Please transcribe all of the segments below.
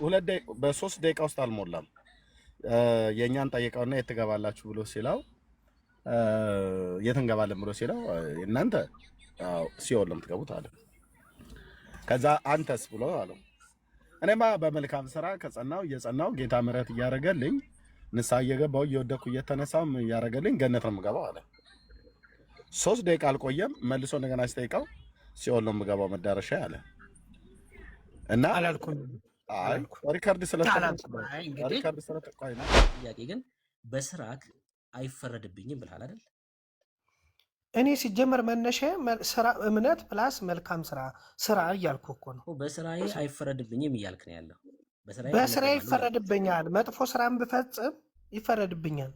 በ3 ደቂቃ ውስጥ አልሞላም የኛን ጠይቀውና የት ትገባላችሁ ብሎ ሲለው የት እንገባለን ብሎ ሲለው እናንተ ሲኦል ነው የምትገቡት አለ። ከዛ አንተስ ብሎ አለው እኔማ በመልካም ስራ ከጸናው እየጸናው ጌታ ምሕረት እያደረገልኝ ንስሐ እየገባው እየወደኩ እየተነሳም እያደረገልኝ ገነት ነው የምገባው አለ። 3 ደቂቃ አልቆየም መልሶ እንደገና ሲጠይቀው ሲኦል ነው የምገባው መዳረሻ አለ። እና አላልኩም ሪከርድ ጥያቄ ግን በስራክ አይፈረድብኝም ብለሃል አይደል? እኔ ሲጀመር መነሻ ስራ እምነት ፕላስ መልካም ስራ እያልኩ እኮ ነው። በስራዬ አይፈረድብኝም እያልክ ነው ያለው። በስራ ይፈረድብኛል። መጥፎ ስራን ብፈጽም ይፈረድብኛል።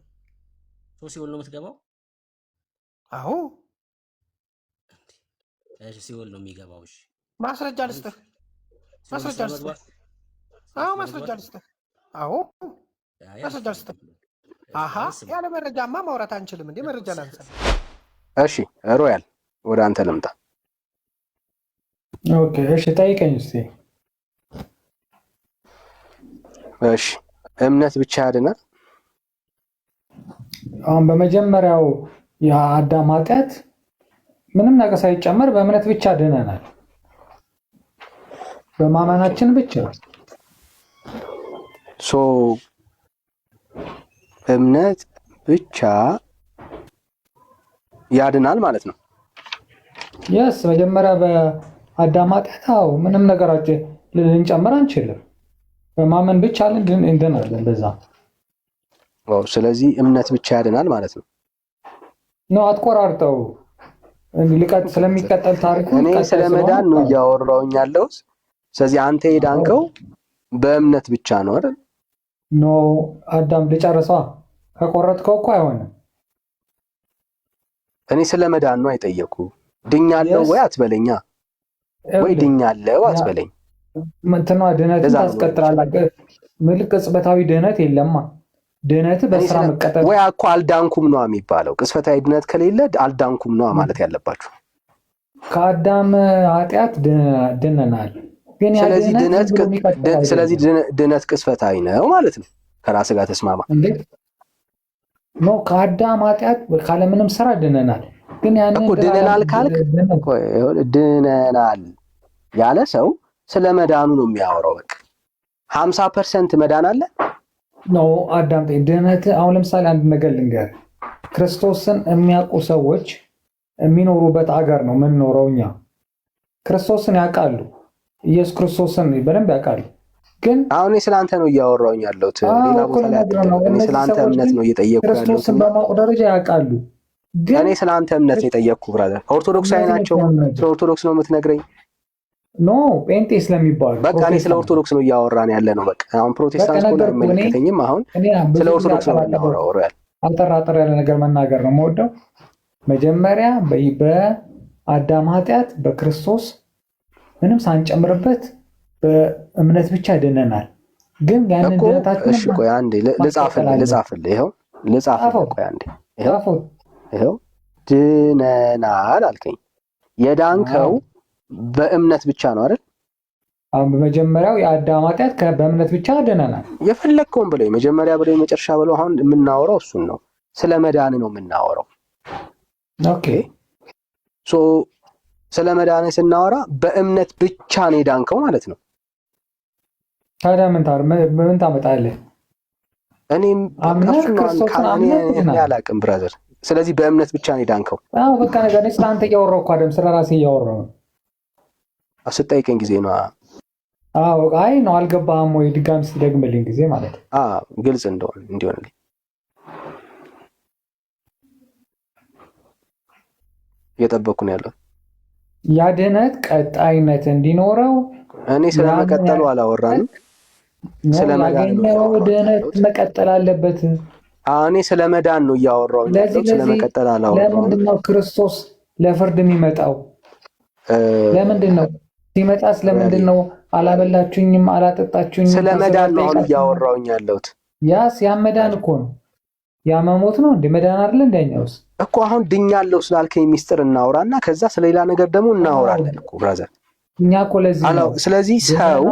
ሲኦል ነው የምትገባው? አዎ ሲኦል ነው የሚገባው። እሺ ማስረጃ ልስጥህ። አዎ ማስረጃ ልስጥህ። አሃ ያለ መረጃማ ማውራት አንችልም እንዴ? መረጃ ላንሳ። እሺ ሮያል ወደ አንተ ልምጣ። ኦኬ እሺ ጠይቀኝ እስቲ። እሺ እምነት ብቻ ያድናል? አሁን በመጀመሪያው የአዳም ኃጢአት ምንም ነገር ሳይጨመር በእምነት ብቻ ድነናል። በማመናችን ብቻ እምነት ብቻ ያድናል ማለት ነው። የስ መጀመሪያ በአዳም ኃጢአት ምንም ነገር ልንጨምር አንችልም። በማመን ብቻ እንድናለን በዛ። ስለዚህ እምነት ብቻ ያድናል ማለት ነው። አትቆራርጠው። ስለሚቀጠል ታሪኩ እኔ ስለመዳን ነው እያወራሁኝ ያለው። ስለዚህ አንተ የዳንከው በእምነት ብቻ ነው አይደል? አዳም ልጨርሰዋ። ከቆረጥከው እኮ አይሆንም። እኔ ስለመዳን ነው አይጠየቁ። ድኛለሁ ወይ አትበለኛ፣ ወይ ድኛለሁ አትበለኝ። ምንተና ድህነትን ታስቀጥላለህ። ቅጽበታዊ ድህነት የለማ። ድህነት በስራ መቀጠል ወይ እኮ አልዳንኩም ነው የሚባለው። ቅጽበታዊ ድህነት ከሌለ አልዳንኩም ነው ማለት ያለባችሁ። ከአዳም ኃጢአት ድነናል። ስለዚህ ድህነት ቅጽበታዊ ነው ማለት ነው። ከራስ ጋር ተስማማ። ከአዳም ኃጢአት ካለምንም ስራ ድነናል። ግን ያን እኮ ድነናል ካልክ ድነናል ያለ ሰው ስለ መዳኑ ነው የሚያወራው። በቃ 50% መዳን አለ አዳም ድህነት። አሁን ለምሳሌ አንድ ነገር ልንገር። ክርስቶስን የሚያውቁ ሰዎች የሚኖሩበት አገር ነው የምንኖረው እኛ። ክርስቶስን ያውቃሉ። ኢየሱስ ክርስቶስን በደንብ ያውቃሉ። ግን አሁን ስለአንተ ነው እያወራሁኝ ያለሁት። ሌላ ቦታ ላይ እኔ ስለአንተ እምነት ነው እየጠየቅኩ ያለሁት። ክርስቶስን በማወቅ ደረጃ ያውቃሉ። ግን እኔ ስለአንተ እምነት ነው የጠየቅኩ። ብራዘር ኦርቶዶክሳዊ ናቸው። ስለ ኦርቶዶክስ ነው የምትነግረኝ? ጴንጤ ስለሚባሉ በቃ እኔ ስለ ኦርቶዶክስ ነው እያወራን ያለ ነው። በቃ አሁን ፕሮቴስታንት ሆነ አይመለከተኝም። አሁን ስለ ኦርቶዶክስ ነው የምናወራው። አልጠራጠር ያለ ነገር መናገር ነው የምወደው። መጀመሪያ በአዳም ኃጢአት በክርስቶስ ምንም ሳንጨምርበት በእምነት ብቻ ድነናል። ግን ያንን ድነታችን እሺ ቆይ አንዴ ልጻፍልህ። ይኸው ልጻፍልህ። ቆይ አንዴ ይኸው ድነናል አልከኝ። የዳንከው በእምነት ብቻ ነው አይደል? አሁን በመጀመሪያው የአዳም ኃጢአት በእምነት ብቻ ድነናል። የፈለግከውን ብለው የመጀመሪያ ብለው የመጨረሻ ብለው አሁን የምናወራው እሱን ነው። ስለ መዳን ነው የምናወራው። ኦኬ ስለ መዳን ስናወራ በእምነት ብቻ ነው የዳንከው ማለት ነው። ታዲያ ምን ታመጣለህ? እኔም አላውቅም ብራዘር። ስለዚህ በእምነት ብቻ ነው የዳንከው። በቃ ነገር እኔ ስለአንተ እያወራሁ እኮ አይደለም፣ ስለ ራሴ እያወራሁ ነው። ስጠይቀኝ ጊዜ ነው። አይ ነው አልገባህም ወይ? ድጋሚ ስትደግምልኝ ጊዜ ማለት ነው። ግልጽ እንዲሆንልኝ እየጠበኩ ነው ያለው። ያ ድህነት ቀጣይነት እንዲኖረው እኔ ስለመቀጠሉ አላወራንም። ስለመዳን ድህነት መቀጠል አለበት። እኔ ስለመዳን ነው እያወራሁ ያለው። ስለመቀጠል አላወራንም። ለምንድን ነው ክርስቶስ ለፍርድ የሚመጣው? ለምንድን ነው ሲመጣስ? ለምንድን ነው አላበላችሁኝም አላጠጣችሁኝም? ስለመዳን ነው እያወራሁ ያለሁት። ያመዳን እኮ ነው። ያ መሞት ነው እንደ መዳን አይደል? እንደኛውስ እኮ አሁን ድኛለሁ ስላልከኝ ሚስጥር እናውራና ከዛ ስለሌላ ነገር ደግሞ እናወራለን እኮ ብራዘር። እኛ እኮ ለዚህ ነው። ስለዚህ ሰው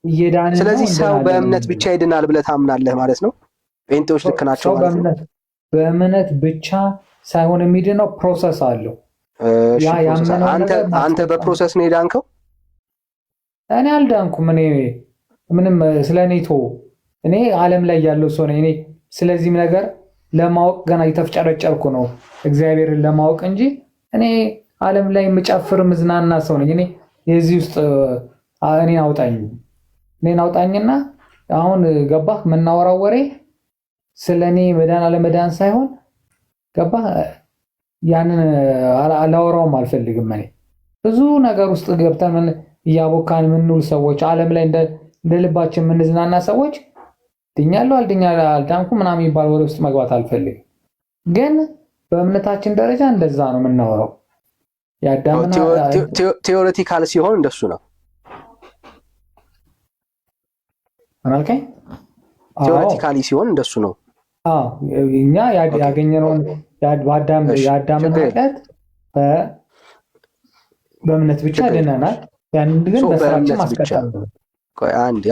እየዳነ ነው። ስለዚህ ሰው በእምነት ብቻ ይድናል ብለህ ታምናለህ ማለት ነው? ጴንጤዎች ልክ ናቸው ማለት ነው? በእምነት ብቻ ሳይሆን የሚድነው ፕሮሰስ አለው። አንተ በፕሮሰስ ነው የዳንከው? እኔ አልዳንኩም። እኔ ምንም ስለኔ እኔ ዓለም ላይ ያለው ሰው ነኝ። እኔ ስለዚህም ነገር ለማወቅ ገና እየተፍጨረጨርኩ ነው እግዚአብሔርን ለማወቅ እንጂ እኔ ዓለም ላይ የምጨፍር ምዝናና ሰው ነኝ። እኔ የዚህ ውስጥ እኔን አውጣኝና አሁን ገባህ? የምናወራው ወሬ ስለኔ መዳን አለመዳን ሳይሆን ገባህ? ያንን አላወራውም አልፈልግም። እኔ ብዙ ነገር ውስጥ ገብተን እያቦካን የምንውል ሰዎች፣ ዓለም ላይ እንደ ልባችን የምንዝናና ሰዎች ድኛለሁ አልዳንኩ ምናምን የሚባል ወሬ ውስጥ መግባት አልፈልግም። ግን በእምነታችን ደረጃ እንደዛ ነው የምናወራው። ቴዎሬቲካል ሲሆን እንደሱ ነው። አናልከኝ? ቴዎሬቲካሊ ሲሆን እንደሱ ነው። እኛ ያገኘነውን የአዳምን ኃጢአት በእምነት ብቻ ድነናል። ያንን ግን በስራችን ማስቀጠል ነው።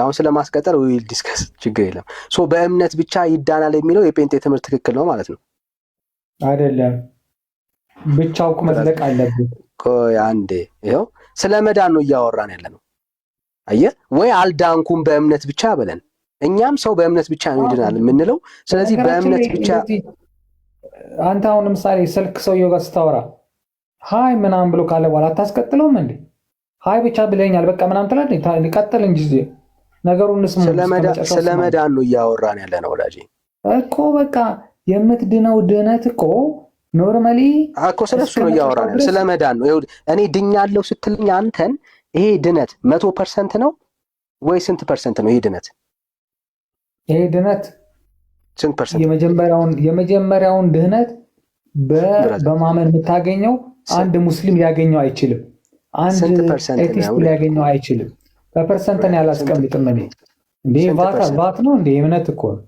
አሁን ስለማስቀጠል ዊል ዲስከስ ችግር የለም። በእምነት ብቻ ይዳናል የሚለው የጴንጤ ትምህርት ትክክል ነው ማለት ነው? አይደለም። ብቻው መዝለቅ አለብን። ይኸው ስለ መዳን ነው እያወራን ያለ ነው። አየህ ወይ? አልዳንኩም በእምነት ብቻ በለን። እኛም ሰው በእምነት ብቻ ነው ይድናል የምንለው። ስለዚህ በእምነት ብቻ አንተ አሁን ለምሳሌ ስልክ ሰውየው ጋር ስታወራ ሃይ ምናምን ብሎ ካለ በኋላ አታስቀጥለውም እንዴ? ሃይ ብቻ ብለኛል በቃ ምናምን ትላለህ። ቀጥል እንጂ ነገሩን ስሙ። ስለ መዳን ነው እያወራን ያለ ነው ወዳጄ እኮ። በቃ የምትድነው ድነት እኮ ኖርማሊ እኮ ስለሱ ነው እያወራን ያለ፣ ስለ መዳን ነው። እኔ ድኛለሁ ስትልኝ አንተን ይሄ ድነት 100% ነው ወይ ስንት ፐርሰንት ነው ይሄ ድነት? ይሄ ድነት ስንት ፐርሰንት? የመጀመሪያውን ድህነት በማመን የምታገኘው አንድ ሙስሊም ሊያገኘው አይችልም። አንድ ኤቲስት ሊያገኘው አይችልም። በፐርሰንት ነው ያላስቀምጥም እኔ። እንዴ ቫት ነው እንዴ? እምነት እኮ ነው።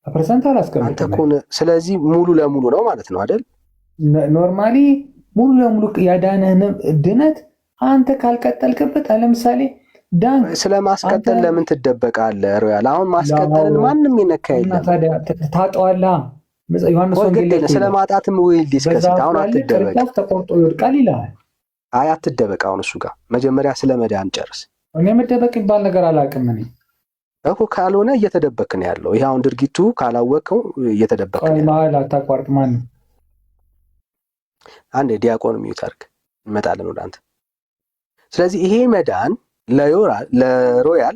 በፐርሰንት አላስቀምጥም። ስለዚህ ሙሉ ለሙሉ ነው ማለት ነው አይደል? ኖርማሊ ሙሉ ለሙሉ ያዳነህን ድነት አንተ ካልቀጠልክበት፣ ለምሳሌ ስለማስቀጠል ለምን ትደበቃለህ? ሮያል አሁን ማስቀጠልን ማንም ይነካ የለም። ታጠዋለህ። ዮሐንስ ወንጌል ስለማጣትም ዊል ዲስከስ አሁን አትደበቅ። ተቆርጦ ይወድቃል ይላል። አይ አትደበቅ። አሁን እሱ ጋር መጀመሪያ ስለ መዳን ጨርስ። እኔ መደበቅ ይባል ነገር አላውቅም እኔ እኮ። ካልሆነ እየተደበክ ነው ያለው። ይሄ አሁን ድርጊቱ ካላወቀው እየተደበክ ነው። ማል አታቋርጥ። ማን አንዴ ዲያቆን ሚዩት አድርግ፣ እንመጣለን ወደ አንተ። ስለዚህ ይሄ መዳን ለሮያል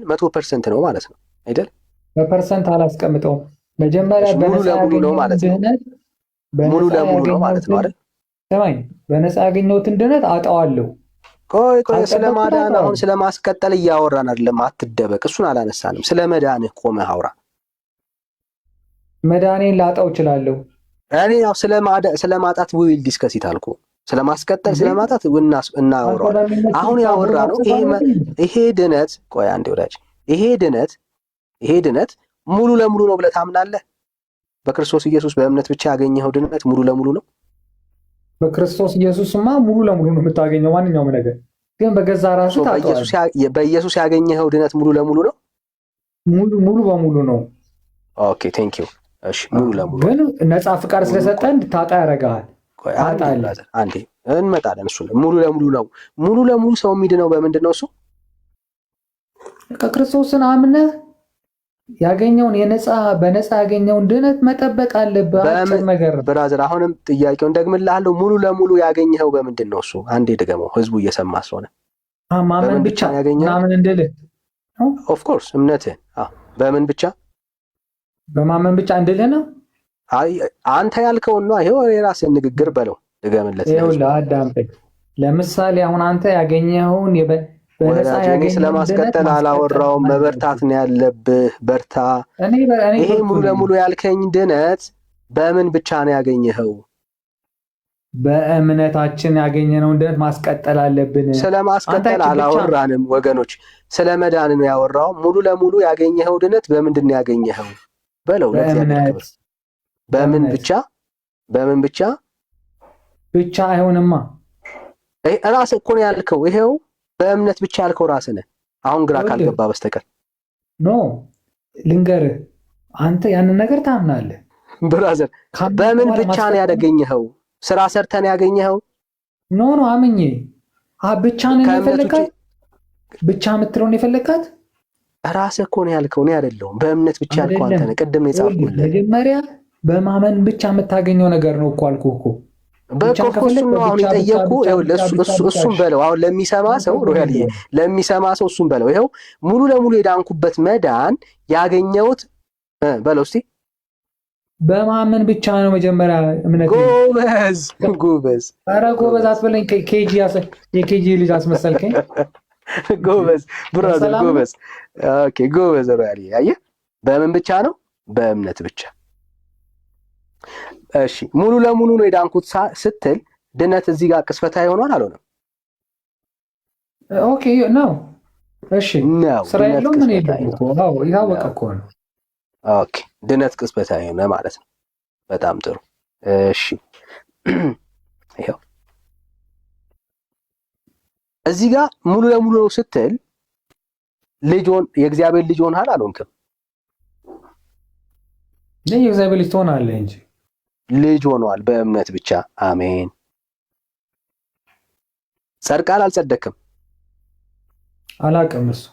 100% ነው ማለት ነው አይደል? በፐርሰንት አላስቀምጠውም። መጀመሪያ ሙሉ ለሙሉ ነው ማለት ነው። ሙሉ ለሙሉ ነው ማለት ነው አይደል? ሰማኝ። በነፃ ያገኘሁትን ድነት አጣዋለሁ። ቆይ ስለ ማዳን አሁን ስለ ማስቀጠል እያወራን አይደለም። አትደበቅ። እሱን አላነሳንም። ስለ መዳንህ ቆመህ አውራ። መዳኔን ላጣው እችላለሁ። እኔ ያው ስለ ማጣት ዊል ዲስከስ ይታልኩ። ስለ ማስቀጠል ስለ ማጣት እናወራለን። አሁን ያወራ ነው ይሄ ድነት። ቆይ አንዴ ወዳጅ፣ ይሄ ድነት ሙሉ ለሙሉ ነው ብለህ ታምናለህ? በክርስቶስ ኢየሱስ በእምነት ብቻ ያገኘኸው ድነት ሙሉ ለሙሉ ነው? በክርስቶስ ኢየሱስማ ሙሉ ለሙሉ ነው የምታገኘው ማንኛውም ነገር። ግን በገዛ ራሱ በኢየሱስ ያገኘኸው ድነት ሙሉ ለሙሉ ነው? ሙሉ በሙሉ ነው። ኦኬ ቴንክ ዩ። እሺ ሙሉ ለሙሉ ግን ነፃ ፍቃድ ስለሰጠህ እንድታጣ ያደርግሃል። አንዴ እንመጣለን። እሱ ሙሉ ለሙሉ ነው። ሙሉ ለሙሉ ሰው የሚድነው በምንድን ነው? እሱ ከክርስቶስን አምነህ ያገኘውን በነፃ ያገኘውን ድነት መጠበቅ አለብህ። አጭር ነገር ብራዘር፣ አሁንም ጥያቄውን ደግምልሃለሁ። ሙሉ ለሙሉ ያገኘኸው በምንድን ነው? እሱ አንዴ ድገመው፣ ህዝቡ እየሰማ ስለሆነ። ማመን ብቻ ማመን እንድልህ ኦፍ ኮርስ እምነትህ በምን ብቻ? በማመን ብቻ እንድልህ ነው። አንተ ያልከውን ነው። ይሄው የራስህን ንግግር በለው፣ ድገምለት። ይኸውልህ አዳምጠኝ። ለምሳሌ አሁን አንተ ያገኘኸውን እኔ ስለማስቀጠል አላወራውም። መበርታት ነው ያለብህ። በርታ። ይሄ ሙሉ ለሙሉ ያልከኝ ድነት በምን ብቻ ነው ያገኘኸው? በእምነታችን ያገኘነውን ድነት ማስቀጠል አለብን። ስለማስቀጠል አላወራንም ወገኖች፣ ስለ መዳን ነው ያወራው። ሙሉ ለሙሉ ያገኘኸው ድነት በምንድን ነው ያገኘኸው በለው። በምን ብቻ? በምን ብቻ ብቻ አይሆንማ። ራስህ እኮ ነው ያልከው። ይሄው በእምነት ብቻ ያልከው ራስህ ነህ። አሁን ግራ ካልገባ በስተቀር ኖ ልንገርህ፣ አንተ ያንን ነገር ታምናለህ ብራዘር። በምን ብቻ ነው ያገኘኸው? ስራ ሰርተን ያገኘኸው? ኖ አምኜ ብቻ ነው የፈለካት? ብቻ የምትለውን የፈለካት ራስህ እኮ ነው ያልከው፣ እኔ አይደለሁም። በእምነት ብቻ ያልከው አንተ ነህ። ቅድም ነው የጻፍኩልህ። መጀመሪያ በማመን ብቻ የምታገኘው ነገር ነው እኮ አልኩህ እኮ። በኮኮ እሱን ነው አሁን የጠየኩህ። እሱን በለው አሁን ለሚሰማ ሰው ሮያልዬ፣ ለሚሰማ ሰው እሱን በለው። ይኸው ሙሉ ለሙሉ የዳንኩበት መዳን ያገኘሁት በለው እስቲ በማመን ብቻ ነው መጀመሪያ እምነት። ጎበዝ ጎበዝ። ኧረ ጎበዝ አትበለኝ። የኬጂ ልጅ አስመሰልከኝ። ጎበዝ ብራዘር ጎበዝ። ኦኬ ጎበዝ ሮያልዬ። አየህ በምን ብቻ ነው? በእምነት ብቻ። እሺ ሙሉ ለሙሉ ነው የዳንኩት ስትል ድነት እዚህ ጋር ቅስፈታዊ ሆኗል አልሆነም? ኦኬ ነው። እሺ ስራ የለውም ምን የለውም እኮ። አዎ የታወቀ እኮ ነው። ኦኬ ድነት ቅስፈታዊ ሆነ ማለት ነው። በጣም ጥሩ። እሺ ይኸው እዚህ ጋር ሙሉ ለሙሉ ነው ስትል የእግዚአብሔር ልጅ ሆነሃል አልሆንክም? የእግዚአብሔር ልጅ ትሆናለህ እንጂ ልጅ ሆኗል በእምነት ብቻ። አሜን። ጸድቃል አልጸደቅም? አላውቅም። እሱ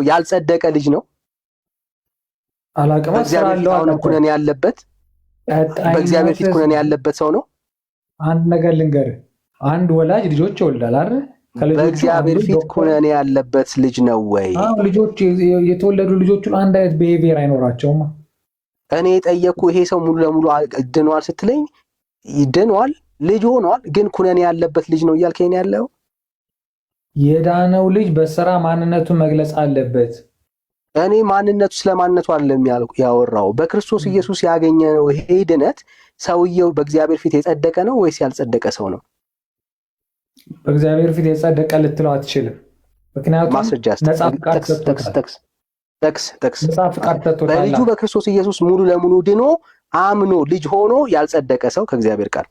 ያልጸደቀ ልጅ ነው። አላውቅም። በእግዚአብሔር ኩነኔ ያለበት በእግዚአብሔር ፊት ኩነኔ ያለበት ሰው ነው። አንድ ነገር ልንገርህ፣ አንድ ወላጅ ልጆች ይወልዳል አይደል? በእግዚአብሔር ፊት ኩነኔ ያለበት ልጅ ነው ወይ? ልጆች የተወለዱ ልጆቹን አንድ አይነት ብሄቪየር አይኖራቸውም። እኔ የጠየቅኩ ይሄ ሰው ሙሉ ለሙሉ ድኗል ስትለኝ ድኗል፣ ልጅ ሆኗል፣ ግን ኩነኔ ያለበት ልጅ ነው እያልከኝ ያለው። የዳነው ልጅ በስራ ማንነቱን መግለጽ አለበት። እኔ ማንነቱ ስለማንነቱ አይደለም ያወራው። በክርስቶስ ኢየሱስ ያገኘነው ይሄ ድነት ሰውየው በእግዚአብሔር ፊት የጸደቀ ነው ወይስ ያልጸደቀ ሰው ነው? በእግዚአብሔር ፊት የጸደቀ ልትለው አትችልም። ምክንያቱም ማስረጃ ነፃ ፍቃድ ሰጥቶታል። ጠቅስ በልጁ በክርስቶስ ኢየሱስ ሙሉ ለሙሉ ድኖ አምኖ ልጅ ሆኖ ያልጸደቀ ሰው ከእግዚአብሔር ቃል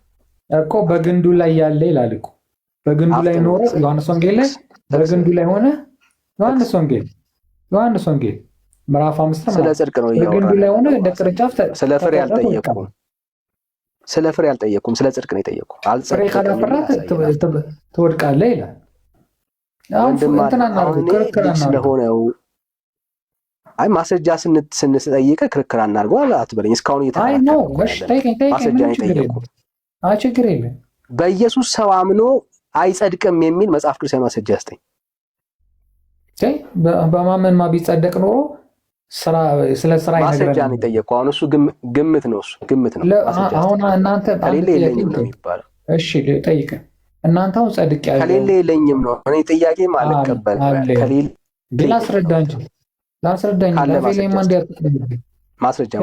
እኮ በግንዱ ላይ ያለ ይላል እኮ። በግንዱ ላይ ኖረ ዮሐንስ ወንጌል ላይ በግንዱ ላይ ሆነ። ዮሐንስ ወንጌል ምዕራፍ 5 ስለ ጽድቅ ነው እያወራን። በግንዱ ላይ ሆነ እንደ ቅርንጫፍ ስለ ፍሬ አልጠየቁም። ስለ ጽድቅ ነው የጠየቁ። ፍሬ ካላፈራ ትወድቃለህ ይላል። ስለሆነው አይ ማስረጃ ስንጠይቅ ክርክር አናርገው አትበለኝ። እስካሁን ማስረጃ የጠየቁ ችግር የለም። በኢየሱስ ሰው አምኖ አይጸድቅም የሚል መጽሐፍ ቅዱሳዊ ማስረጃ ያስጠኝ። በማመንማ ቢጸደቅ ኖሮ ስለ ስራ ማስረጃ ነው የጠየቁ። አሁን እሱ ግምት ነው አሁን እናንተ ከሌለ የለኝም ነው የሚባለው። እሺ ጠይቅ። እናንተ አሁን ጸድቅ ያለው ከሌለ የለኝም ነው። እኔ ጥያቄ ማልቀበል ከሌለ ግን ላስረዳኝ ማስረጃ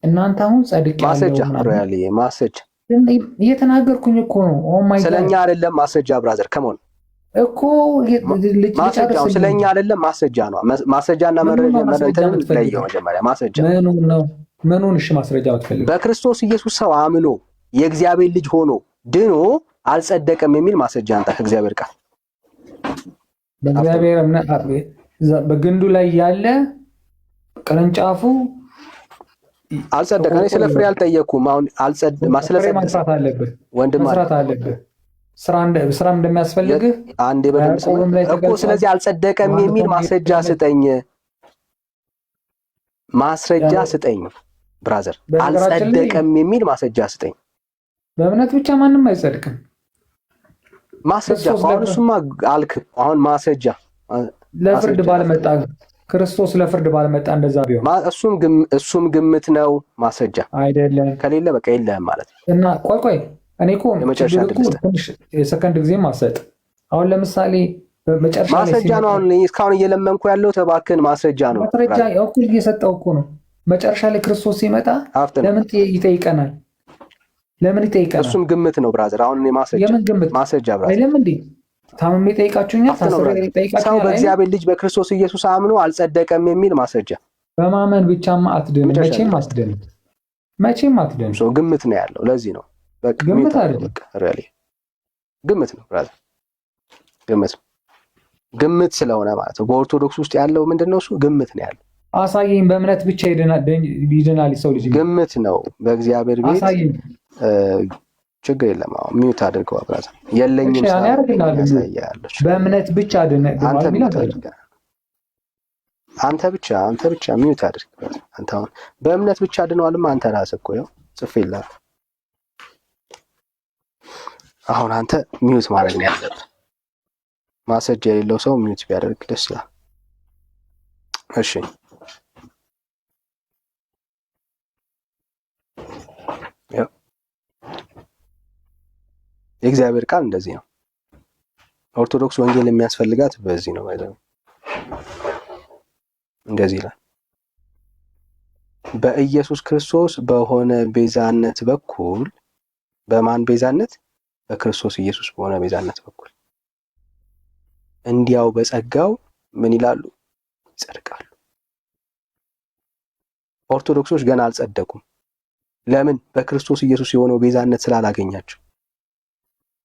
እናንተ አሁን ጸድቅ ያለው ማስረጃ እየተናገርኩኝ እኮ ነው። ስለኛ አይደለም ማስረጃ ብራዘር ከመሆን እኮ ማስረጃው ስለኛ አይደለም ማስረጃ ነው። ማስረጃና መረጃ ለየው መጀመሪያ ማስረጃ ምኑን? እሺ ማስረጃ አትፈልግ። በክርስቶስ ኢየሱስ ሰው አምኖ የእግዚአብሔር ልጅ ሆኖ ድኖ አልጸደቀም የሚል ማስረጃ አንተ ከእግዚአብሔር ቃል በእግዚአብሔር እምነት በግንዱ ላይ ያለ ቅርንጫፉ አልጸደቀም። እኔ ስለ ፍሬ አልጠየኩም። አሁን መስራት አለብህ መስራት አለብህ። ስራ እንደሚያስፈልግህ አንዴ በደንብ እኮ። ስለዚህ አልጸደቀም የሚል ማስረጃ ስጠኝ ብራዘር። አልጸደቀም የሚል ማስረጃ ስጠኝ። በእምነት ብቻ ማንም አይጸድቅም። ማስረጃ አሁን እሱማ አልክ። አሁን ማስረጃ ለፍርድ ባለመጣ ክርስቶስ ለፍርድ ባለመጣ እንደዛ ቢሆን እሱም ግምት ነው። ማስረጃ አይደለም ከሌለ በቃ የለህም ማለት ነው። እና ቆይ እኔ እኮ ትንሽ የሰከንድ ጊዜ ማሰጥ አሁን ለምሳሌ በመጨረሻ ማስረጃ ነው። አሁን እስካሁን እየለመንኩ ያለው ተባክን ማስረጃ ነው። ማስረጃ እኩል እየሰጠው እኮ ነው። መጨረሻ ላይ ክርስቶስ ሲመጣ ለምን ይጠይቀናል? እሱም ግምት ነው ብራዘር። አሁን እኔ ማስረጃ ብራዘር አይደለም እንዴ? ታምሜ ጠይቃችሁኛል። ሰው በእግዚአብሔር ልጅ በክርስቶስ ኢየሱስ አምኖ አልጸደቀም የሚል ማስረጃ በማመን ብቻማ አትድን። መቼም አትድን። ሰው ግምት ነው ያለው። ለዚህ ነው በቃ ግምት አይደለም፣ ግምት ነው ብራዘር፣ ግምት ነው። ግምት ስለሆነ ማለት ነው። በኦርቶዶክስ ውስጥ ያለው ምንድነው? እሱ ግምት ነው ያለው። አሳየኝ። በእምነት ብቻ ይድናል ሰው ልጅ? ግምት ነው በእግዚአብሔር ቤት። አሳየኝ። ችግር የለም። አሁን ሚውት አድርገው አብራዛ የለኝም ያሳያለች። በእምነት ብቻ አንተ ብቻ ሚውት አድርግ። አንተ አሁን በእምነት ብቻ ድነዋልማ። አንተ ራስህ እኮ ያው ጽፌልሃል። አሁን አንተ ሚውት ማድረግ ነው ያለብህ። ማስረጃ የሌለው ሰው ሚውት ቢያደርግ ደስ ይላል። እሺ የእግዚአብሔር ቃል እንደዚህ ነው። ኦርቶዶክስ ወንጌል የሚያስፈልጋት በዚህ ነው ማለት ነው። እንደዚህ ይላል፣ በኢየሱስ ክርስቶስ በሆነ ቤዛነት በኩል። በማን ቤዛነት? በክርስቶስ ኢየሱስ በሆነ ቤዛነት በኩል እንዲያው በጸጋው ምን ይላሉ? ይጸድቃሉ። ኦርቶዶክሶች ገና አልጸደቁም። ለምን? በክርስቶስ ኢየሱስ የሆነው ቤዛነት ስላላገኛቸው።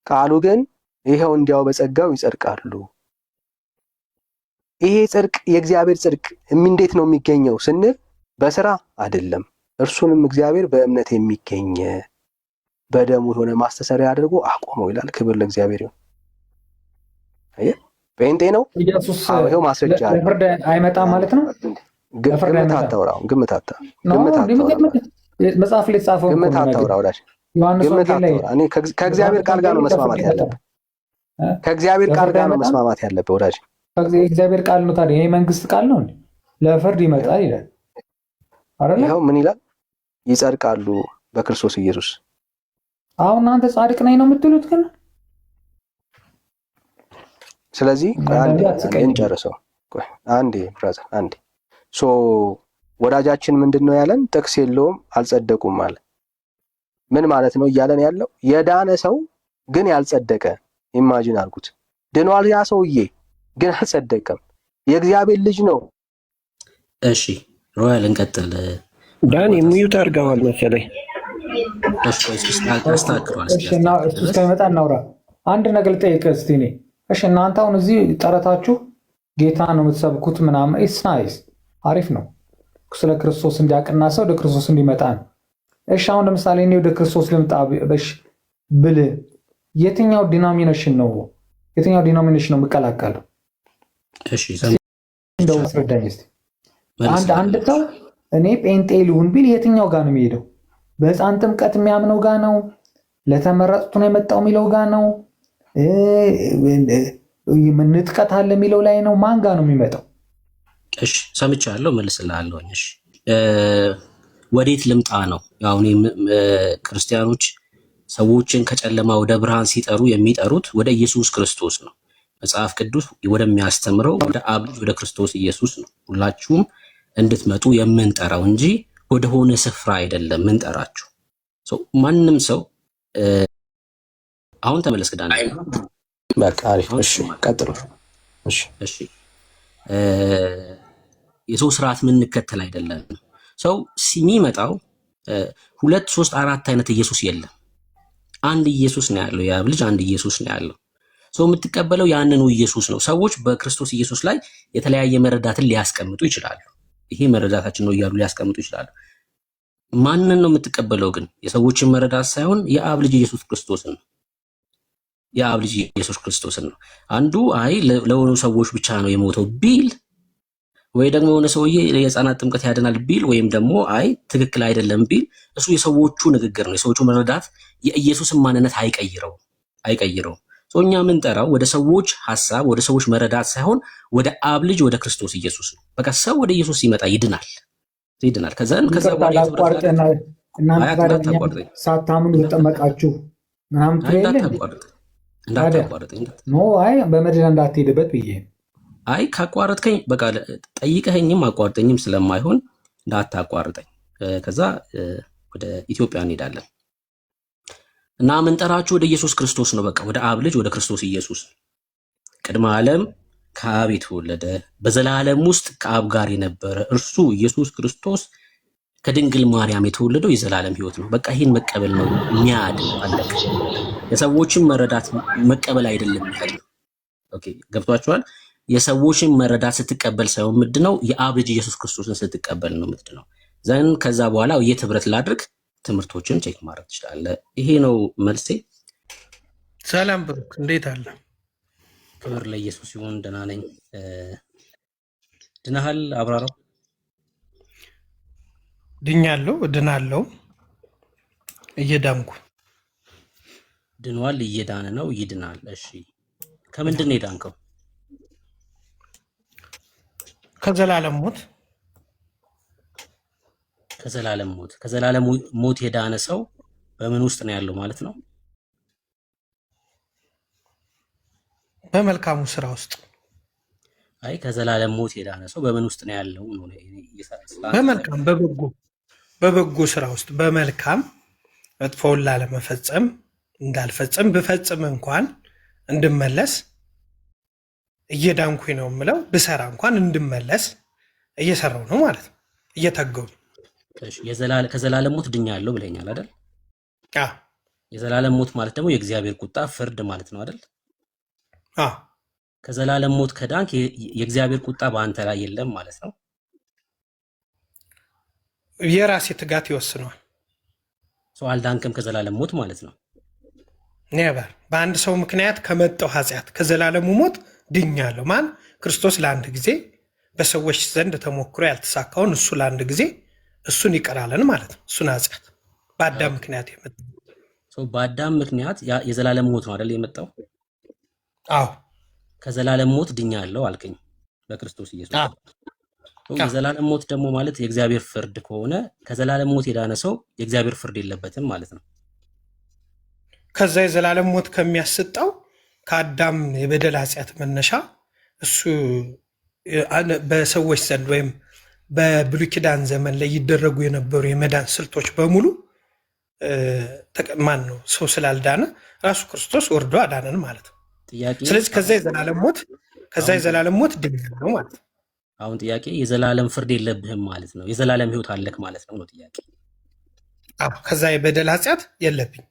ቃሉ ግን ይሄው እንዲያው በጸጋው ይጸድቃሉ። ይሄ ጽድቅ የእግዚአብሔር ጽድቅ እንዴት ነው የሚገኘው ስንል በስራ አይደለም። እርሱንም እግዚአብሔር በእምነት የሚገኝ በደሙ የሆነ ማስተሰሪያ አድርጎ አቆመው ይላል። ክብር ለእግዚአብሔር ይሁን። አየህ፣ ጴንጤ ነው ኢየሱስ። ይሄው ማስረጃ ለፍርድ አይመጣም ማለት ነው። ግምት አታውራው። መጽሐፍ ላይ ጻፈው። ግምት አታውራው ወዳጅ። እኔ ከእግዚአብሔር ቃል ጋር ነው መስማማት ያለብህ። ከእግዚአብሔር ቃል ጋር ነው መስማማት ያለብህ ወዳጅ። የእግዚአብሔር ቃል ነው። ታዲያ ይሄ መንግስት ቃል ነው እንዴ? ለፍርድ ይመጣል ይላል አይደል? ይኸው ምን ይላል? ይጸድቃሉ በክርስቶስ ኢየሱስ። አሁን እናንተ ጻድቅ ነኝ ነው የምትሉት ግን። ስለዚህ እንጨርሰው። አንዴ ብራዘር አንዴ። ወዳጃችን ምንድን ነው ያለን? ጥቅስ የለውም አልጸደቁም አለ። ምን ማለት ነው እያለን ያለው? የዳነ ሰው ግን ያልጸደቀ። ኢማጂን አድርጉት። ድኗል ያ ሰውዬ ግን አልጸደቀም። የእግዚአብሔር ልጅ ነው። እሺ ሮያል እንቀጥል። ዳን የሚዩት አድርገዋል መሰለኝ። እሺ አስተካክሏል። እሺ እና እሱ እስከሚመጣ እናውራ። አንድ ነገር ልጠይቅህ እስቲ እኔ። እሺ እናንተ አሁን እዚህ ጠረታችሁ ጌታ ነው የምትሰብኩት ምናምን፣ ኢትስ ናይስ፣ አሪፍ ነው። ስለ ክርስቶስ እንዲያውቅና ሰው ወደ ክርስቶስ እንዲመጣ ነው። እሺ አሁን ለምሳሌ እኔ ወደ ክርስቶስ ልምጣ ብል የትኛው ዲኖሚኔሽን ነው የምቀላቀለው? እሺ እንደው አስረዳኝ እስቲ። አንድ ሰው እኔ ጴንጤ ልሁን ቢል የትኛው ጋር ነው የሚሄደው? በሕፃን ጥምቀት የሚያምነው ጋር ነው? ለተመረጡት ነው የመጣው የሚለው ጋር ነው? ንጥቀት አለ የሚለው ላይ ነው? ማን ጋር ነው የሚመጣው? እሺ ሰምቻለሁ፣ መልስልሃለሁ። እሺ ወዴት ልምጣ ነው? ያው ክርስቲያኖች ሰዎችን ከጨለማ ወደ ብርሃን ሲጠሩ የሚጠሩት ወደ ኢየሱስ ክርስቶስ ነው። መጽሐፍ ቅዱስ ወደሚያስተምረው ወደ አብ ልጅ ወደ ክርስቶስ ኢየሱስ ነው ሁላችሁም እንድትመጡ የምንጠራው እንጂ ወደሆነ ስፍራ አይደለም ምንጠራችሁ። ማንም ሰው አሁን ተመለስ ክዳን። በቃ አሪፍ። እሺ ቀጥሉ። እሺ የሰው ስርዓት ምንከተል አይደለም። ሰው የሚመጣው 2 3 4 አይነት ኢየሱስ የለም። አንድ ኢየሱስ ነው ያለው። የአብ ልጅ አንድ ኢየሱስ ነው ያለው። ሰው የምትቀበለው ያንኑ ኢየሱስ ነው። ሰዎች በክርስቶስ ኢየሱስ ላይ የተለያየ መረዳትን ሊያስቀምጡ ይችላሉ። ይሄ መረዳታችን ነው እያሉ ሊያስቀምጡ ይችላሉ። ማንን ነው የምትቀበለው ግን? የሰዎችን መረዳት ሳይሆን የአብ ልጅ ኢየሱስ ክርስቶስን ነው። የአብ ልጅ ኢየሱስ ክርስቶስን ነው። አንዱ አይ ለሆኑ ሰዎች ብቻ ነው የሞተው ቢል፣ ወይ ደግሞ የሆነ ሰውዬ የሕፃናት ጥምቀት ያድናል ቢል፣ ወይም ደግሞ አይ ትክክል አይደለም ቢል፣ እሱ የሰዎቹ ንግግር ነው። የሰዎቹ መረዳት የኢየሱስን ማንነት አይቀይረውም። እኛ የምንጠራው ወደ ሰዎች ሀሳብ፣ ወደ ሰዎች መረዳት ሳይሆን ወደ አብ ልጅ ወደ ክርስቶስ ኢየሱስ ነው። በቃ ሰው ወደ ኢየሱስ ሲመጣ ይድናል። ከዛ ሳታምኑ ተጠመቃችሁ ምናምን እንዳታቋርጠኝ በመድና እንዳትሄድበት ብዬ አይ ካቋረጥከኝ በቃ ጠይቀኸኝም አቋርጠኝም ስለማይሆን እንዳታቋርጠኝ። ከዛ ወደ ኢትዮጵያ እንሄዳለን እና ምንጠራችሁ ወደ ኢየሱስ ክርስቶስ ነው። በቃ ወደ አብ ልጅ ወደ ክርስቶስ ኢየሱስ። ቅድመ ዓለም ከአብ የተወለደ በዘላለም ውስጥ ከአብ ጋር የነበረ እርሱ ኢየሱስ ክርስቶስ ከድንግል ማርያም የተወለደው የዘላለም ሕይወት ነው። በቃ ይህን መቀበል ነው የሚያድን። አለቀ። የሰዎችን መረዳት መቀበል አይደለም የሚያድን። ኦኬ ገብቷችኋል? የሰዎችን መረዳት ስትቀበል ሳይሆን ምንድነው የአብ ልጅ ኢየሱስ ክርስቶስን ስትቀበል ነው ምንድነው ዘን ከዛ በኋላ የት ህብረት ላድርግ ትምህርቶችን ቼክ ማድረግ ትችላለህ። ይሄ ነው መልሴ። ሰላም ብሩክ፣ እንዴት አለ? ክብር ለኢየሱስ ይሁን። ደህና ነኝ። ድናሃል? አብራራው። ድኛለሁ፣ እድናለሁ፣ እየዳንኩ። ድኗል፣ እየዳነ ነው፣ ይድናል። እሺ ከምንድን ነው የዳንከው? ከዘላለም ሞት። ከዘላለም ሞት። ከዘላለም ሞት የዳነ ሰው በምን ውስጥ ነው ያለው ማለት ነው? በመልካሙ ስራ ውስጥ። አይ ከዘላለም ሞት የዳነ ሰው በምን ውስጥ ነው ያለው ነው? በመልካም በበጎ ስራ ውስጥ በመልካም መጥፎውን ላለመፈጸም እንዳልፈጽም ብፈጽም እንኳን እንድመለስ እየዳንኩኝ ነው የምለው። ብሰራ እንኳን እንድመለስ እየሰራው ነው ማለት ነው፣ እየተገው። ከዘላለም ሞት ድኛለሁ ብለኛል አይደል? አዎ። የዘላለም ሞት ማለት ደግሞ የእግዚአብሔር ቁጣ ፍርድ ማለት ነው አይደል? አዎ። ከዘላለም ሞት ከዳንክ የእግዚአብሔር ቁጣ በአንተ ላይ የለም ማለት ነው። የራሴ ትጋት ይወስነዋል። ሰው አልዳንክም ከዘላለም ሞት ማለት ነው። ኔቨር። በአንድ ሰው ምክንያት ከመጣው ኃጢአት ከዘላለሙ ሞት ድኛለሁ። ማን? ክርስቶስ ለአንድ ጊዜ በሰዎች ዘንድ ተሞክሮ ያልተሳካውን እሱ ለአንድ ጊዜ እሱን ይቀራለን ማለት ነው። እሱን ኃጢአት በአዳም ምክንያት የመጣ በአዳም ምክንያት የዘላለም ሞት ነው አይደል የመጣው? አዎ። ከዘላለም ሞት ድኛለሁ አልከኝ በክርስቶስ ኢየሱስ። የዘላለም ሞት ደግሞ ማለት የእግዚአብሔር ፍርድ ከሆነ ከዘላለም ሞት የዳነ ሰው የእግዚአብሔር ፍርድ የለበትም ማለት ነው። ከዛ የዘላለም ሞት ከሚያስጣው ከአዳም የበደል ኃጢአት መነሻ እሱ በሰዎች ዘንድ ወይም በብሉይ ኪዳን ዘመን ላይ ይደረጉ የነበሩ የመዳን ስልቶች በሙሉ ማን ነው ሰው ስላልዳነ ራሱ ክርስቶስ ወርዶ አዳነን ማለት ነው። ስለዚህ ከዛ የዘላለም ሞት ድኛለሁ ማለት ነው። አሁን ጥያቄ የዘላለም ፍርድ የለብህም ማለት ነው፣ የዘላለም ህይወት አለክ ማለት ነው ጥያቄ። አዎ ከዛ የበደል ኃጢአት የለብኝ።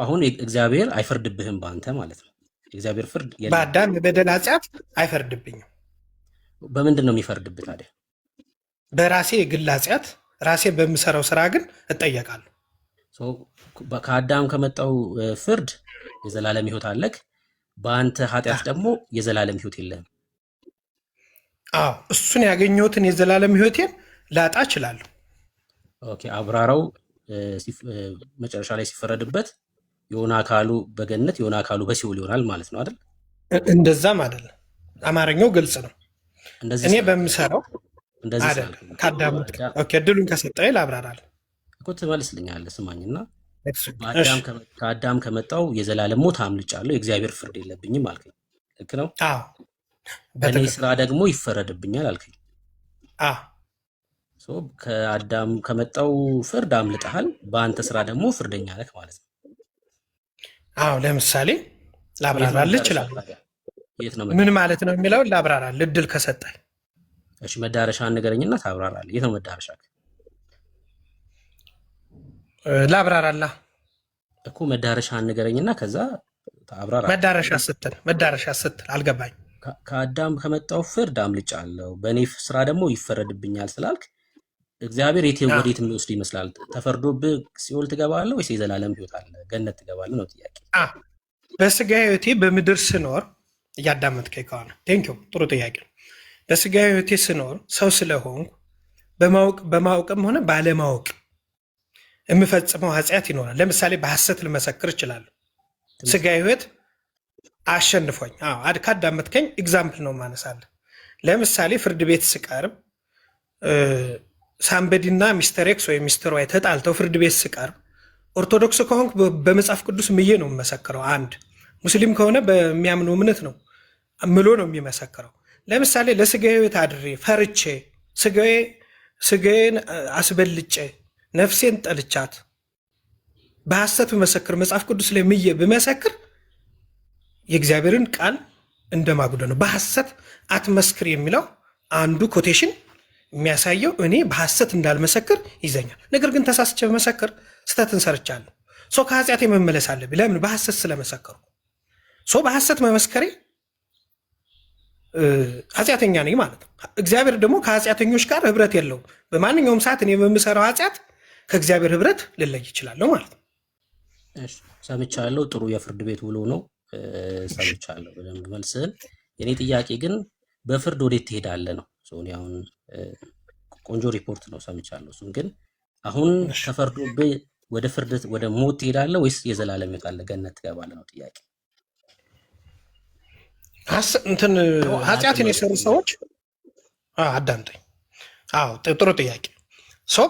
አሁን እግዚአብሔር አይፈርድብህም በአንተ ማለት ነው። የእግዚአብሔር ፍርድ በአዳም የበደል ኃጢአት አይፈርድብኝም። በምንድን ነው የሚፈርድብህ ታዲያ? በራሴ የግል ኃጢአት ራሴ በምሰራው ስራ ግን እጠየቃለሁ። ከአዳም ከመጣው ፍርድ የዘላለም ህይወት አለክ፣ በአንተ ኃጢአት ደግሞ የዘላለም ህይወት የለህም። አዎ እሱን ያገኘሁትን የዘላለም ህይወቴን ላጣ እችላለሁ። ኦኬ። አብራራው መጨረሻ ላይ ሲፈረድበት የሆነ አካሉ በገነት የሆነ አካሉ በሲኦል ይሆናል ማለት ነው አይደል? እንደዛም አይደለም። አማርኛው ግልጽ ነው። እኔ በምሰራው አይደል ከአዳም እድሉን ከሰጠኝ ላብራራል እኮ ትመልስልኛለህ። ስማኝና ከአዳም ከመጣው የዘላለም ሞት አምልጫለሁ፣ የእግዚአብሔር ፍርድ የለብኝም አልከኝ። ልክ ነው? አዎ። በእኔ ስራ ደግሞ ይፈረድብኛል አልከኝ። አዎ። ከአዳም ከመጣው ፍርድ አምልጠሃል፣ በአንተ ስራ ደግሞ ፍርደኛ ነህ ማለት ነው። አዎ። ለምሳሌ ላብራራልህ እችላለሁ። ምን ማለት ነው የሚለውን ላብራራልህ እድል ከሰጠኝ። እሺ መዳረሻህን ንገረኝና ታብራራለህ። የት ነው መዳረሻህ? ላብራራልህ እኮ መዳረሻህን ንገረኝና ከዛ ታብራራ። መዳረሻ ስትል አልገባኝ። ከአዳም ከመጣው ፍርድ አምልጫለሁ፣ በእኔ ስራ ደግሞ ይፈረድብኛል ስላልክ እግዚአብሔር ወዴት የሚወስድ ይመስላል? ተፈርዶብህ ሲኦል ትገባለህ ወይስ የዘላለም ህይወት አለ ገነት ትገባለህ ነው ጥያቄ። በስጋ ህይወቴ በምድር ስኖር እያዳመጥከኝ ከሆነ ቴንኪው፣ ጥሩ ጥያቄ ነው። በስጋ ህይወቴ ስኖር ሰው ስለሆንኩ በማወቅም ሆነ ባለማወቅ የምፈጽመው ኃጢአት ይኖራል። ለምሳሌ በሐሰት ልመሰክር እችላለሁ። ስጋ ህይወት አሸንፎኝ። ካዳመጥከኝ ኤግዛምፕል ነው ማነሳለህ። ለምሳሌ ፍርድ ቤት ስቀርብ ሳምበዲና ሚስተር ኤክስ ወይም ሚስተር ዋይ ተጣልተው ፍርድ ቤት ስቀርብ ኦርቶዶክስ ከሆንኩ በመጽሐፍ ቅዱስ ምዬ ነው የምመሰክረው። አንድ ሙስሊም ከሆነ በሚያምነው እምነት ነው ምሎ ነው የሚመሰክረው። ለምሳሌ ለስጋ ህይወት አድሬ ፈርቼ ስጋዬን አስበልጬ ነፍሴን ጠልቻት በሐሰት ብመሰክር መጽሐፍ ቅዱስ ላይ ምዬ ብመሰክር የእግዚአብሔርን ቃል እንደማጉደል ነው። በሐሰት አትመስክር የሚለው አንዱ ኮቴሽን የሚያሳየው እኔ በሐሰት እንዳልመሰክር ይዘኛል። ነገር ግን ተሳስቼ በመሰክር ስተትን ሰርቻለሁ። ከኃጢአቴ መመለስ አለብኝ። ለምን? በሐሰት ስለመሰከሩ። በሐሰት መመስከሬ ኃጢአተኛ ነኝ ማለት ነው። እግዚአብሔር ደግሞ ከኃጢአተኞች ጋር ህብረት የለውም። በማንኛውም ሰዓት እኔ በምሰራው ኃጢአት ከእግዚአብሔር ህብረት ልለይ ይችላለሁ ማለት ነው። እሺ፣ ሰምቻለሁ። ጥሩ የፍርድ ቤት ውሎ ነው። ሰምቻለሁ በደንብ መልስህን። የኔ ጥያቄ ግን በፍርድ ወዴት ትሄዳለህ ነው። እኔ አሁን ቆንጆ ሪፖርት ነው ሰምቻለሁ። እሱን ግን አሁን ተፈርዶብህ ወደ ፍርድ ወደ ሞት ትሄዳለህ ወይስ የዘላለም ሕይወት አለ ገነት ትገባለህ ነው ጥያቄ። እንትን ኃጢአትን የሰሩ ሰዎች አዳምጠኝ። አዎ ጥሩ ጥያቄ።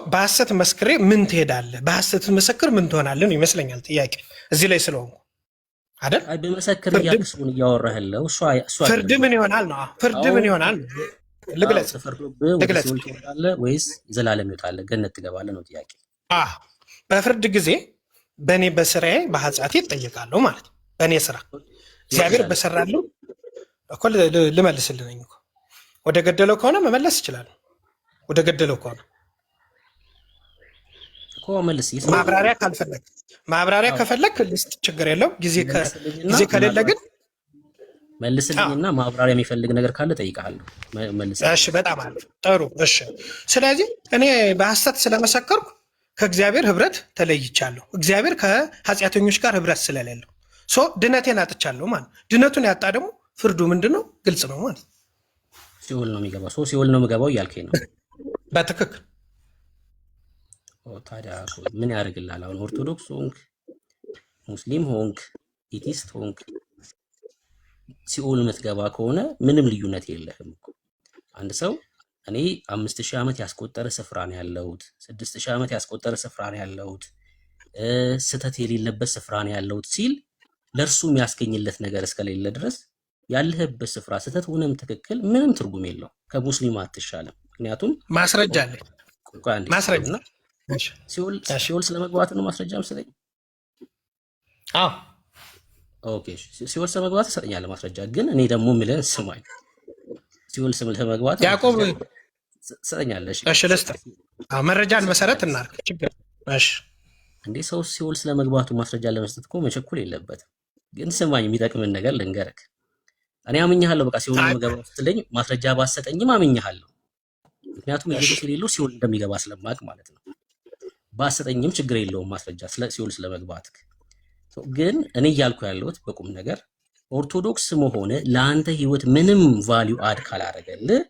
በሐሰት መስክሬ ምን ትሄዳለህ? በሐሰት መሰክር ምን ትሆናለህ ነው ይመስለኛል ጥያቄ እዚህ ላይ ስለሆንኩ አይደል? አይ በመሰክር እያክሱን እያወራህ ያለው ፍርድ ምን ይሆናል ነው። ፍርድ ምን ይሆናል ልግለጽ። ተፈርዶብህ ወደ ሲኦል ትሄዳለህ ወይስ የዘላለም ሕይወት አለ ገነት ትገባለህ ነው ጥያቄ። በፍርድ ጊዜ በእኔ በስራዬ በኃጢአቴ እጠየቃለሁ ማለት ነው። በእኔ ስራ እግዚአብሔር በሰራለሁ እኮ ልመልስልኝ እኮ። ወደ ገደለው ከሆነ መመለስ ይችላል። ወደ ገደለው ከሆነ እኮ መልስ። ማብራሪያ ካልፈለግ ማብራሪያ ከፈለግ ልስጥ፣ ችግር የለው። ጊዜ ከሌለ ግን መልስልኝና ማብራሪያ የሚፈልግ ነገር ካለ ጠይቃለሁ። መልስ። እሺ፣ በጣም አሪፍ ጥሩ። እሺ፣ ስለዚህ እኔ በሐሰት ስለመሰከርኩ ከእግዚአብሔር ህብረት ተለይቻለሁ። እግዚአብሔር ከኃጢአተኞች ጋር ህብረት ስለሌለው ድነቴን አጥቻለሁ ማለት። ድነቱን ያጣ ደግሞ ፍርዱ ምንድን ነው? ግልጽ ነው ማለት። ሲኦል ነው የሚገባው። ሲኦል ነው የምገባው እያልከኝ ነው? በትክክል። ታዲያ ምን ያደርግልሃል? አሁን ኦርቶዶክስ ሆንክ፣ ሙስሊም ሆንክ፣ ኢቲስት ሆንክ ሲኦል የምትገባ ከሆነ ምንም ልዩነት የለህም እኮ። አንድ ሰው እኔ 5000 ዓመት ያስቆጠረ ስፍራ ነው ያለሁት፣ 6000 ዓመት ያስቆጠረ ስፍራ ነው ያለሁት፣ ስህተት የሌለበት ስፍራ ነው ያለሁት ሲል ለእርሱ የሚያስገኝለት ነገር እስከሌለ ድረስ ያለህበት ስፍራ ስህተት ሆነም ትክክል ምንም ትርጉም የለው። ከሙስሊም አትሻለም። ምክንያቱም ማስረጃ አለ። ማስረጃ ሲኦል ስለመግባት ነው ማስረጃ መሰለኝ። አዎ ኦኬ፣ ሲኦል ስለመግባት ትሰጠኛለህ ማስረጃ። ግን እኔ ደግሞ የምልህን ስማኝ። ሲኦል ስለመግባት ያዕቆብ ትሰጠኛለህ? እሺ ልስጥህ። መረጃን መሰረት እናድርግ። ችግር እሺ። እንዴ ሰው ሲኦል ስለመግባቱ ማስረጃ ለመስጠት እኮ መቸኩል የለበትም። ግን ስማኝ፣ የሚጠቅምን ነገር ልንገርህ። እኔ አምኜሃለሁ። በቃ ሲኦል ለመግባት ስትለኝ ማስረጃ ባሰጠኝም አምኜሃለሁ። ምክንያቱም ኢየሱስ የሌለው ሲኦል እንደሚገባ ስለማቅ ማለት ነው። ባሰጠኝም ችግር የለውም ማስረጃ ሲኦል ስለመግባት። ግን እኔ እያልኩ ያለሁት በቁም ነገር ኦርቶዶክስ መሆነ ለአንተ ህይወት ምንም ቫሊዩ አድ ካላደረገልህ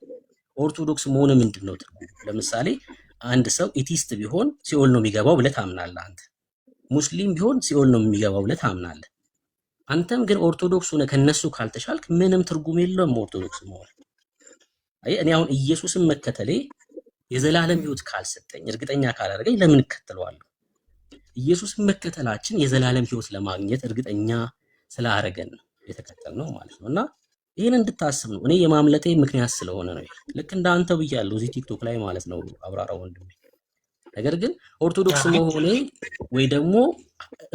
ኦርቶዶክስ መሆነ ምንድን ነው ትርጉሙ? ለምሳሌ አንድ ሰው ኢቲስት ቢሆን ሲኦል ነው የሚገባው ብለህ ታምናለህ። አንተ ሙስሊም ቢሆን ሲኦል ነው የሚገባው ብለህ ታምናለህ። አንተም ግን ኦርቶዶክስ ሆነ ከነሱ ካልተሻልክ ምንም ትርጉም የለውም ኦርቶዶክስ መሆን። እኔ አሁን ኢየሱስን መከተሌ የዘላለም ህይወት ካልሰጠኝ እርግጠኛ ካላደረገኝ ለምን እከተለዋለሁ? ኢየሱስን መከተላችን የዘላለም ህይወት ለማግኘት እርግጠኛ ስላደረገን ነው የተከተልነው ማለት ነው። እና ይህን እንድታስብ ነው። እኔ የማምለጤ ምክንያት ስለሆነ ነው። ልክ እንዳንተ ብያለሁ እዚህ ቲክቶክ ላይ ማለት ነው አብራራ ወንድሜ። ነገር ግን ኦርቶዶክስ መሆኔ ወይ ደግሞ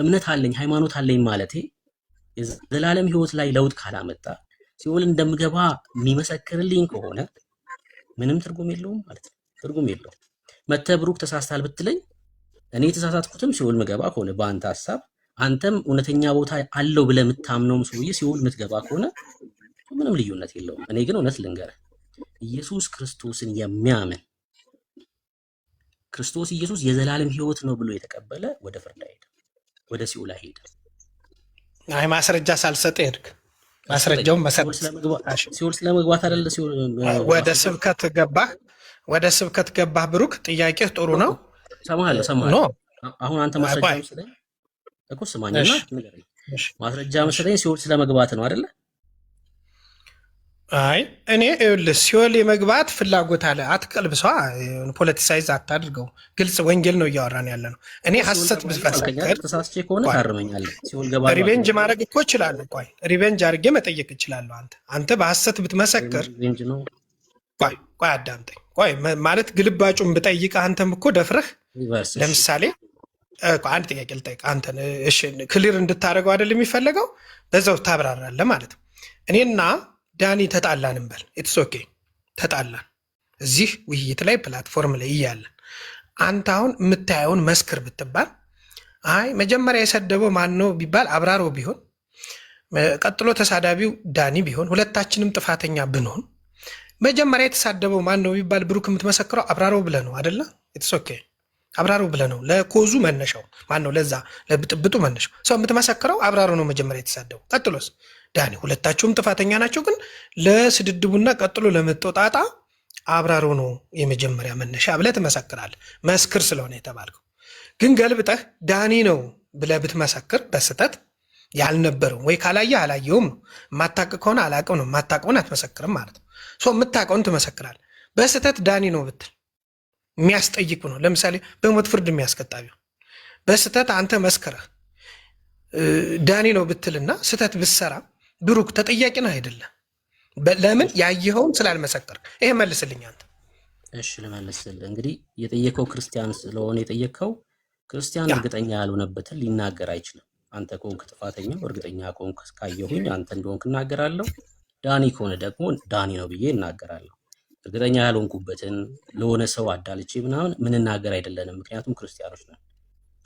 እምነት አለኝ ሃይማኖት አለኝ ማለቴ የዘላለም ህይወት ላይ ለውጥ ካላመጣ ሲኦል እንደምገባ የሚመሰክርልኝ ከሆነ ምንም ትርጉም የለውም ማለት ነው። ትርጉም የለውም። መተህ ብሩክ ተሳስታል ብትለኝ እኔ የተሳሳትኩትም ሲኦል ምገባ ከሆነ በአንተ ሀሳብ አንተም እውነተኛ ቦታ አለው ብለህ የምታምነውም ሰውዬ ሲኦል የምትገባ ከሆነ ምንም ልዩነት የለውም። እኔ ግን እውነት ልንገርህ፣ ኢየሱስ ክርስቶስን የሚያምን ክርስቶስ ኢየሱስ የዘላለም ህይወት ነው ብሎ የተቀበለ ወደ ፍርድ አይሄድም፣ ወደ ሲኦል አይሄድም። አይ ማስረጃ ሳልሰጥ ሄድክ። ማስረጃውን መሰረት ሲኦል ስለመግባት አይደለ? ወደ ስብከት ገባህ ብሩክ። ጥያቄህ ጥሩ ነው። ሰማሃለሁ። አሁን አንተ ማስረጃ መሰለኝ እኮ ስማኝና ንገረኝ። ማስረጃ መሰለኝ ሲኦል ስለመግባት ነው አይደለ? አይ እኔ ይኸውልህ ሲኦል የመግባት ፍላጎት አለ። አትቀልብሷ፣ ፖለቲሳይዝ አታድርገው። ግልጽ ወንጌል ነው እያወራን ያለ ነው። እኔ ሐሰት ብፈሰከር ተሳስቼ ከሆነ ታርመኛለህ። ሲኦል ገባ ሪቬንጅ ማድረግ እኮ እችላለሁ። ቆይ ሪቬንጅ አድርጌ መጠየቅ እችላለሁ። አንተ በሐሰት ብትመሰክር ቆይ አዳምጠኝ። ቆይ ማለት ግልባጩን ብጠይቅ አንተም እኮ ደፍረህ ለምሳሌ አንድ ጥያቄ ልጠይቅ አንተን። እሺ ክሊር እንድታደርገው አይደል የሚፈለገው? በዛው ታብራራለህ ማለት ነው። እኔና ዳኒ ተጣላን እንበል። ኢትስ ኦኬ ተጣላን፣ እዚህ ውይይት ላይ ፕላትፎርም ላይ እያለን አንተ አሁን የምታየውን መስክር ብትባል፣ አይ መጀመሪያ የሰደበው ማን ነው ቢባል አብራሮ ቢሆን ቀጥሎ ተሳዳቢው ዳኒ ቢሆን ሁለታችንም ጥፋተኛ ብንሆን መጀመሪያ የተሳደበው ማን ነው ቢባል ብሩክ የምትመሰክረው አብራራው ብለህ ነው አይደለ? ኦኬ አብራራው ብለህ ነው። ለኮዙ መነሻው ማን ነው? ለዛ ለብጥብጡ መነሻው ሰው የምትመሰክረው አብራራው ነው መጀመሪያ የተሳደበው። ቀጥሎስ ዳኒ ሁለታችሁም ጥፋተኛ ናቸው፣ ግን ለስድድቡና ቀጥሎ ለመጣው ጣጣ አብራራው ነው የመጀመሪያ መነሻ ብለህ ትመሰክራለህ። መስክር ስለሆነ የተባልከው። ግን ገልብጠህ ዳኒ ነው ብለህ ብትመሰክር በስተት ያልነበረው ወይ ካላየህ አላየውም ነው። የማታውቅ ከሆነ አላውቅም ነው። የማታውቀውን አትመሰክርም ማለት ነው። የምታውቀውን ትመሰክራለህ። በስተት ዳኒ ነው ብትል የሚያስጠይቅ ነው። ለምሳሌ በሞት ፍርድ የሚያስቀጣ ቢሆን በስተት አንተ መስክረህ ዳኒ ነው ብትልና ስተት ብትሰራ ብሩክ ተጠያቂ ነህ አይደለም? ለምን? ያየኸውን ስላልመሰከር። ይሄ መልስልኝ አንተ። እሺ ልመልስልህ። እንግዲህ የጠየቀው ክርስቲያን ስለሆነ የጠየቀው ክርስቲያን እርግጠኛ ያልሆነበትን ሊናገር አይችልም። አንተ ከሆንክ ጥፋተኛው እርግጠኛ ከሆንክ ካየሁኝ አንተ እንደሆንክ እናገራለሁ። ዳኒ ከሆነ ደግሞ ዳኒ ነው ብዬ እናገራለሁ። እርግጠኛ ያልሆንኩበትን ለሆነ ሰው አዳልቼ ምናምን ምንናገር አይደለንም፣ ምክንያቱም ክርስቲያኖች ነን።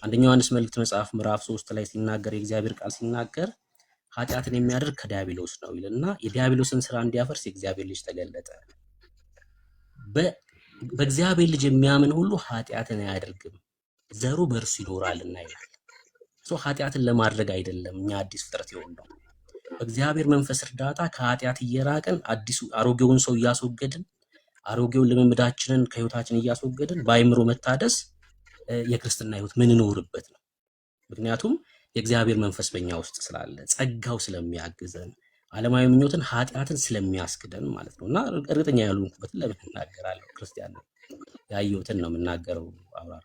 አንደኛ ዮሐንስ መልእክት መጽሐፍ ምዕራፍ 3 ላይ ሲናገር የእግዚአብሔር ቃል ሲናገር ኃጢአትን የሚያደርግ ከዲያብሎስ ነው ይልና የዲያብሎስን ስራ እንዲያፈርስ የእግዚአብሔር ልጅ ተገለጠ። በእግዚአብሔር ልጅ የሚያምን ሁሉ ኃጢአትን አያደርግም ዘሩ በእርሱ ይኖራልና ይላል። ኃጢአትን ለማድረግ አይደለም እኛ አዲስ ፍጥረት የሆነው በእግዚአብሔር መንፈስ እርዳታ ከኃጢአት እየራቅን አሮጌውን ሰው እያስወገድን አሮጌውን ልምምዳችንን ከህይወታችን እያስወገድን በአይምሮ መታደስ የክርስትና ህይወት ምንኖርበት ነው። ምክንያቱም የእግዚአብሔር መንፈስ በእኛ ውስጥ ስላለ ጸጋው ስለሚያግዘን ዓለማዊ ምኞትን ኃጢአትን ስለሚያስክደን ማለት ነው። እና እርግጠኛ ያልሆንኩበትን ለምን እናገራለሁ? ክርስቲያን ነው ያየሁትን ነው የምናገረው። አብራራ።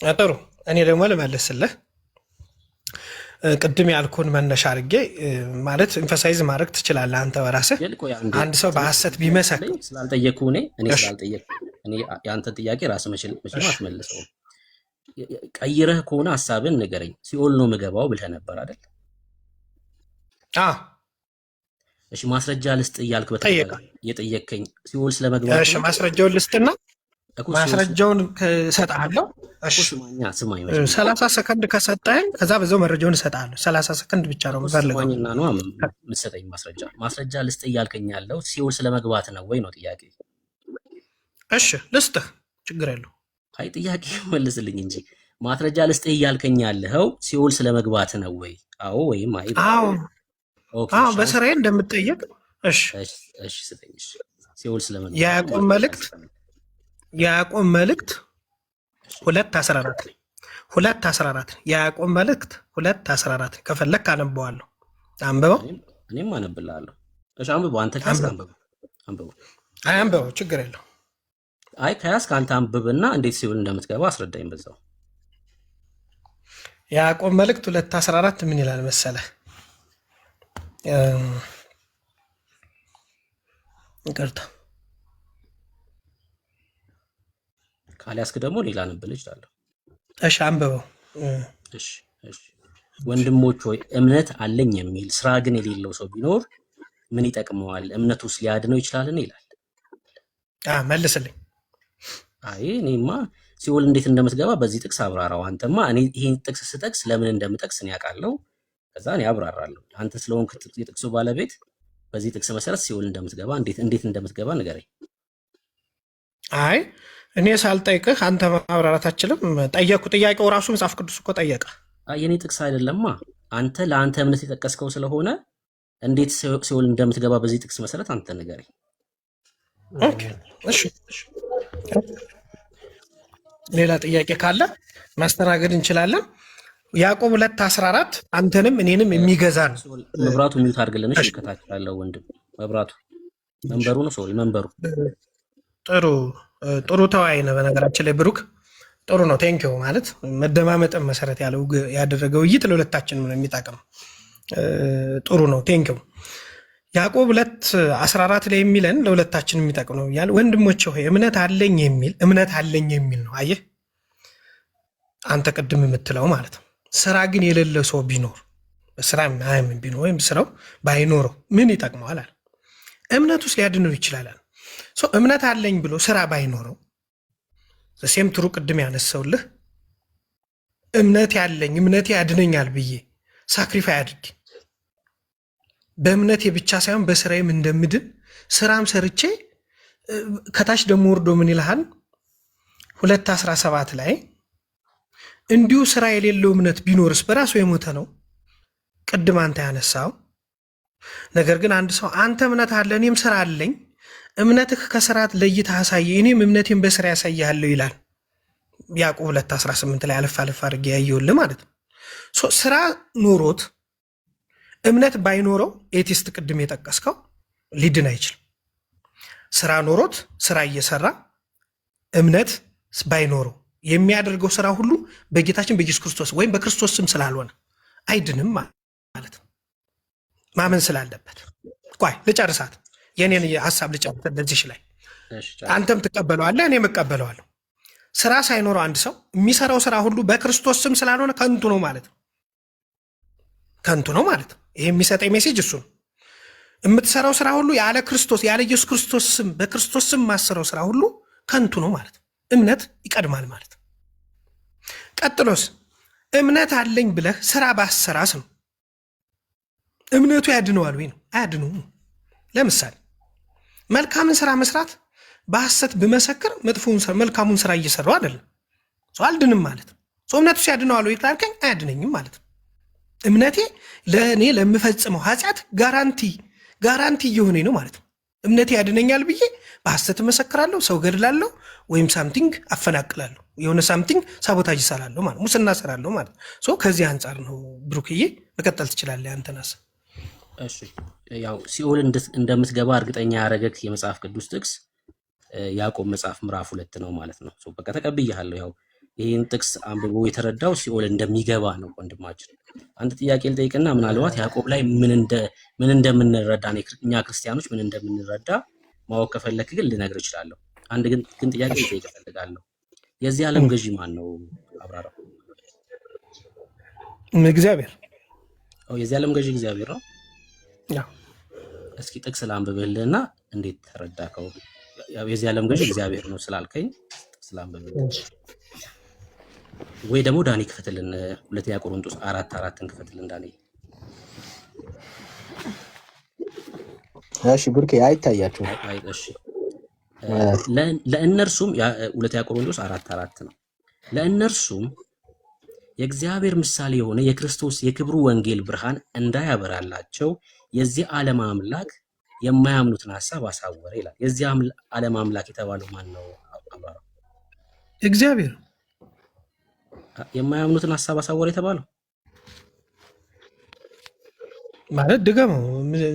ጥሩ። እኔ ደግሞ ልመልስልህ። ቅድም ያልኩን መነሻ አድርጌ ማለት ኢንፈሳይዝ ማድረግ ትችላለህ አንተ በራስህ። አንድ ሰው በሐሰት ቢመሰክር ስላልጠየቅኩህ እኔ ስላልጠየቅኩህ እኔ የአንተን ጥያቄ ራስህ መቼም አትመልሰውም። ቀይረህ ከሆነ ሀሳብን ንገረኝ። ሲኦል ነው ምገባው ብለህ ነበር አይደል? እሺ ማስረጃ ልስጥ እያልክ የጠየቀኝ ሲኦል ስለመግባት። እሺ ማስረጃውን ልስጥና ማስረጃውን እሰጥሃለሁ። እሺ ስማኝ 30 ሰከንድ ከሰጠኸኝ ከዛ በዛው መረጃውን እሰጥሃለሁ። 30 ሰከንድ ብቻ ነው የምፈልገው። ስማኝና ነው የምትሰጠኝ ማስረጃ ልስጥ እያልከኝ ያለው ሲኦል ስለመግባት ነው ወይ ነው ጥያቄ? እሺ ልስጥህ፣ ችግር የለው። አይ ጥያቄ መልስልኝ እንጂ ማስረጃ ልስጥህ እያልከኝ ያለው ሲኦል ስለመግባት ነው ወይ? አዎ ወይም አይ? አዎ በስራዬ እንደምትጠየቅ። እሺ ስጠኝ። ሲኦል ስለመግባት የያዕቆብ መልእክት 2:14 2:14 የያዕቆብ መልእክት 2:14 ከፈለክ አነበዋለሁ። አንብበው። እኔም አነብልሃለሁ። እሺ አንብበው። አንተ ከያዝክ አንብበው። አይ አንብበው፣ ችግር የለው። አይ ከያዝክ አንተ አንብብና እንዴት ሲኦል እንደምትገባ አስረዳኝ በዛው። የያዕቆብ መልእክት 2:14 ምን ይላል መሰለህ? ይቅርታ ካልያዝክ ደግሞ ሌላ አነብልህ እችላለሁ። እሺ አንብበው። እሺ ወንድሞች ሆይ እምነት አለኝ የሚል ስራ ግን የሌለው ሰው ቢኖር ምን ይጠቅመዋል? እምነቱስ ሊያድነው ይችላልን? ይላል። መልስልኝ። አይ እኔማ ሲኦል እንዴት እንደምትገባ በዚህ ጥቅስ አብራራው። አንተማ እኔ ይሄን ጥቅስ ስጠቅስ ለምን እንደምጠቅስ እኔ ያውቃለሁ። ከዛ እኔ አብራራለሁ። አንተ ስለሆንክ የጥቅሱ ባለቤት በዚህ ጥቅስ መሰረት ሲኦል እንደምትገባ እንዴት እንደምትገባ ንገረኝ። አይ እኔ ሳልጠይቅህ አንተ ማብራራት አችልም። ጠየቅኩ። ጥያቄው ራሱ መጽሐፍ ቅዱስ እኮ ጠየቀ። የኔ ጥቅስ አይደለማ። አንተ ለአንተ እምነት የጠቀስከው ስለሆነ እንዴት ሲኦል እንደምትገባ በዚህ ጥቅስ መሰረት አንተ ንገረኝ። እሺ ሌላ ጥያቄ ካለ ማስተናገድ እንችላለን። ያዕቆብ 2:14 አንተንም እኔንም የሚገዛ ነው። መብራቱ ሚውት አድርግልን። እሺ ከታች ያለው ወንድም መብራቱ መንበሩ ነው። ሶሪ መንበሩ። ጥሩ ተወያይ ነው። በነገራችን ላይ ብሩክ ጥሩ ነው። ቴንኪው ማለት መደማመጥን መሰረት ያደረገ ውይይት ለሁለታችንም ነው የሚጠቅም። ጥሩ ነው። ቴንኪው። ያዕቆብ 2:14 ላይ የሚለን ለሁለታችን የሚጠቅም ነው እያለ ወንድሞቼ ሆይ እምነት አለኝ የሚል ነው። አየህ አንተ ቅድም የምትለው ማለት ነው። ስራ ግን የሌለ ሰው ቢኖር በስራ ማያምን ቢኖር ወይም ስራው ባይኖረው ምን ይጠቅመዋል? እምነት ውስጥ ሊያድነው ይችላል። እምነት አለኝ ብሎ ስራ ባይኖረው ሴም ትሩ ቅድም ያነሳውልህ እምነት ያለኝ እምነቴ ያድነኛል ብዬ ሳክሪፋይ አድርጌ በእምነቴ ብቻ ሳይሆን በስራዬም እንደምድን ስራም ሰርቼ ከታች ደግሞ ወርዶ ምን ይልሃል 2:17 ላይ እንዲሁ ስራ የሌለው እምነት ቢኖርስ በራሱ የሞተ ነው። ቅድም አንተ ያነሳው ነገር ግን አንድ ሰው አንተ እምነት አለ እኔም ስራ አለኝ፣ እምነትህ ከስራት ለይተህ አሳየ እኔም እምነቴን በስራ ያሳያለሁ ይላል ያዕቆብ 2:18 ላይ አለፍ አድርጌ ያየሁልህ ማለት ነው። ስራ ኖሮት እምነት ባይኖረው ኤቲስት ቅድም የጠቀስከው ሊድን አይችልም። ስራ ኖሮት ስራ እየሰራ እምነት ባይኖረው የሚያደርገው ስራ ሁሉ በጌታችን በኢየሱስ ክርስቶስ ወይም በክርስቶስ ስም ስላልሆነ አይድንም ማለት ነው። ማመን ስላለበት ቆይ ልጨርሳት፣ የኔን ሐሳብ ልጨርስ። በዚህ ላይ አንተም ትቀበለዋለህ እኔም እቀበለዋለሁ። ስራ ሳይኖረው አንድ ሰው የሚሰራው ስራ ሁሉ በክርስቶስ ስም ስላልሆነ ከንቱ ነው ማለት ነው። ከንቱ ነው ማለት ነው። ይሄ የሚሰጠኝ ሜሴጅ እሱ ነው። የምትሰራው ስራ ሁሉ ያለ ክርስቶስ ያለ ኢየሱስ ክርስቶስ ስም በክርስቶስ ስም ማሰራው ስራ ሁሉ ከንቱ ነው ማለት ነው። እምነት ይቀድማል ማለት ነው። ቀጥሎስ እምነት አለኝ ብለህ ስራ ባሰራስ ነው እምነቱ ያድነዋል ወይ ነው? አያድነውም። ለምሳሌ መልካምን ስራ መስራት በሐሰት ብመሰክር መልካሙን ስራ እየሰራው አይደለም ሰው አልድንም ማለት ነው። ሰው እምነቱ ሲያድነዋል ወይ ካልከኝ አያድነኝም ማለት ነው። እምነቴ ለእኔ ለምፈጽመው ኃጢአት ጋራንቲ እየሆነኝ ነው ማለት ነው። እምነቴ ያድነኛል ብዬ በሐሰት እመሰክራለሁ፣ ሰው ገድላለሁ፣ ወይም ሳምቲንግ አፈናቅላለሁ፣ የሆነ ሳምቲንግ ሳቦታጅ እሰራለሁ ማለት ሙስና እሰራለሁ ማለት ነው። ከዚህ አንጻር ነው። ብሩክዬ መቀጠል ትችላለህ አንተን ሀሳብ። እሺ ያው ሲኦል እንደምትገባ እርግጠኛ ያደረገክ የመጽሐፍ ቅዱስ ጥቅስ ያዕቆብ መጽሐፍ ምዕራፍ 2 ነው ማለት ነው። በቃ ተቀብያለሁ። ያው ይህን ጥቅስ አንብቦ የተረዳው ሲኦል እንደሚገባ ነው። ወንድማችን አንድ ጥያቄ ልጠይቅና ምናልባት ያዕቆብ ላይ ምን እንደምንረዳ እኛ ክርስቲያኖች ምን እንደምንረዳ ማወቅ ከፈለክ ግን ልነግር እችላለሁ። አንድ ግን ጥያቄ ልጠይቅ እፈልጋለሁ። የዚህ ዓለም ገዢ ማን ነው? አብራራው። እግዚአብሔር። የዚህ ዓለም ገዢ እግዚአብሔር ነው። እስኪ ጥቅስ ላንብብልህና እንዴት ተረዳከው? የዚህ ዓለም ገዢ እግዚአብሔር ነው ስላልከኝ ጥቅስ ላንብብልህ ወይ ደግሞ ዳኒ ክፈትልን። 2 ቆሮንቶስ 4:4 ክፈትልን ዳኒ። እሺ ብርኬ አይታያችሁም? እሺ ለእነርሱም 2 ቆሮንቶስ 4:4 ነው። ለእነርሱም የእግዚአብሔር ምሳሌ የሆነ የክርስቶስ የክብሩ ወንጌል ብርሃን እንዳያበራላቸው የዚህ ዓለም አምላክ የማያምኑትን ሐሳብ አሳወረ ይላል። የዚህ ዓለም አምላክ የተባለው ማን ነው? አብራራው። እግዚአብሔር። የማያምኑትን ሐሳብ አሳወረ የተባለው ማለት ድገመው።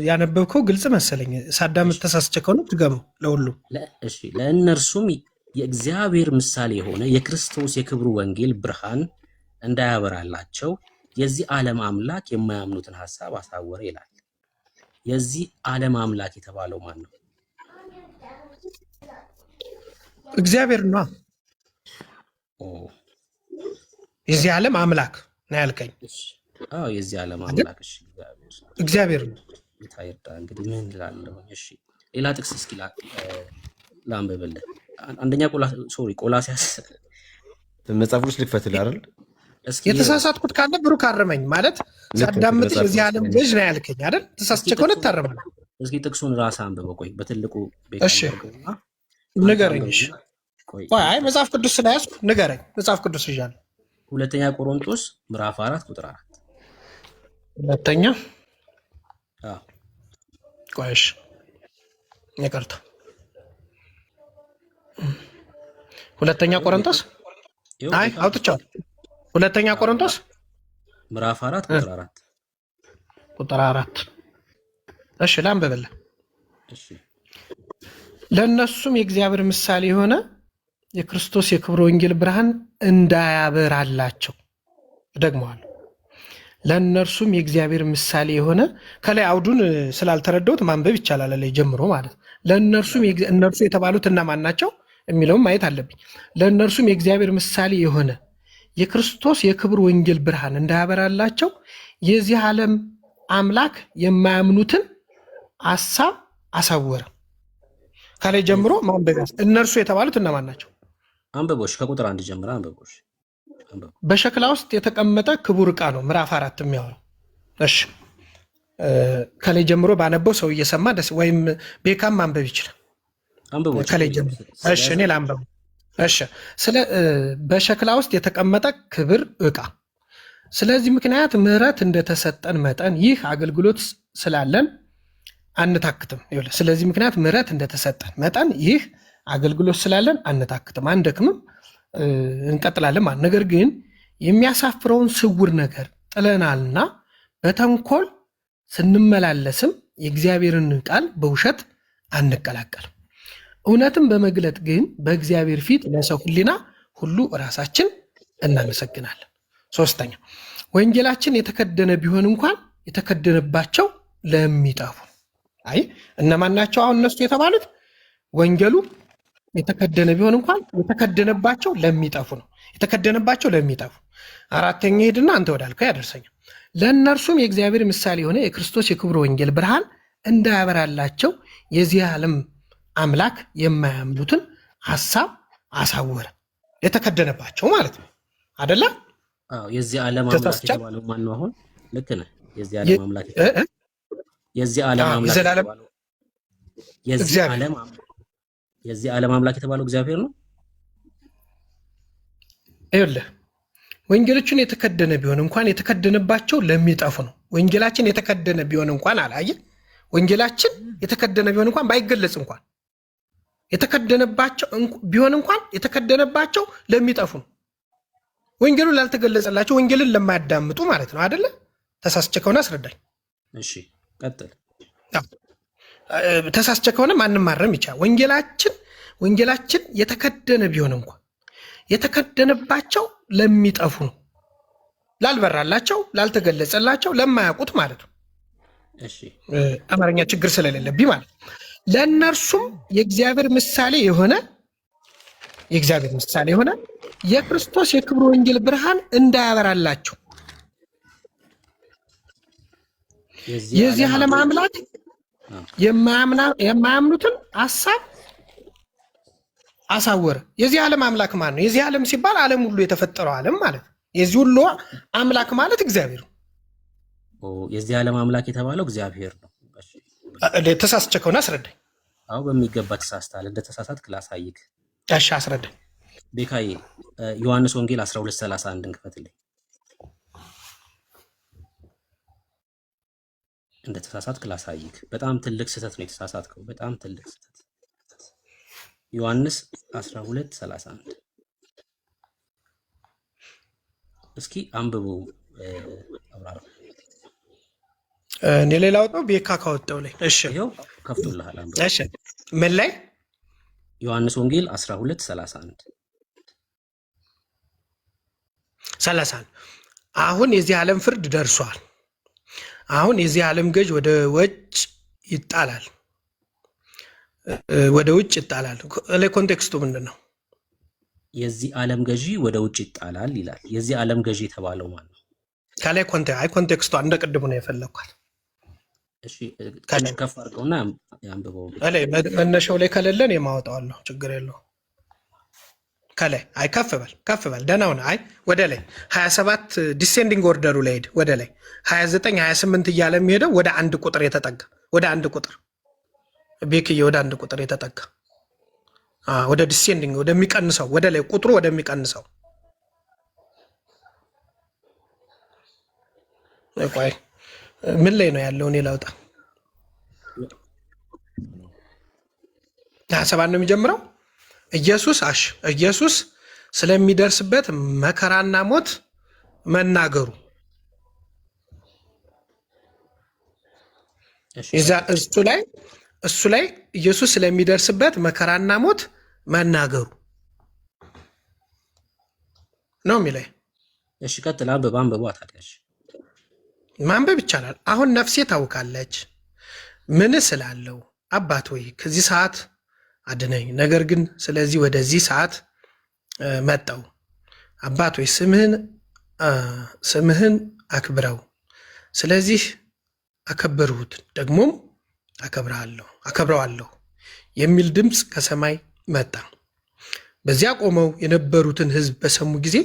ያነበብከው ግልጽ መሰለኝ። ሳዳምጥ ተሳስቼ ከሆነ ድገመው ለሁሉም። እሺ ለእነርሱም የእግዚአብሔር ምሳሌ የሆነ የክርስቶስ የክብሩ ወንጌል ብርሃን እንዳያበራላቸው የዚህ ዓለም አምላክ የማያምኑትን ሐሳብ አሳወረ ይላል። የዚህ ዓለም አምላክ የተባለው ማን ነው? እግዚአብሔር ነው። የዚህ ዓለም አምላክ ነው ያልከኝ? አዎ የዚህ ዓለም አምላክ። እሺ እግዚአብሔር ነው። ይታየዳ እንግዲህ ምን እላለሁ? እሺ ሌላ ጥቅስ እስኪ ላንብብልህ። አንደኛ ቆላስይስ መጽሐፍ ቅዱስ ልክፈትልህ አይደል? የተሳሳትኩት ካለ ብሩክ አረመኝ። ማለት ሳዳምጥ የዚህ ዓለም ገዥ ነው ያልከኝ አይደል? ተሳስቼ ከሆነ ታረማለህ። እስኪ ጥቅሱን ራስህ አንብበው። ቆይ በትልቁ እሺ ንገረኝ። እሺ ቆይ አይ መጽሐፍ ቅዱስ ስለያዝኩ ንገረኝ። መጽሐፍ ቅዱስ ይዣለሁ። 2 ቆሮንቶስ ምዕራፍ 4 ቁጥር 4 ሁለተኛ ቆይ እሺ ይቅርታ 2 ቆሮንቶስ አይ አውጥቻለሁ። 2 ቆሮንቶስ ምዕራፍ 4 ቁጥር 4 እሺ ላንብብልህ። እሺ ለእነሱም የእግዚአብሔር ምሳሌ የሆነ የክርስቶስ የክብር ወንጌል ብርሃን እንዳያበራላቸው። ደግመዋል። ለእነርሱም የእግዚአብሔር ምሳሌ የሆነ ከላይ አውዱን ስላልተረዳሁት ማንበብ ይቻላል ላይ ጀምሮ ማለት ለእነርሱም እነርሱ የተባሉት እነማን ናቸው የሚለውም ማየት አለብኝ። ለእነርሱም የእግዚአብሔር ምሳሌ የሆነ የክርስቶስ የክብር ወንጌል ብርሃን እንዳያበራላቸው የዚህ ዓለም አምላክ የማያምኑትን ሐሳብ አሳወረ። ከላይ ጀምሮ ማንበብ እነርሱ የተባሉት እነማን ናቸው? አንብቦሽ ከቁጥር 1 ጀምሮ አንብቦሽ። በሸክላ ውስጥ የተቀመጠ ክቡር ዕቃ ነው ምዕራፍ 4 የሚያወራው። እሺ ከላይ ጀምሮ ባነበው ሰው እየሰማ ደስ ወይም ቤካም ማንበብ ይችላል። ከላይ ጀምሮ እሺ እኔ ላንበው። እሺ በሸክላ ውስጥ የተቀመጠ ክብር ዕቃ። ስለዚህ ምክንያት ምሕረት እንደተሰጠን መጠን ይህ አገልግሎት ስላለን አንታክትም። ስለዚህ ምክንያት ምሕረት እንደተሰጠን መጠን ይህ አገልግሎት ስላለን አንታክትም፣ አንደክምም፣ እንቀጥላለን ማለት። ነገር ግን የሚያሳፍረውን ስውር ነገር ጥለናልና በተንኮል ስንመላለስም የእግዚአብሔርን ቃል በውሸት አንቀላቀልም። እውነትን በመግለጥ ግን በእግዚአብሔር ፊት ለሰው ሕሊና ሁሉ ራሳችን እናመሰግናለን። ሶስተኛ ወንጌላችን የተከደነ ቢሆን እንኳን የተከደነባቸው ለሚጠፉ። አይ እነማን ናቸው አሁን እነሱ የተባሉት? ወንጌሉ የተከደነ ቢሆን እንኳን የተከደነባቸው ለሚጠፉ ነው። የተከደነባቸው ለሚጠፉ። አራተኛ ሄድና አንተ ወዳልከው ያደርሰኛል። ለእነርሱም የእግዚአብሔር ምሳሌ የሆነ የክርስቶስ የክብር ወንጌል ብርሃን እንዳያበራላቸው የዚህ ዓለም አምላክ የማያምኑትን ሐሳብ አሳወረ። የተከደነባቸው ማለት ነው አደለ? የዚህ ዓለም አምላክ የተባለው ማን ነው? አሁን ልክ ነህ። የዚህ ዓለም አምላክ የዚህ ዓለም አምላክ የተባለው እግዚአብሔር ነው። ይኸውልህ ወንጌሎችን የተከደነ ቢሆን እንኳን የተከደነባቸው ለሚጠፉ ነው። ወንጌላችን የተከደነ ቢሆን እንኳን አላየህ፣ ወንጌላችን የተከደነ ቢሆን እንኳን ባይገለጽ እንኳን የተከደነባቸው ቢሆን እንኳን የተከደነባቸው ለሚጠፉ ነው። ወንጌሉ ላልተገለጸላቸው፣ ወንጌልን ለማያዳምጡ ማለት ነው አይደለ? ተሳስቼ ከሆነ አስረዳኝ። እሺ ቀጥል። ተሳስቼ ከሆነ ማንም ማረም ይቻላል። ወንጌላችን የተከደነ ቢሆን እንኳን የተከደነባቸው ለሚጠፉ ነው። ላልበራላቸው፣ ላልተገለጸላቸው፣ ለማያውቁት ማለት ነው። እሺ አማርኛ ችግር ስለሌለብኝ ማለት ነው። ለእነርሱም የእግዚአብሔር ምሳሌ የሆነ የክርስቶስ የክብር ወንጌል ብርሃን እንዳያበራላቸው የዚህ ዓለም አምላክ የማያምኑትን ሐሳብ አሳወረ። የዚህ ዓለም አምላክ ማን ነው? የዚህ ዓለም ሲባል ዓለም ሁሉ የተፈጠረው ዓለም ማለት ነው። የዚህ ሁሉ አምላክ ማለት እግዚአብሔር ነው። የዚህ ዓለም አምላክ የተባለው እግዚአብሔር ነው። ተሳስቼ ከሆነ አስረዳኝ። አዎ በሚገባ ተሳስተሃል። እንደተሳሳትክ ላሳይክ። እሺ አስረዳኝ። ቤካዬ ዮሐንስ ወንጌል 12:31 ክፈትልኝ። እንደተሳሳትክ ላሳይክ። በጣም ትልቅ ስህተት ነው የተሳሳትከው። በጣም ትልቅ ስህተት። ዮሐንስ 12:31 እስኪ አንብቡ። አብራራ። እኔ ሌላ ወጣው ቤካ ካወጣው ላይ እሺ፣ ይሄው ከፍቶልሃል። አንብቡ። እሺ ምን ላይ? ዮሐንስ ወንጌል 12:31 አሁን የዚህ ዓለም ፍርድ ደርሷል። አሁን የዚህ ዓለም ገዥ ወደ ውጭ ይጣላል። ላይ ኮንቴክስቱ ምንድን ነው? የዚህ ዓለም ገዢ ወደ ውጭ ይጣላል ይላል። የዚህ ዓለም ገዢ የተባለው ማን ነው? ከላይ ኮንቴክስቱ እንደ ቅድሙ ነው የፈለግኳት። እሺ ከፍ አድርገውና ያንብበው። መነሻው ላይ ከሌለን የማወጣዋለሁ፣ ችግር የለውም። ከላይ ከፍ በል ደህና ሆነ። ወደ ላይ 27 ዲሴንዲንግ ኦርደሩ ላይ ሄድ። ወደ ላይ 29 28 እያለ የሚሄደው ወደ አንድ ቁጥር የተጠጋ ቤክዬ ወደ አንድ ቁጥር የተጠጋ ወደ ዲሴንዲንግ ወደሚቀንሰው፣ ወደ ላይ ቁጥሩ ወደሚቀንሰው። ቆይ ምን ላይ ነው ያለው? እኔ ላውጣ። 27 ነው የሚጀምረው። ኢየሱስ ስለሚደርስበት መከራና ሞት መናገሩ እሱ ላይ ኢየሱስ ስለሚደርስበት መከራና ሞት መናገሩ ነው የሚለው። እሺ ቀጥል። አንብባ ታዲያ። ማንበብ ይቻላል። አሁን ነፍሴ ታውካለች ምን ስላለው አባት ሆይ ከዚህ ሰዓት አድነኝ። ነገር ግን ስለዚህ ወደዚህ ሰዓት መጣው። አባት ሆይ ስምህን አክብረው። ስለዚህ አከበርሁት፣ ደግሞም አከብረዋለሁ የሚል ድምፅ ከሰማይ መጣ። በዚያ ቆመው የነበሩትን ሕዝብ በሰሙ ጊዜ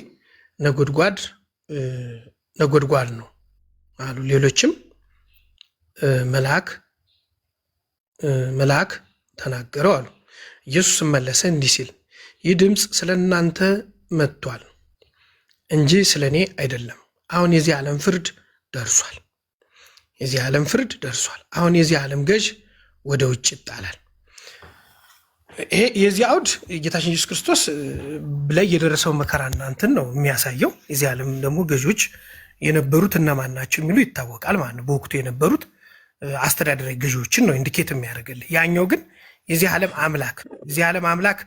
ነጎድጓድ ነው። አሉ። ሌሎችም መልአክ ተናገረው አሉ። ኢየሱስም መለሰ እንዲህ ሲል ይህ ድምፅ ስለ እናንተ መጥቷል እንጂ ስለ እኔ አይደለም። አሁን የዚህ ዓለም ፍርድ ደርሷል። አሁን የዚህ ዓለም ገዥ ወደ ውጭ ይጣላል። ይሄ የዚህ አውድ ጌታችን ኢየሱስ ክርስቶስ ላይ የደረሰው መከራና እንትን ነው የሚያሳየው። የዚህ ዓለም ደግሞ ገዦች የነበሩት እነማን ናቸው የሚሉ ይታወቃል ማለት ነው። በወቅቱ የነበሩት አስተዳደራዊ ገዢዎችን ነው ኢንዲኬት የሚያደርግልህ። ያኛው ግን የዚህ ዓለም አምላክ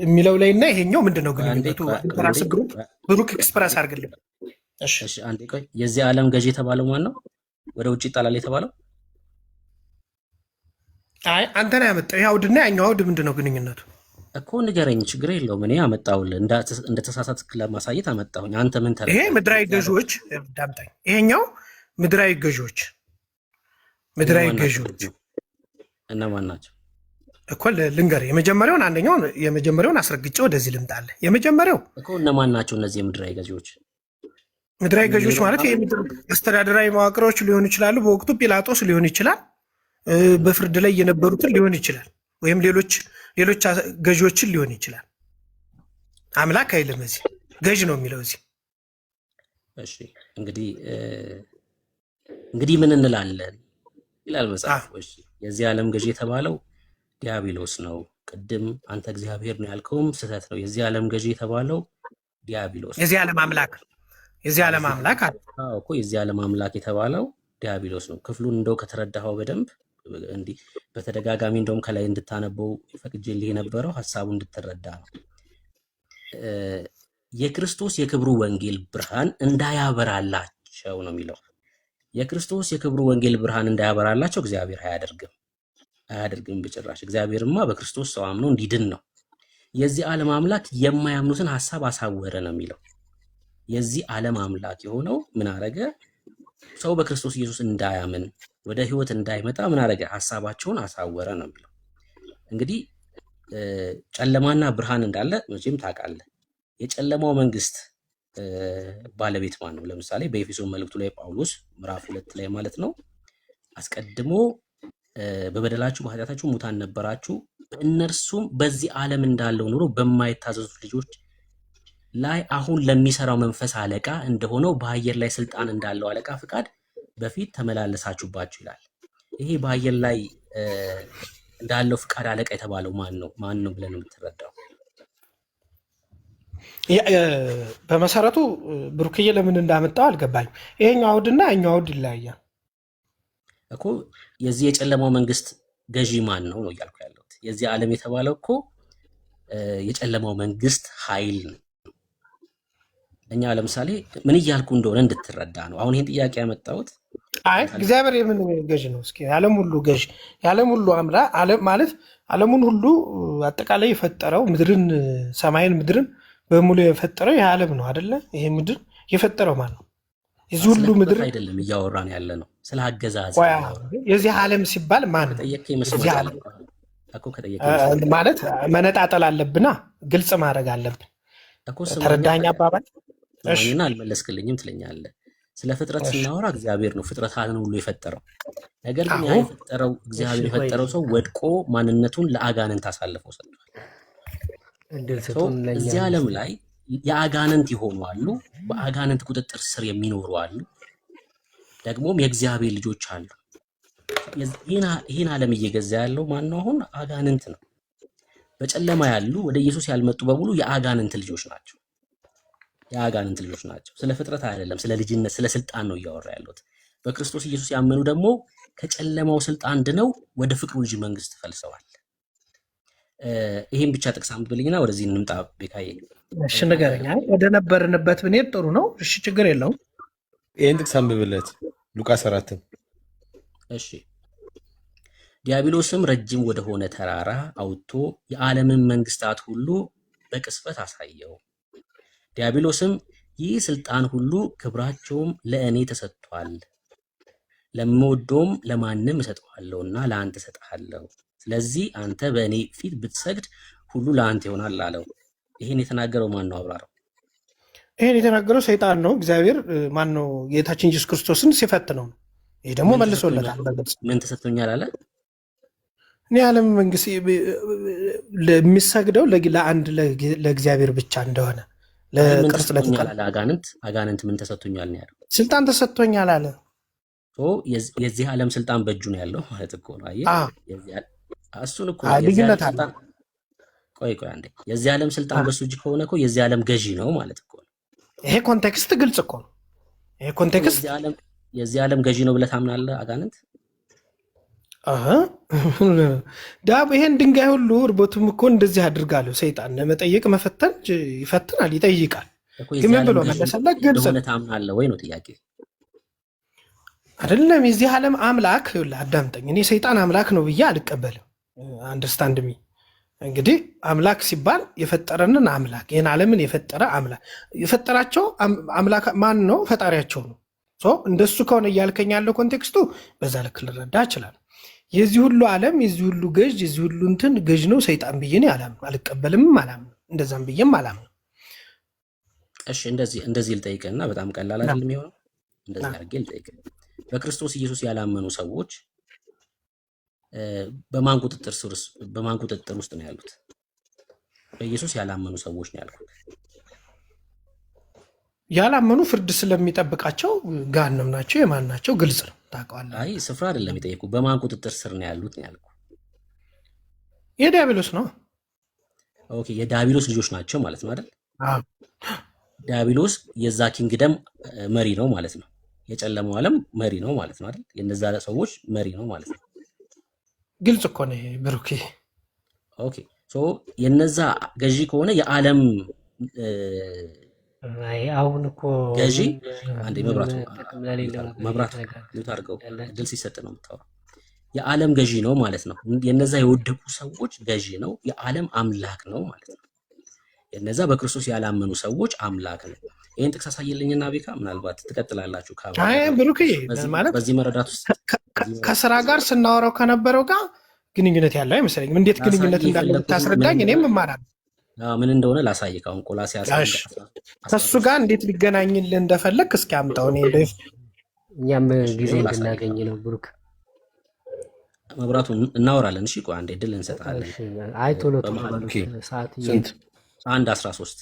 የሚለው ላይ እና ይሄኛው ምንድን ነው ግንኙነቱ? ራስ ግሩፕ ብሩክ ኤክስፕረስ አድርግልኝ። እሺ አንዴ ቆይ። የዚህ ዓለም ገዢ የተባለው ማን ነው? ወደ ውጭ ይጣላል የተባለው? አይ አንተ ነህ ያመጣው። ይሄ አውድና ያኛው አውድ ምንድን ነው ግንኙነቱ እኮ ንገረኝ። ችግር የለውም። እኔ አመጣሁልህ እንደተሳሳትክ ለማሳየት አመጣሁኝ። አንተ ምን ተረዳህ? ይሄ ምድራዊ ገዢዎች ዳምጠኝ። ይሄኛው ምድራዊ ገዢዎች እነማን ናቸው እኮ ልንገርህ። የመጀመሪያውን አስረግጬ ወደዚህ ልምጣለህ። የመጀመሪያው እኮ እነማን ናቸው እነዚህ የምድራዊ ገዢዎች? ምድራዊ ገዢዎች ማለት ይሄ አስተዳደራዊ መዋቅሮች ሊሆኑ ይችላሉ። በወቅቱ ጲላጦስ ሊሆን ይችላል። በፍርድ ላይ የነበሩትን ሊሆን ይችላል። ወይም ሌሎች ገዢዎችን ሊሆን ይችላል። አምላክ አይልም እዚህ ገዥ ነው የሚለው እዚህ። እሺ እንግዲህ ምን እንላለን ይላል መጽሐፍ። እሺ የዚህ ዓለም ገዢ የተባለው ዲያብሎስ ነው። ቅድም አንተ እግዚአብሔር ነው ያልከውም ስህተት ነው። የዚህ ዓለም ገዢ የተባለው ዲያብሎስ፣ የዚህ ዓለም አምላክ አለ እኮ። የዚህ ዓለም አምላክ የተባለው ዲያብሎስ ነው። ክፍሉን እንደው ከተረዳኸው በደንብ እንዲህ በተደጋጋሚ እንደውም ከላይ እንድታነበው ፈቅጄልህ የነበረው ሐሳቡ እንድትረዳ ነው። የክርስቶስ የክብሩ ወንጌል ብርሃን እንዳያበራላቸው ነው የሚለው። የክርስቶስ የክብሩ ወንጌል ብርሃን እንዳያበራላቸው እግዚአብሔር አያደርግም በጭራሽ። እግዚአብሔርማ በክርስቶስ ሰው አምኖ እንዲድን ነው። የዚህ ዓለም አምላክ የማያምኑትን ሐሳብ አሳወረ ነው የሚለው። የዚህ ዓለም አምላክ የሆነው ምን አረገ? ሰው በክርስቶስ ኢየሱስ እንዳያምን ወደ ሕይወት እንዳይመጣ ምን አረገ? ሐሳባቸውን አሳወረ ነው የሚለው። እንግዲህ ጨለማና ብርሃን እንዳለ መቼም ታውቃለህ። የጨለማው መንግስት ባለቤት ማን ነው? ለምሳሌ በኤፌሶን መልእክቱ ላይ ጳውሎስ ምዕራፍ 2 ላይ ማለት ነው አስቀድሞ በበደላችሁ በኃጢአታችሁ ሙታን ነበራችሁ፣ እነርሱም በዚህ ዓለም እንዳለው ኑሮ በማይታዘዙት ልጆች ላይ አሁን ለሚሰራው መንፈስ አለቃ እንደሆነው በአየር ላይ ስልጣን እንዳለው አለቃ ፍቃድ በፊት ተመላለሳችሁባችሁ ይላል። ይሄ በአየር ላይ እንዳለው ፍቃድ አለቃ የተባለው ማን ነው ብለን የምትረዳው? በመሰረቱ ብሩክዬ ለምን እንዳመጣው አልገባኝም። ይሄኛው አውድና ያኛው አውድ ይለያያል እኮ። የዚህ የጨለማው መንግስት ገዢ ማን ነው እያልኩ ያለሁት። የዚህ ዓለም የተባለው እኮ የጨለማው መንግስት ኃይል ነው። እኛ ለምሳሌ ምን እያልኩ እንደሆነ እንድትረዳ ነው አሁን ይህን ጥያቄ ያመጣሁት። አይ እግዚአብሔር የምን ገዥ ነው? እስኪ የዓለም ሁሉ ገዥ፣ የዓለም ሁሉ አምላክ ማለት ዓለሙን ሁሉ አጠቃላይ የፈጠረው ምድርን፣ ሰማይን፣ ምድርን በሙሉ የፈጠረው ይህ ዓለም ነው አይደለ? ይሄ ምድር የፈጠረው ማን ነው? የዚህ ሁሉ ምድር አይደለም እያወራን ያለ ነው፣ ስለ አገዛዝ። የዚህ ዓለም ሲባል ማን ነው? ማለት መነጣጠል አለብና ግልጽ ማድረግ አለብን። ተረዳኝ አባባል? እና አልመለስክልኝም ትለኛለህ። ስለ ፍጥረት ስናወራ እግዚአብሔር ነው ፍጥረታትን ሁሉ የፈጠረው። ነገር ግን ያ የፈጠረው እግዚአብሔር የፈጠረው ሰው ወድቆ ማንነቱን ለአጋንንት አሳልፎ ሰጥቷል። እዚህ ዓለም ላይ የአጋንንት የሆኑ አሉ፣ በአጋንንት ቁጥጥር ስር የሚኖሩ አሉ፣ ደግሞም የእግዚአብሔር ልጆች አሉ። ይህን ዓለም እየገዛ ያለው ማነው? አሁን አጋንንት ነው። በጨለማ ያሉ ወደ ኢየሱስ ያልመጡ በሙሉ የአጋንንት ልጆች ናቸው። ስለ ፍጥረት አይደለም፣ ስለ ልጅነት፣ ስለ ስልጣን ነው እያወራ ያለሁት። በክርስቶስ ኢየሱስ ያመኑ ደግሞ ከጨለማው ስልጣን ድነው ወደ ፍቅሩ ልጅ መንግስት ፈልሰዋል። ይሄን ብቻ ጥቅስ አንብብልኝና ወደዚህ እንምጣ። ቤካዬ እሺ ንገረኝ። ወደ ነበርንበት ብንሄድ ጥሩ ነው። እሺ ችግር የለውም። ይህን ጥቅስ አንብብለት ሉቃስ 4። እሺ ዲያብሎስም ረጅም ወደሆነ ተራራ አውጥቶ የዓለምን መንግስታት ሁሉ በቅጽበት አሳየው። ዲያብሎስም ይህ ስልጣን ሁሉ ክብራቸውም ለእኔ ተሰጥቷል፣ ለምወደውም ለማንም እሰጠዋለሁና ለአንተ እሰጥሃለሁ። ስለዚህ አንተ በእኔ ፊት ብትሰግድ ሁሉ ለአንተ ይሆናል አለው። ይህን የተናገረው ማን ነው? አብራራው። ይሄን የተናገረው ሰይጣን ነው። እግዚአብሔር ማን ነው? ጌታችን ኢየሱስ ክርስቶስን ሲፈትነው ነው። ይሄ ደግሞ መልሶለታል በግልጽ ምን ተሰጥቶኛል አለ? እኔ ዓለም መንግስት የሚሰግደው ለአንድ ለእግዚአብሔር ብቻ እንደሆነ ለቅርጽ ለተሰጥቶኛል። አጋንንት ምን ተሰጥቶኛል ነው ያለው። ስልጣን ተሰጥቶኛል አለ። የዚህ ዓለም ስልጣን በእጁ ነው ያለው ማለት እኮ ነው። አየህ እሱን እኮ ልዩነት አለ። ቆይ አንዴ፣ የዚህ ዓለም ስልጣን በሱ እጅ ከሆነ እኮ የዚህ ዓለም ገዢ ነው ማለት እኮ ነው። ይሄ ኮንቴክስት ግልጽ እኮ ነው። ይሄ ኮንቴክስት የዚህ ዓለም ገዢ ነው ብለህ ታምናለህ? አጋንንት ዳብ ይሄን ድንጋይ ሁሉ እርቦትም እኮ እንደዚህ አድርጋለሁ። ሰይጣን ለመጠየቅ መፈተን ይፈትናል፣ ይጠይቃል። ግን ምን ብሎ መለሰለት? ግልጽ ነው። ታምናለህ ወይ ነው ጥያቄ አይደለም። የዚህ ዓለም አምላክ አዳምጠኝ፣ እኔ ሰይጣን አምላክ ነው ብዬ አልቀበልም። አንደርስታንድ ሚ እንግዲህ አምላክ ሲባል የፈጠረንን አምላክ ይህን ዓለምን የፈጠረ አምላክ የፈጠራቸው አምላክ ማን ነው? ፈጣሪያቸው ነው። እንደሱ ከሆነ እያልከኝ ያለው ኮንቴክስቱ በዛ ልክ ልረዳ ይችላል። የዚህ ሁሉ ዓለም የዚህ ሁሉ ገዥ የዚህ ሁሉ እንትን ገዥ ነው ሰይጣን ብዬ እኔ አልቀበልም፣ አላምንም። እንደዛም ብዬም አላምንም። እሺ እንደዚህ ልጠይቅህና በጣም ቀላል አይደለም የሚሆነው። እንደዚህ አድርጌ ልጠይቅህ። በክርስቶስ ኢየሱስ ያላመኑ ሰዎች በማን ቁጥጥር ውስጥ ነው ያሉት? በኢየሱስ ያላመኑ ሰዎች ነው ያልኩት። ያላመኑ ፍርድ ስለሚጠብቃቸው ገሃነም ናቸው። የማን ናቸው? ግልጽ ነው፣ ታውቀዋለህ። አይ ስፍራ አይደለም የጠየቁ፣ በማን ቁጥጥር ስር ነው ያሉት ነው ያልኩ። የዲያብሎስ ነው። ኦኬ፣ የዲያብሎስ ልጆች ናቸው ማለት ነው አይደል? ዲያብሎስ የዛ ኪንግደም መሪ ነው ማለት ነው። የጨለመው ዓለም መሪ ነው ማለት ነው አይደል? የነዛ ሰዎች መሪ ነው ማለት ነው። ግልጽ እኮ ነው ብሩኬ። ኦኬ የነዛ ገዢ ከሆነ የዓለም አሁን እኮ ገዢ አንዴ መብራቱ አድርገው እድል ሲሰጥ ነው የምታወራው። የዓለም ገዢ ነው ማለት ነው። የነዛ የወደቁ ሰዎች ገዢ ነው፣ የዓለም አምላክ ነው ማለት ነው። የነዛ በክርስቶስ ያላመኑ ሰዎች አምላክ ነው። ይህን ጥቅስ አሳየልኝና ቤካ ምናልባት ትቀጥላላችሁ። ብሩኬ ማለት በዚህ መረዳት ውስጥ ከስራ ጋር ስናወራው ከነበረው ጋር ግንኙነት ያለው አይመስለኝም። እንዴት ግንኙነት እንዳለ ታስረዳኝ፣ እኔም እማራለሁ። ምን እንደሆነ ላሳይህ። አሁን ቆላስይስ ከሱ ጋር እንዴት ሊገናኝልህ እንደፈለግ እስኪ አምጣው። እኛም ጊዜ እንድናገኝ ነው ብሩክ። መብራቱ እናወራለን። እሺ ቆይ አንዴ ድል እንሰጣለን። አይ ቶሎ ሰዓት 1:13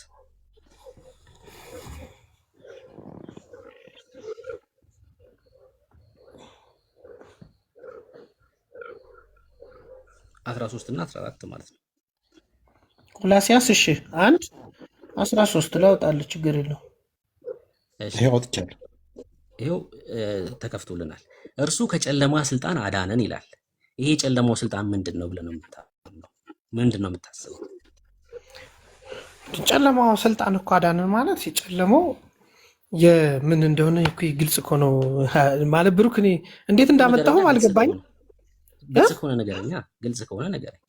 13 እና 14 ማለት ነው። ቆላስይስ እሺ 1:13 ላውጣልህ፣ ችግር የለው። ይሄው ወጥቻለሁ። ይሄው ተከፍቶልናል። እርሱ ከጨለማ ስልጣን አዳነን ይላል። ይሄ የጨለማው ስልጣን ምንድን ነው ብለህ ነው የምታስበው? ምንድን ነው የምታስበው? ጨለማው ስልጣን እኮ አዳነን ማለት የጨለማው የምን እንደሆነ እኮ ግልጽ እኮ ነው ማለት ብሩክ። እኔ እንዴት እንዳመጣሁም አልገባኝም። ግልጽ ከሆነ ነገረኝ።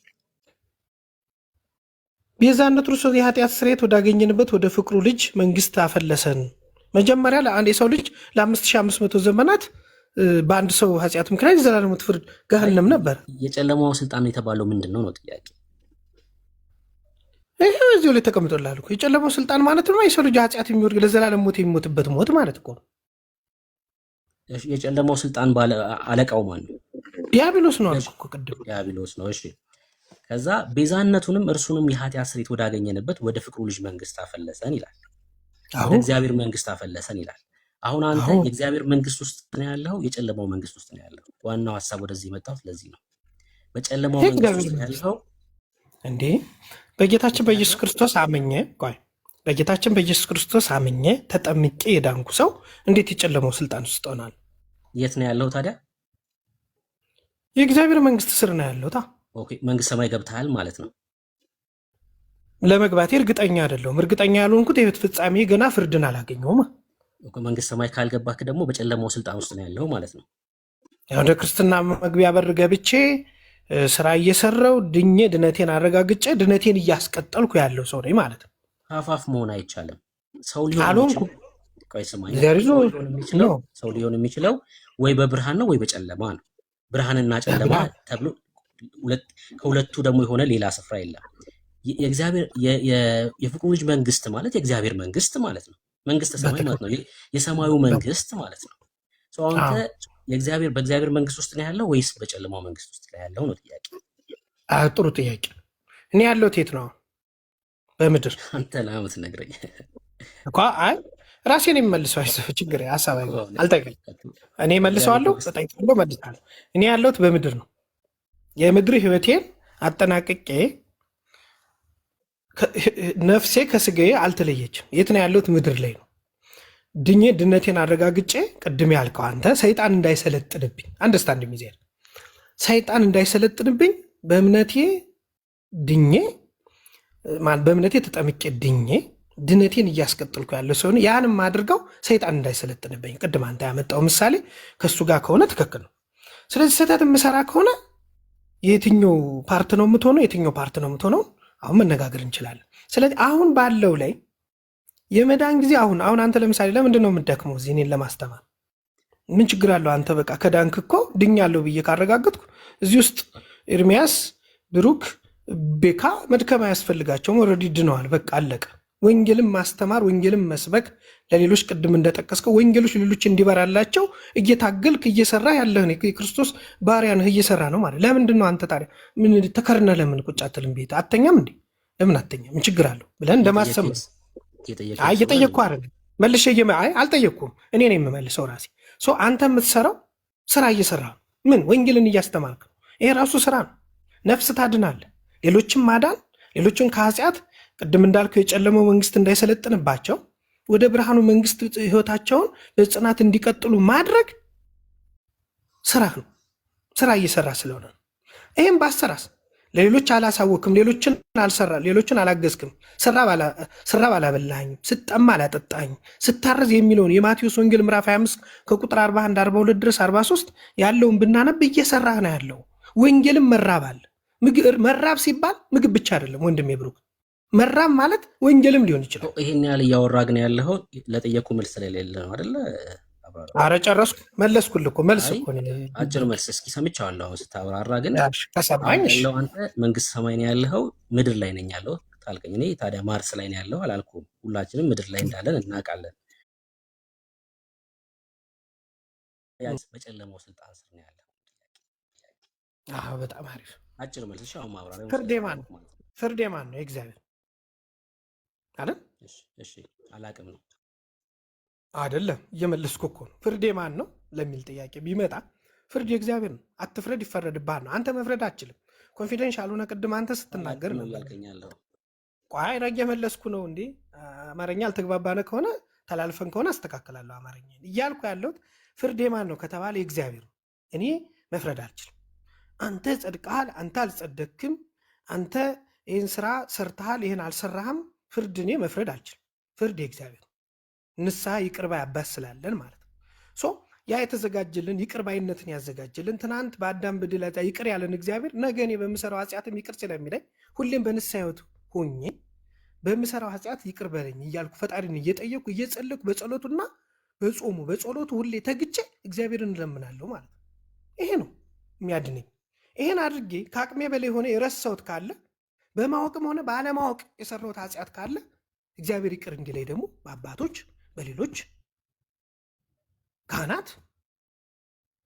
ቤዛነቱ እርሱ የኃጢአት ስርየት ወዳገኘንበት ወደ ፍቅሩ ልጅ መንግስት አፈለሰን። መጀመሪያ ለአንድ የሰው ልጅ ለ5500 ዘመናት በአንድ ሰው ኃጢአት ምክንያት የዘላለም ፍርድ ገሃነም ነበር። የጨለማው ስልጣን የተባለው ምንድን ነው ጥያቄ። ይሄ እዚሁ ላይ ተቀምጦልሃል እኮ። የጨለማው ስልጣን ማለት ነው የሰው ልጅ ኃጢአት የሚወርግ ለዘላለም ሞት የሚሞትበት ሞት ማለት እኮ ነው። የጨለማው ስልጣን አለቃው ማን ነው? ዲያብሎስ ነው አልኩ እኮ ቅድም። ዲያብሎስ ነው። እሺ ከዛ ቤዛነቱንም እርሱንም የኃጢአት ስርየት ወዳገኘንበት ወደ ፍቅሩ ልጅ መንግስት አፈለሰን ይላል። ወደ እግዚአብሔር መንግስት አፈለሰን ይላል። አሁን አንተ የእግዚአብሔር መንግስት ውስጥ ነው ያለው፣ የጨለማው መንግስት ውስጥ ነው ያለው? ዋናው ሀሳብ ወደዚህ የመጣሁት ለዚህ ነው። በጨለማው መንግስት ውስጥ ያለው እንዴ በጌታችን በኢየሱስ ክርስቶስ አምኜ በጌታችን በኢየሱስ ክርስቶስ አምኜ ተጠምቄ የዳንኩ ሰው እንዴት የጨለማው ስልጣን ውስጥ ሆናል? የት ነው ያለው ታዲያ? የእግዚአብሔር መንግስት ስር ነው ያለው። ኦኬ መንግስት ሰማይ ገብተሃል ማለት ነው? ለመግባቴ እርግጠኛ አይደለሁም። እርግጠኛ ያልሆንኩት የህይወት ፍጻሜ ገና ፍርድን አላገኘሁም። መንግስት ሰማይ ካልገባክ ደግሞ በጨለማው ስልጣን ውስጥ ነው ያለው ማለት ነው። ወደ ክርስትና መግቢያ በር ገብቼ ስራ እየሰራው ድኜ ድነቴን አረጋግጬ ድነቴን እያስቀጠልኩ ያለው ሰው ነኝ ማለት ነው። አፋፍ መሆን አይቻልም። ሰው ሊሆን የሚችለው ወይ በብርሃን ነው ወይ በጨለማ ነው። ብርሃንና ጨለማ ተብሎ ከሁለቱ ደግሞ የሆነ ሌላ ስፍራ የለም። የፍቅሩ ልጅ መንግስት ማለት የእግዚአብሔር መንግስት ማለት ነው። መንግስተ ሰማይ ማለት ነው። የሰማዩ መንግስት ማለት ነው። ሰው አንተ በእግዚአብሔር መንግስት ውስጥ ነው ያለው ወይስ በጨለማው መንግስት ውስጥ ነው ያለው ነው ጥያቄ። ጥሩ ጥያቄ። እኔ ያለሁት የት ነው? በምድር። አንተ ና የምትነግረኝ እኮ። አይ ራሴን የሚመልሰው አይሰው ችግር ሀሳብ አልጠይቅም። እኔ መልሰዋለሁ፣ ተጠይቃለሁ፣ መልሳለሁ። እኔ ያለሁት በምድር ነው። የምድር ህይወቴን አጠናቅቄ ነፍሴ ከስጋዬ አልተለየችም። የት ነው ያለሁት? ምድር ላይ ነው። ድኜ ድነቴን አረጋግጬ ቅድም ያልከው አንተ ሰይጣን እንዳይሰለጥንብኝ አንደርስታንድ ሚዜር ሰይጣን እንዳይሰለጥንብኝ በእምነቴ ድኜ በእምነቴ ተጠምቄ ድኜ ድነቴን እያስቀጥልኩ ያለው ሲሆን ያንም አድርገው ሰይጣን እንዳይሰለጥንብኝ ቅድም አንተ ያመጣው ምሳሌ ከእሱ ጋር ከሆነ ትክክል ነው። ስለዚህ ስህተት የምሰራ ከሆነ የትኛው ፓርት ነው የምትሆነው? የትኛው ፓርት ነው የምትሆነው? አሁን መነጋገር እንችላለን። ስለዚህ አሁን ባለው ላይ የመዳን ጊዜ አሁን አንተ ለምሳሌ ለምንድን ነው የምትደክመው? እዚህ እኔን ለማስተማር ምን ችግር አለው? አንተ በቃ ከዳንክ እኮ ድኛለሁ ብዬ ካረጋገጥኩ እዚህ ውስጥ ኤርሚያስ፣ ብሩክ፣ ቤካ መድከም አያስፈልጋቸውም። ኦልሬዲ ድነዋል። በቃ አለቀ። ወንጌልም ማስተማር ወንጌልም መስበክ ለሌሎች ቅድም እንደጠቀስከው ወንጌሎች ሌሎች እንዲበራላቸው እየታገልክ እየሰራ ያለህ የክርስቶስ ባሪያ ነህ፣ እየሰራ ነው ማለት። ለምንድን ነው አንተ ታዲያ ምን ተከርነ ለምን ቁጭ አትልም? ቤት አተኛም እንዴ? ለምን አተኛም? ምን ችግር አለው ብለን እንደማሰብ ነው። እየጠየቅኩ አይደል መልሼ አልጠየቅኩም። እኔ ነው የምመልሰው ራሴ። አንተ የምትሰራው ስራ እየሰራ ነው። ምን ወንጌልን እያስተማርክ ነው። ይሄ ራሱ ስራ ነው። ነፍስ ታድናለህ። ሌሎችም ማዳን ሌሎችን ከኃጢአት ቅድም እንዳልከው የጨለመው መንግስት እንዳይሰለጥንባቸው ወደ ብርሃኑ መንግስት ህይወታቸውን በጽናት እንዲቀጥሉ ማድረግ ስራ ነው። ስራ እየሰራ ስለሆነ ይህም ባሰራስ ለሌሎች አላሳወክም፣ ሌሎችን አላገዝክም፣ ስራ ባላበላኝም፣ ስጠማ አላጠጣኝም፣ ስታረዝ የሚለውን የማቴዎስ ወንጌል ምዕራፍ 25 ከቁጥር 41 42 ድረስ 43 ያለውን ብናነብ እየሰራህ ነው ያለው። ወንጌልም መራብ አለ። መራብ ሲባል ምግብ ብቻ አይደለም ወንድሜ ብሩክ። መራብ ማለት ወንጌልም ሊሆን ይችላል። ይሄን ያህል እያወራ ግን ያለው ለጠየቁ መልስ ስለሌለ ነው አይደለ? አረ ጨረስኩ፣ መለስኩልህ እኮ መልስ እኮ አጭር መልስ። እስኪ ሰምቻለሁ ስታብራራ፣ ግን ተሰማኝ። ያለው አንተ መንግስት ሰማይ ነው ያለኸው፣ ምድር ላይ ነኝ ያለው ታልከኝ። እኔ ታዲያ ማርስ ላይ ነው ያለው አላልኩም። ሁላችንም ምድር ላይ እንዳለን እናውቃለን። በጨለማው ስልጣን ስር ነው ያለው። በጣም አሪፍ አጭር መልስ። እሺ፣ አሁን ማብራሪያ ፍርድ የማን ነው? የእግዚአብሔር አይደል? እሺ፣ አላቅም ነው አይደለም፣ እየመለስኩ እኮ ነው። ፍርድ የማን ነው ለሚል ጥያቄ ቢመጣ ፍርድ የእግዚአብሔር ነው። አትፍረድ ይፈረድብሃል ነው። አንተ መፍረድ አትችልም። ኮንፊደንሻል ሆነ ቅድም አንተ ስትናገር ነው ያልከኛለሁ። ቆይ ረግ የመለስኩ ነው እንዴ። አማርኛ አልተግባባነ ከሆነ ተላልፈን ከሆነ አስተካክላለሁ። አማርኛ እያልኩ ያለሁት ፍርድ የማን ነው ከተባለ የእግዚአብሔር ነው። እኔ መፍረድ አልችልም። አንተ ጸድቀሃል፣ አንተ አልጸደክም፣ አንተ ይህን ስራ ሰርተሃል፣ ይህን አልሰራህም፣ ፍርድ እኔ መፍረድ አልችልም። ፍርድ የእግዚአብሔር ንስሐ ይቅር ባይ አባት ስላለን ማለት ነው። ያ የተዘጋጀልን ይቅር ባይነትን ያዘጋጀልን ትናንት በአዳም በደል ይቅር ያለን እግዚአብሔር ነገ እኔ በምሰራው ኃጢአትም ይቅር ስለሚለኝ ሁሌም በንስሐ ሕይወት ሆኜ በምሰራው ኃጢአት ይቅር በለኝ እያልኩ ፈጣሪን እየጠየኩ እየጸለኩ በጸሎቱና በጾሙ በጸሎቱ ሁሌ ተግቼ እግዚአብሔርን እለምናለሁ ማለት ነው። ይሄ ነው የሚያድነኝ። ይሄን አድርጌ ከአቅሜ በላይ የሆነ የረሳሁት ካለ በማወቅም ሆነ ባለማወቅ የሰራሁት ኃጢአት ካለ እግዚአብሔር ይቅር እንዲለኝ ደግሞ በአባቶች በሌሎች ካህናት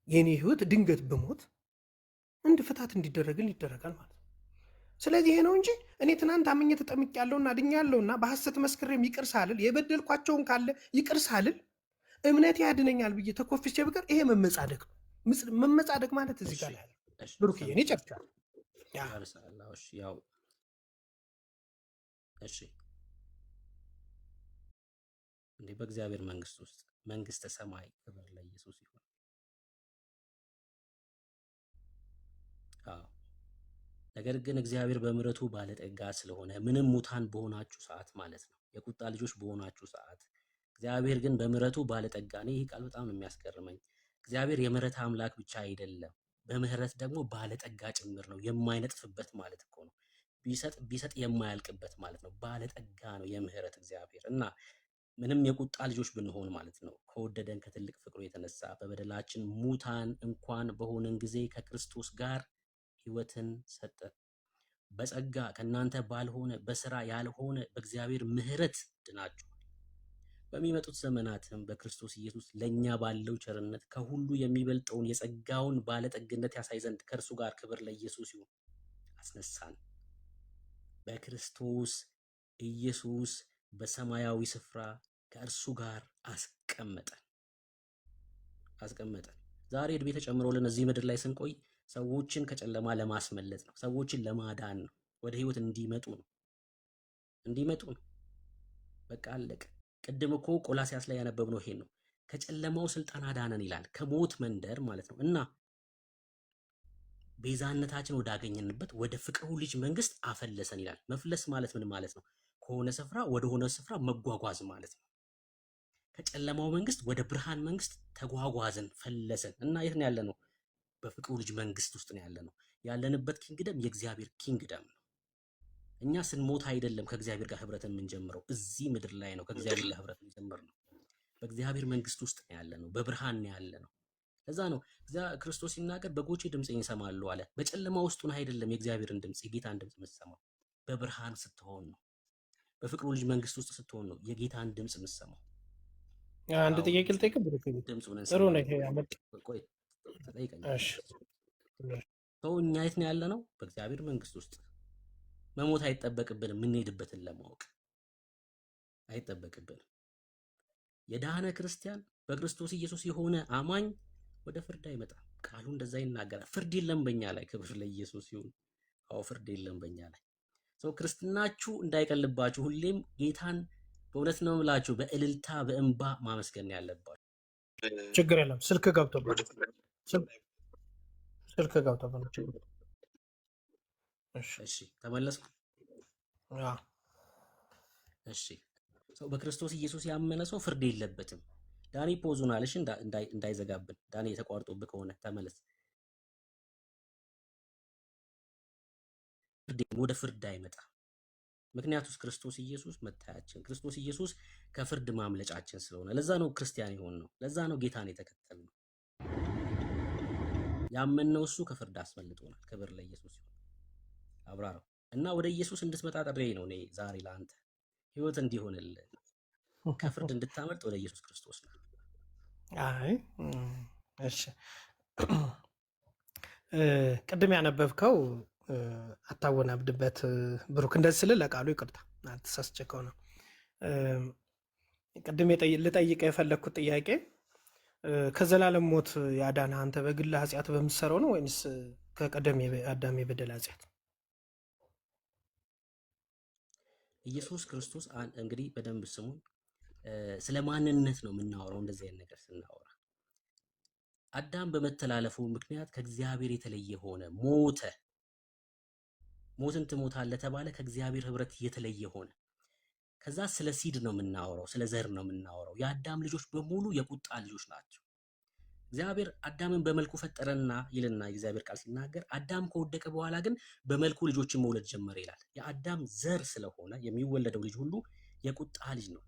የኔ ህይወት ድንገት ብሞት ፍታት እንዲደረግን ይደረጋል ማለት ነው። ስለዚህ ይሄ ነው እንጂ እኔ ትናንት አምኜ ተጠምቄያለሁና ድኛለሁና በሐሰት መስክሬም ይቅር ሳልል የበደልኳቸውን ካለ ይቅር ሳልል እምነት ያድነኛል ብዬ ተኮፍቼ ብቀር ይሄ መመጻደቅ ነው። መመጻደቅ ማለት እዚህ ጋር ያለ ብሩክ እኔ ጨርቻለሁ። እሺ እንዴ በእግዚአብሔር መንግስት ውስጥ መንግስተ ሰማይ ክብር ለኢየሱስ ይሁን። ነገር ግን እግዚአብሔር በምሕረቱ ባለጠጋ ስለሆነ ምንም ሙታን በሆናችሁ ሰዓት ማለት ነው፣ የቁጣ ልጆች በሆናችሁ ሰዓት እግዚአብሔር ግን በምሕረቱ ባለጠጋ ነው። ይህ ቃል በጣም ነው የሚያስገርመኝ። እግዚአብሔር የምሕረት አምላክ ብቻ አይደለም፣ በምሕረት ደግሞ ባለጠጋ ጭምር ነው። የማይነጥፍበት ማለት እኮ ነው። ቢሰጥ የማያልቅበት ማለት ነው። ባለጠጋ ነው የምሕረት እግዚአብሔር እና ምንም የቁጣ ልጆች ብንሆን ማለት ነው ከወደደን ከትልቅ ፍቅሩ የተነሳ በበደላችን ሙታን እንኳን በሆነን ጊዜ ከክርስቶስ ጋር ሕይወትን ሰጠን። በጸጋ ከእናንተ ባልሆነ በስራ ያልሆነ በእግዚአብሔር ምሕረት ድናችኋል። በሚመጡት ዘመናትም በክርስቶስ ኢየሱስ ለኛ ባለው ቸርነት ከሁሉ የሚበልጠውን የጸጋውን ባለጠግነት ያሳይ ዘንድ ከእርሱ ጋር ክብር ለኢየሱስ ይሁን። አስነሳን፣ በክርስቶስ ኢየሱስ በሰማያዊ ስፍራ ከእርሱ ጋር አስቀመጠን። ዛሬ እድሜ ተጨምሮልን እዚህ ምድር ላይ ስንቆይ ሰዎችን ከጨለማ ለማስመለጥ ነው። ሰዎችን ለማዳን ነው። ወደ ህይወት እንዲመጡ ነው። በቃ አለቀ። ቅድም እኮ ቆላሲያስ ላይ ያነበብነው ይሄን ነው። ከጨለማው ስልጣን አዳነን ይላል፣ ከሞት መንደር ማለት ነው። እና ቤዛነታችን ወዳገኘንበት ወደ ፍቅሩ ልጅ መንግስት አፈለሰን ይላል። መፍለስ ማለት ምን ማለት ነው? ከሆነ ስፍራ ወደ ሆነ ስፍራ መጓጓዝ ማለት ነው። ከጨለማው መንግስት ወደ ብርሃን መንግስት ተጓጓዝን፣ ፈለሰን እና የት ነው ያለነው? በፍቅሩ ልጅ መንግስት ውስጥ ነው ያለነው። ያለንበት ኪንግደም የእግዚአብሔር ኪንግደም ነው። እኛ ስንሞት አይደለም ከእግዚአብሔር ጋር ህብረትን የምንጀምረው፣ እዚህ ምድር ላይ ነው ከእግዚአብሔር ጋር ህብረት የምንጀምረው። በእግዚአብሔር መንግስት ውስጥ ነው ያለነው፣ በብርሃን ነው ያለነው። ለዛ ነው ክርስቶስ ሲናገር በጎቼ ድምፄን ይሰማሉ አለ። በጨለማ ውስጥ ሆነህ አይደለም የእግዚአብሔርን ድምፅ የጌታን ድምፅ የምትሰማው፣ በብርሃን ስትሆን ነው። በፍቅሩ ልጅ መንግስት ውስጥ ስትሆን ነው የጌታን ድምፅ የምትሰማው። አንድ ጥያቄ ልጠይቅ። ድምፁን ጥሩ ነው ይሄ ያመጣ። ቆይ ተጠይቀኝ። እሺ ሰው እኛ የት ነው ያለነው? በእግዚአብሔር መንግስት ውስጥ። መሞት አይጠበቅብንም፣ የምንሄድበትን ለማወቅ አይጠበቅብንም። የዳነ ክርስቲያን በክርስቶስ ኢየሱስ የሆነ አማኝ ወደ ፍርድ አይመጣም። ቃሉ እንደዛ ይናገራል። ፍርድ የለም በእኛ ላይ። ክብር ለኢየሱስ ይሁን። አዎ ፍርድ የለም በእኛ ላይ። ሰው ክርስትናችሁ እንዳይቀልባችሁ ሁሌም ጌታን በእውነት ነው የምላችሁ በእልልታ በእንባ ማመስገን ያለባችሁ። ችግር የለም። ስልክ ገብቶበት እሺ ተመለስኩ። እሺ ሰው በክርስቶስ ኢየሱስ ያመነ ሰው ፍርድ የለበትም። ዳኒ ፖዙን አለሽ እንዳይዘጋብን። ዳኒ የተቋርጦብህ ከሆነ ተመለስ። ወደ ፍርድ አይመጣም። ምክንያቱስ ክርስቶስ ኢየሱስ መታያችን፣ ክርስቶስ ኢየሱስ ከፍርድ ማምለጫችን ስለሆነ፣ ለዛ ነው ክርስቲያን የሆንነው። ለዛ ነው ጌታን የተከተልነው። ያመንነው እሱ ከፍርድ አስመልጦናል። ክብር ለኢየሱስ ይሁን። አብራራው እና ወደ ኢየሱስ እንድትመጣ ጥሬ ነው እኔ ዛሬ ለአንተ ህይወት እንዲሆንልህ ከፍርድ እንድታመልጥ ወደ ኢየሱስ ክርስቶስ ነው። አይ እሺ፣ ቅድም ያነበብከው አታወናብድበት ብሩክ። እንደዚህ ስል ለቃሉ ይቅርታ ተሳስቼ ከሆነ ቅድም ልጠይቀ የፈለግኩት ጥያቄ ከዘላለም ሞት ያዳነህ አንተ በግል ኃጢአት በምትሰራው ነው ወይንስ ከቀደም አዳም የበደል ኃጢአት? ኢየሱስ ክርስቶስ እንግዲህ በደንብ ስሙን፣ ስለ ማንነት ነው የምናወራው። እንደዚህ አይነት ነገር ስናወራ አዳም በመተላለፉ ምክንያት ከእግዚአብሔር የተለየ ሆነ፣ ሞተ። ሞትን ትሞታለህ ተባለ፣ ከእግዚአብሔር ህብረት የተለየ ሆነ። ከዛ ስለ ሲድ ነው የምናወራው፣ ስለ ዘር ነው የምናወራው። የአዳም ልጆች በሙሉ የቁጣ ልጆች ናቸው። እግዚአብሔር አዳምን በመልኩ ፈጠረና ይልና የእግዚአብሔር ቃል ሲናገር አዳም ከወደቀ በኋላ ግን በመልኩ ልጆችን መውለድ ጀመረ ይላል። የአዳም ዘር ስለሆነ የሚወለደው ልጅ ሁሉ የቁጣ ልጅ ነው።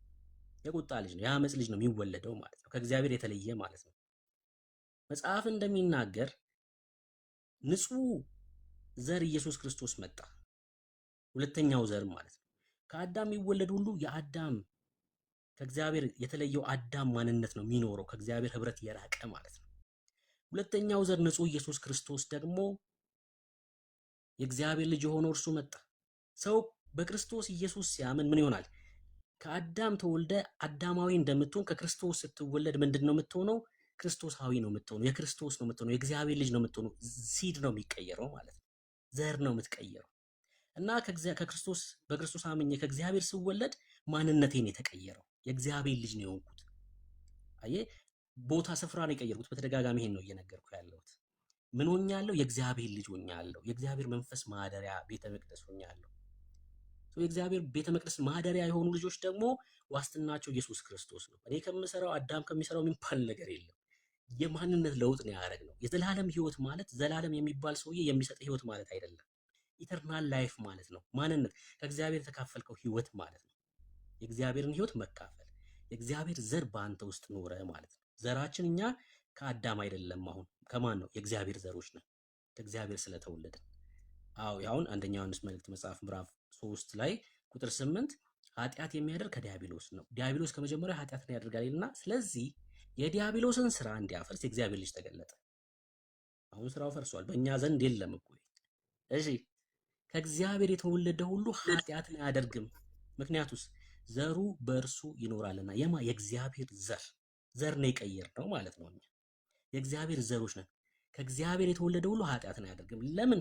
የቁጣ ልጅ ነው፣ የአመፅ ልጅ ነው የሚወለደው ማለት ነው። ከእግዚአብሔር የተለየ ማለት ነው። መጽሐፍ እንደሚናገር ንጹህ ዘር ኢየሱስ ክርስቶስ መጣ። ሁለተኛው ዘር ማለት ነው። ከአዳም የሚወለድ ሁሉ የአዳም ከእግዚአብሔር የተለየው አዳም ማንነት ነው የሚኖረው፣ ከእግዚአብሔር ህብረት የራቀ ማለት ነው። ሁለተኛው ዘር ንጹህ ኢየሱስ ክርስቶስ ደግሞ የእግዚአብሔር ልጅ የሆነው እርሱ መጣ። ሰው በክርስቶስ ኢየሱስ ሲያምን ምን ይሆናል? ከአዳም ተወልደ አዳማዊ እንደምትሆን ከክርስቶስ ስትወለድ ምንድን ነው የምትሆነው? ክርስቶሳዊ ነው የምትሆነው። የክርስቶስ ነው የምትሆነው። የእግዚአብሔር ልጅ ነው የምትሆነው። ሲድ ነው የሚቀየረው ማለት ነው። ዘር ነው የምትቀየረው። እና ከክርስቶስ በክርስቶስ አምኜ ከእግዚአብሔር ስወለድ ማንነቴን የተቀየረው የእግዚአብሔር ልጅ ነው የሆንኩት። አየህ፣ ቦታ ስፍራ ነው የቀየርኩት። በተደጋጋሚ ይሄን ነው እየነገርኩ ያለሁት። ምን ሆኛለሁ? የእግዚአብሔር ልጅ ሆኛለሁ። የእግዚአብሔር መንፈስ ማደሪያ ቤተ መቅደስ ሆኛለሁ። የእግዚአብሔር ቤተ መቅደስ ማደሪያ የሆኑ ልጆች ደግሞ ዋስትናቸው ኢየሱስ ክርስቶስ ነው። እኔ ከምሰራው አዳም ከሚሰራው የሚባል ነገር የለም። የማንነት ለውጥ ነው ያደረግነው። የዘላለም ህይወት ማለት ዘላለም የሚባል ሰውዬ የሚሰጥ ህይወት ማለት አይደለም። ኢተርናል ላይፍ ማለት ነው። ማንነት ከእግዚአብሔር የተካፈልከው ህይወት ማለት ነው። የእግዚአብሔርን ህይወት መካፈል፣ የእግዚአብሔር ዘር በአንተ ውስጥ ኖረ ማለት ነው። ዘራችን እኛ ከአዳም አይደለም። አሁን ከማን ነው? የእግዚአብሔር ዘሮች ነን፣ ከእግዚአብሔር ስለተወለድን። አዎ አሁን አንደኛ ዮሐንስ መልእክት መጽሐፍ ምዕራፍ 3 ላይ ቁጥር 8 ኃጢአት የሚያደርግ ከዲያብሎስ ነው። ዲያብሎስ ከመጀመሪያ ኃጢአትን ያደርጋል ይልና ስለዚህ የዲያብሎስን ስራ እንዲያፈርስ የእግዚአብሔር ልጅ ተገለጠ። አሁን ስራው ፈርሷል፣ በእኛ ዘንድ የለም እኮ። እሺ ከእግዚአብሔር የተወለደ ሁሉ ኃጢአትን አያደርግም፣ ምክንያቱስ ዘሩ በእርሱ ይኖራልና። የእግዚአብሔር ዘር ነው የቀየርነው ማለት ነው። እኛ የእግዚአብሔር ዘሮች ነን። ከእግዚአብሔር የተወለደ ሁሉ ኃጢአትን አያደርግም። ለምን?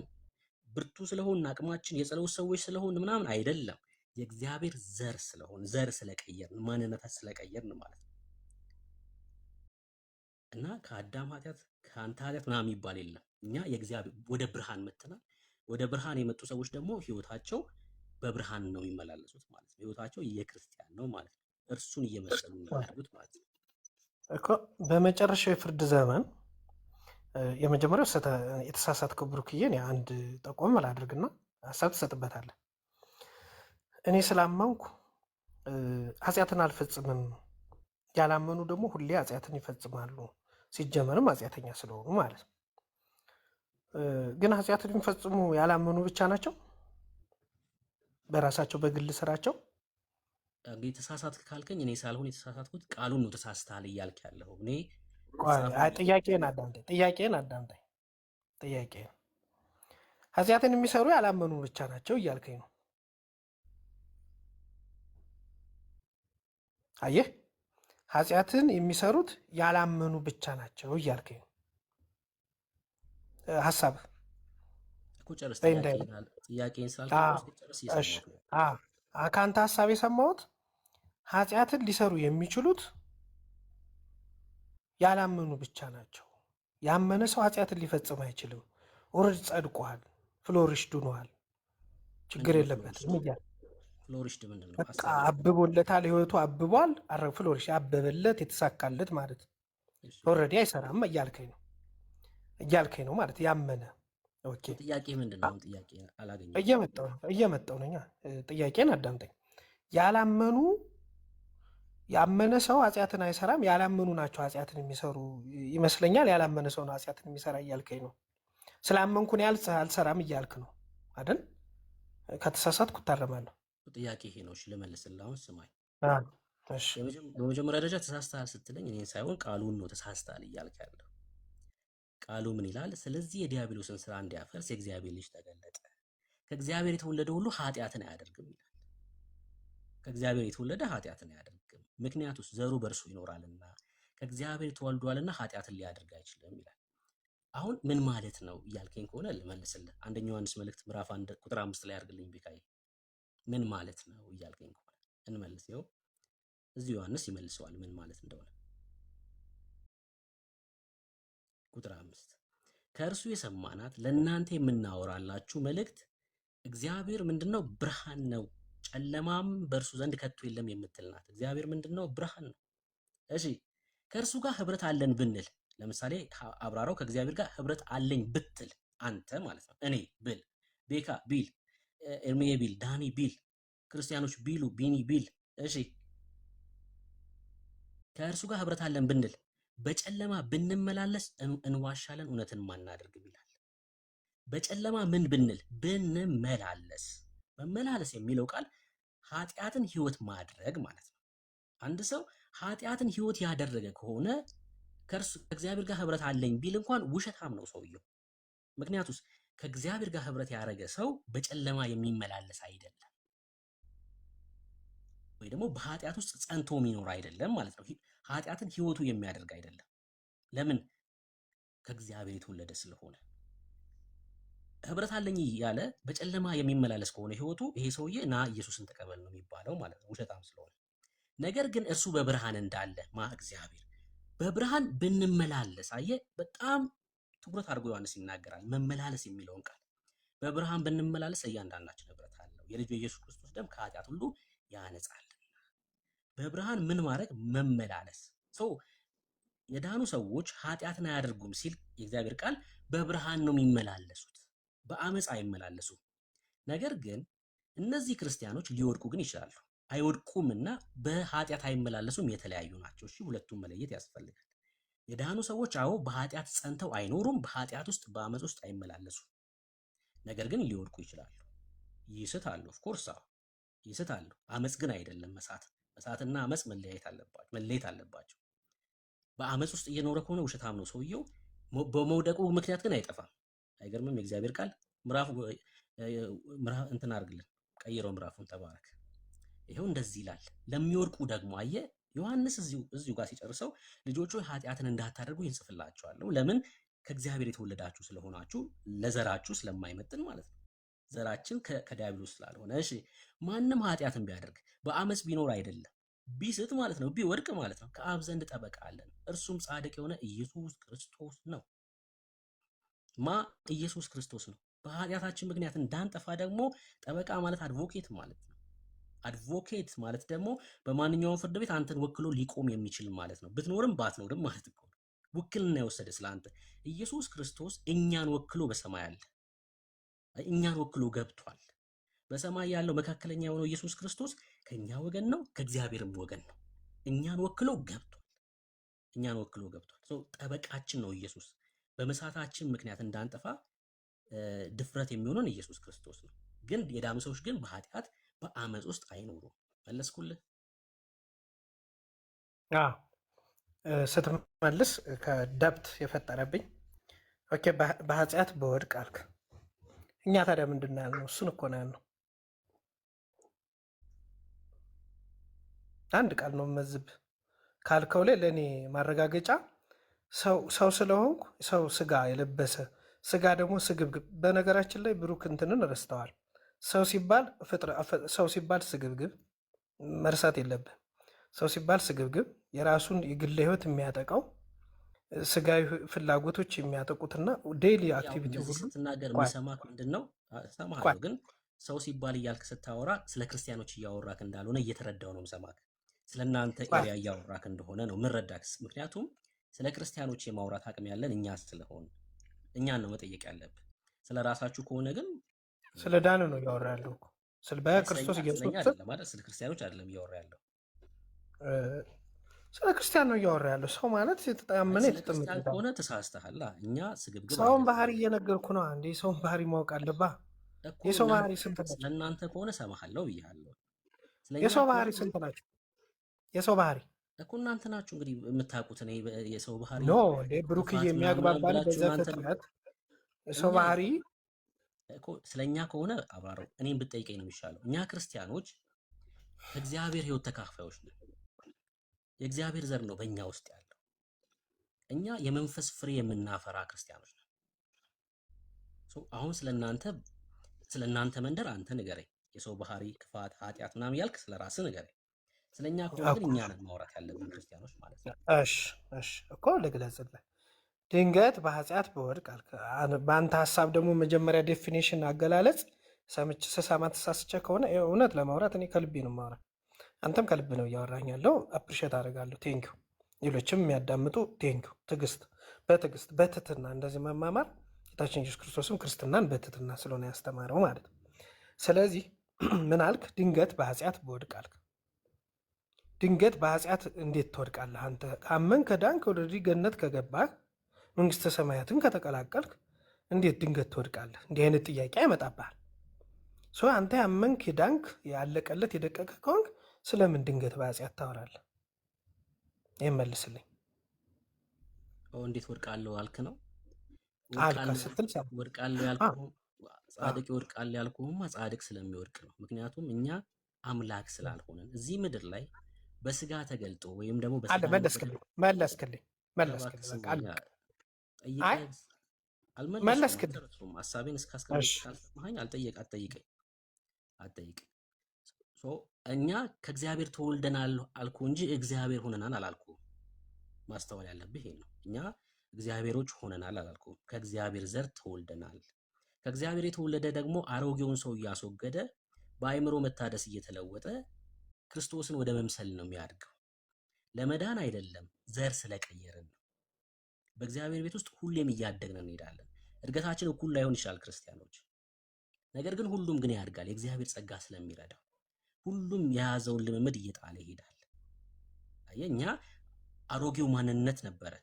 ብርቱ ስለሆን አቅማችን የጸሎት ሰዎች ስለሆን ምናምን አይደለም። የእግዚአብሔር ዘር ስለሆን ዘር ስለቀየርን ማንነታችን ስለቀየርን ማለት ነው። እና ከአዳም ኃጢአት ከአንተ ኃጢአት ምናምን የሚባል የለም። እኛ የእግዚአብሔር ወደ ብርሃን መጥተናል። ወደ ብርሃን የመጡ ሰዎች ደግሞ ህይወታቸው በብርሃን ነው የሚመላለሱት ማለት ነው። ህይወታቸው የክርስቲያን ነው ማለት ነው። እርሱን እየመሰሉ ነው ያሉት ማለት ነው እኮ። በመጨረሻው የፍርድ ዘመን የመጀመሪያው የተሳሳትከው ብሩክዬን አንድ ጠቆም ላድርግና ሀሳብ ትሰጥበታለህ። እኔ ስላመንኩ ኃጢአትን አልፈጽምም፣ ያላመኑ ደግሞ ሁሌ ኃጢአትን ይፈጽማሉ፣ ሲጀመርም ኃጢአተኛ ስለሆኑ ማለት ነው። ግን ኃጢአትን የሚፈጽሙ ያላመኑ ብቻ ናቸው በራሳቸው በግል ስራቸው። የተሳሳትክ ካልከኝ እኔ ሳልሆን የተሳሳትኩት ቃሉን ነው ተሳስተሃል እያልክ ያለው። እኔ ጥያቄን አዳምጠኝ። ጥያቄን ኃጢአትን የሚሰሩ ያላመኑ ብቻ ናቸው እያልከኝ ነው። አየህ፣ ኃጢአትን የሚሰሩት ያላመኑ ብቻ ናቸው እያልከኝ ነው። ሀሳብ ጥያቄን ስላልጨረስ ከአንተ ሀሳብ የሰማሁት ኃጢአትን ሊሰሩ የሚችሉት ያላመኑ ብቻ ናቸው። ያመነ ሰው ኃጢአትን ሊፈጽም አይችልም። ኦልሬዲ ጸድቋል፣ ፍሎሪሽድ ሆኗል፣ ችግር የለበትም እያለ ፍሎሪሽድ ምንድን ነው? በቃ አብቦለታል፣ ህይወቱ አብቧል። ፍሎሪሽ ያበበለት የተሳካለት ማለት ኦልሬዲ አይሰራም እያልከኝ ነው ማለት ያመነ። ኦኬ ጥያቄ ምንድን ነው? ጥያቄ አላገኘሁም። እየመጣሁ ነኝ። ጥያቄን አዳምጠኝ። ያመነ ሰው ኃጢአትን አይሰራም፣ ያላመኑ ናቸው ኃጢአትን የሚሰሩ ይመስለኛል። ያላመነ ሰው ነው ኃጢአትን የሚሰራ እያልከኝ ነው። ስላመንኩን አልሰራም እያልክ ነው አይደል? ከተሳሳትኩ እታረማለሁ። ጥያቄ ይሄ ነው። ልመልስልህ። አሁን ስማኝ። በመጀመሪያ ደረጃ ተሳስተሃል ስትለኝ እኔን ሳይሆን ቃሉን ነው ተሳስተሃል እያልክ ያለው። ቃሉ ምን ይላል? ስለዚህ የዲያብሎስን ስራ እንዲያፈርስ የእግዚአብሔር ልጅ ተገለጠ። ከእግዚአብሔር የተወለደ ሁሉ ኃጢአትን አያደርግም ይላል። ከእግዚአብሔር የተወለደ ኃጢአትን አያደርግም፣ ምክንያቱስ ዘሩ በእርሱ ይኖራልና። ከእግዚአብሔር ተወልዷልና ኃጢአትን ሊያደርግ አይችልም ይላል። አሁን ምን ማለት ነው እያልከኝ ከሆነ ልመልስልህ። አንደኛ ዮሐንስ መልእክት ምዕራፍ 1 ቁጥር 5 ላይ አድርግልኝ ቢካይ። ምን ማለት ነው እያልከኝ ከሆነ እንመልስ። ይኸው እዚህ ዮሐንስ ይመልሰዋል ምን ማለት እንደሆነ። ቁጥር 5 ከእርሱ የሰማናት ለእናንተ የምናወራላችሁ መልእክት እግዚአብሔር ምንድነው? ብርሃን ነው፣ ጨለማም በእርሱ ዘንድ ከቶ የለም የምትል ናት። እግዚአብሔር ምንድነው? ብርሃን ነው። እሺ ከእርሱ ጋር ህብረት አለን ብንል፣ ለምሳሌ አብራራው ከእግዚአብሔር ጋር ህብረት አለኝ ብትል፣ አንተ ማለት ነው፣ እኔ ብል፣ ቤካ ቢል፣ ኤርሜ ቢል፣ ዳኒ ቢል፣ ክርስቲያኖች ቢሉ፣ ቢኒ ቢል፣ እሺ ከእርሱ ጋር ህብረት አለን ብንል በጨለማ ብንመላለስ እንዋሻለን፣ እውነትን ማናደርግም ይላል። በጨለማ ምን ብንል? ብንመላለስ። መመላለስ የሚለው ቃል ኃጢአትን ህይወት ማድረግ ማለት ነው። አንድ ሰው ኃጢአትን ህይወት ያደረገ ከሆነ ከእግዚአብሔር ጋር ህብረት አለኝ ቢል እንኳን ውሸታም ነው ሰውየው። ምክንያቱስ ከእግዚአብሔር ጋር ህብረት ያደረገ ሰው በጨለማ የሚመላለስ አይደለም፣ ወይ ደግሞ በኃጢአት ውስጥ ጸንቶ የሚኖር አይደለም ማለት ነው። ኃጢአትን ህይወቱ የሚያደርግ አይደለም። ለምን? ከእግዚአብሔር የተወለደ ስለሆነ። ህብረት አለኝ ያለ በጨለማ የሚመላለስ ከሆነ ህይወቱ፣ ይሄ ሰውዬ ና ኢየሱስን ተቀበል ነው የሚባለው ማለት ነው፣ ውሸታም ስለሆነ። ነገር ግን እርሱ በብርሃን እንዳለ እግዚአብሔር በብርሃን ብንመላለስ፣ አየ በጣም ትኩረት አድርጎ ዮሐንስ ይናገራል መመላለስ የሚለውን ቃል። በብርሃን ብንመላለስ እያንዳንዳችን ህብረት አለው። የልጁ የኢየሱስ ክርስቶስ ደም ከኃጢአት ሁሉ ያነጻልና። በብርሃን ምን ማድረግ? መመላለስ። የዳኑ ሰዎች ኃጢአትን አያደርጉም ሲል የእግዚአብሔር ቃል በብርሃን ነው የሚመላለሱት፣ በአመፅ አይመላለሱም። ነገር ግን እነዚህ ክርስቲያኖች ሊወድቁ ግን ይችላሉ። አይወድቁምና በኃጢአት አይመላለሱም የተለያዩ ናቸው። እሺ ሁለቱም መለየት ያስፈልጋል። የዳኑ ሰዎች አዎ በኃጢአት ጸንተው አይኖሩም፣ በኃጢአት ውስጥ በአመፅ ውስጥ አይመላለሱም። ነገር ግን ሊወድቁ ይችላሉ፣ ይስታሉ። ኦፍኮርስ ይስታሉ። አመፅ ግን አይደለም መሳት። መሳትና አመፅ መለየት አለባቸው። በአመፅ ውስጥ እየኖረ ከሆነ ውሸታም ነው ሰውየው። በመውደቁ ምክንያት ግን አይጠፋም። አይገርምም? የእግዚአብሔር ቃል ምዕራፍ እንትን አድርግልን፣ ቀይረው ምዕራፉን። ተባረክ። ይኸው እንደዚህ ይላል። ለሚወድቁ ደግሞ አየ ዮሐንስ እዚሁ ጋር ሲጨርሰው ልጆች ሆይ ኃጢአትን እንዳታደርጉ ይጽፍላችኋለሁ። ለምን? ከእግዚአብሔር የተወለዳችሁ ስለሆናችሁ፣ ለዘራችሁ ስለማይመጥን ማለት ነው። ዘራችን ከዲያብሎስ ስላልሆነ። እሺ ማንም ኃጢአትን ቢያደርግ በአመፅ ቢኖር አይደለም ቢስት ማለት ነው፣ ቢወድቅ ማለት ነው፣ ከአብ ዘንድ ጠበቃ አለን፣ እርሱም ጻድቅ የሆነ ኢየሱስ ክርስቶስ ነው። ኢየሱስ ክርስቶስ ነው። በኃጢአታችን ምክንያት እንዳንጠፋ ደግሞ ጠበቃ ማለት አድቮኬት ማለት ነው። አድቮኬት ማለት ደግሞ በማንኛውም ፍርድ ቤት አንተን ወክሎ ሊቆም የሚችል ማለት ነው። ብትኖርም ባትኖርም ማለት ነው። ውክልና የወሰደ ስለአንተ ኢየሱስ ክርስቶስ እኛን ወክሎ በሰማይ አለ። እኛን ወክሎ ገብቷል። በሰማይ ያለው መካከለኛ የሆነው ኢየሱስ ክርስቶስ ከኛ ወገን ነው፣ ከእግዚአብሔርም ወገን ነው። እኛን ወክሎ ገብቷል። ጠበቃችን ነው ኢየሱስ። በመሳታችን ምክንያት እንዳንጠፋ ድፍረት የሚሆነን ኢየሱስ ክርስቶስ ነው። ግን የዳኑ ሰዎች ግን በኃጢአት በአመፅ ውስጥ አይኖሩም። መለስኩልህ? ስትመልስ ከደብት የፈጠረብኝ ኦኬ። በኃጢአት በወድቅ አልክ። እኛ ታዲያ ምንድን ነው ያልነው? እሱን እኮ ነው ያልነው። አንድ ቃል ነው መዝብ ካልከው ላይ ለእኔ ማረጋገጫ ሰው ስለሆንኩ ሰው ስጋ የለበሰ ስጋ ደግሞ ስግብግብ። በነገራችን ላይ ብሩክ እንትንን ረስተዋል። ሰው ሲባል ስግብግብ መርሳት የለብህ። ሰው ሲባል ስግብግብ የራሱን የግል ህይወት የሚያጠቃው ስጋዊ ፍላጎቶች የሚያጠቁትና ዴይሊ አክቲቪቲ ሁሉ ስትናገር የሚሰማህ ምንድን ነው? እሰማሃለሁ፣ ግን ሰው ሲባል እያልክ ስታወራ ስለ ክርስቲያኖች እያወራክ እንዳልሆነ እየተረዳው ነው የምሰማህ። ስለ እናንተ ኤሪያ እያወራክ እንደሆነ ነው የምንረዳክ። ምክንያቱም ስለ ክርስቲያኖች የማውራት አቅም ያለን እኛ ስለሆን እኛን ነው መጠየቅ ያለብህ። ስለ ራሳችሁ ከሆነ ግን ስለ ዳን ነው እያወራ ያለው። በክርስቶስ ስለ ክርስቲያኖች አይደለም እያወራ ያለው፣ ስለ ክርስቲያን ነው እያወራ ያለው። ሰው ማለት የተጣመነ የተጠመቀ ከሆነ ተሳስተሃል። እኛ ስግብግብ ሰውን ባህሪ እየነገርኩ ነው። አንዴ የሰውን ባህሪ ማወቅ አለባ። የሰው ባህሪ ስንት ናቸው? ለእናንተ ከሆነ ሰማሃለሁ ብያለሁ። የሰው ባህሪ ስንት ናቸው? የሰው ባህሪ እኮ እናንተ ናችሁ እንግዲህ የምታውቁት። እኔ የሰው ባህሪ ኖ ብሩክዬ የሚያግባባን በዘፍጥረት የሰው ባህሪ እኮ ስለኛ ከሆነ አብራረው እኔም ብጠይቀኝ ነው የሚሻለው። እኛ ክርስቲያኖች ከእግዚአብሔር ሕይወት ተካፋዮች ነን። የእግዚአብሔር ዘር ነው በእኛ ውስጥ ያለው። እኛ የመንፈስ ፍሬ የምናፈራ ክርስቲያኖች ነን። አሁን ስለእናንተ መንደር አንተ ንገረኝ። የሰው ባህሪ፣ ክፋት፣ ኃጢአት ምናምን ያልክ ስለ ራስህ ንገረኝ። ስለኛ ከሆነ ግን እኛ ነን ማውራት ያለብን ክርስቲያኖች ማለት ነው። እሺ እኮ ልግለጽልህ። ድንገት በኃጢአት በወድቅ አልክ። በአንተ ሀሳብ ደግሞ መጀመሪያ ዴፊኒሽን አገላለጽ ስሰማ ተሳስቼ ከሆነ እውነት ለማውራት እኔ ከልቤ ነው ማውራ፣ አንተም ከልብ ነው እያወራኝ ያለው። አፕሪሼት አደርጋለሁ። ቴንኪው። ሌሎችም የሚያዳምጡ ቴንኪው። በትዕግስት በትትና እንደዚህ መማማር ጌታችን ኢየሱስ ክርስቶስም ክርስትናን በትትና ስለሆነ ያስተማረው ማለት ነው። ስለዚህ ምን አልክ? ድንገት በኃጢአት በወድቅ አልክ። ድንገት በኃጢአት እንዴት ትወድቃለህ? አንተ ካመን ከዳንክ ወደዲ ገነት ከገባህ መንግስተ ሰማያትን ከተቀላቀልክ እንዴት ድንገት ትወድቃለህ? እንዲህ አይነት ጥያቄ አይመጣብሃል። አንተ ያመንክ የዳንክ ያለቀለት የደቀቀ ከሆንክ ስለምን ድንገት በኃጢአት ታወራለህ? ይህም መልስልኝ። እንዴት ወድቃለሁ አልክ ነው ስትል ወድቃለሁ ያልኩህ ጻድቅ ይወድቃል ያልኩህማ ጻድቅ ስለሚወድቅ ነው። ምክንያቱም እኛ አምላክ ስላልሆነን እዚህ ምድር ላይ በስጋ ተገልጦ ወይም ደግሞ መለስክልኝ ሀሳቤን እስካስቀምጥ ካልሰማኸኝ አትጠይቀኝ። እኛ ከእግዚአብሔር ተወልደናል አልኩ እንጂ እግዚአብሔር ሆነናል አላልኩም። ማስተዋል ያለብህ ይሄ ነው። እኛ እግዚአብሔሮች ሆነናል አላልኩም። ከእግዚአብሔር ዘር ተወልደናል። ከእግዚአብሔር የተወለደ ደግሞ አሮጌውን ሰው እያስወገደ በአእምሮ መታደስ እየተለወጠ ክርስቶስን ወደ መምሰል ነው የሚያድገው። ለመዳን አይደለም፣ ዘር ስለቀየርን ነው። በእግዚአብሔር ቤት ውስጥ ሁሌም እያደግን እንሄዳለን። እድገታችን እኩል ላይሆን ይችላል ክርስቲያኖች፣ ነገር ግን ሁሉም ግን ያድጋል። የእግዚአብሔር ጸጋ ስለሚረዳው ሁሉም የያዘውን ልምምድ እየጣለ ይሄዳል። እኛ አሮጌው ማንነት ነበረ፣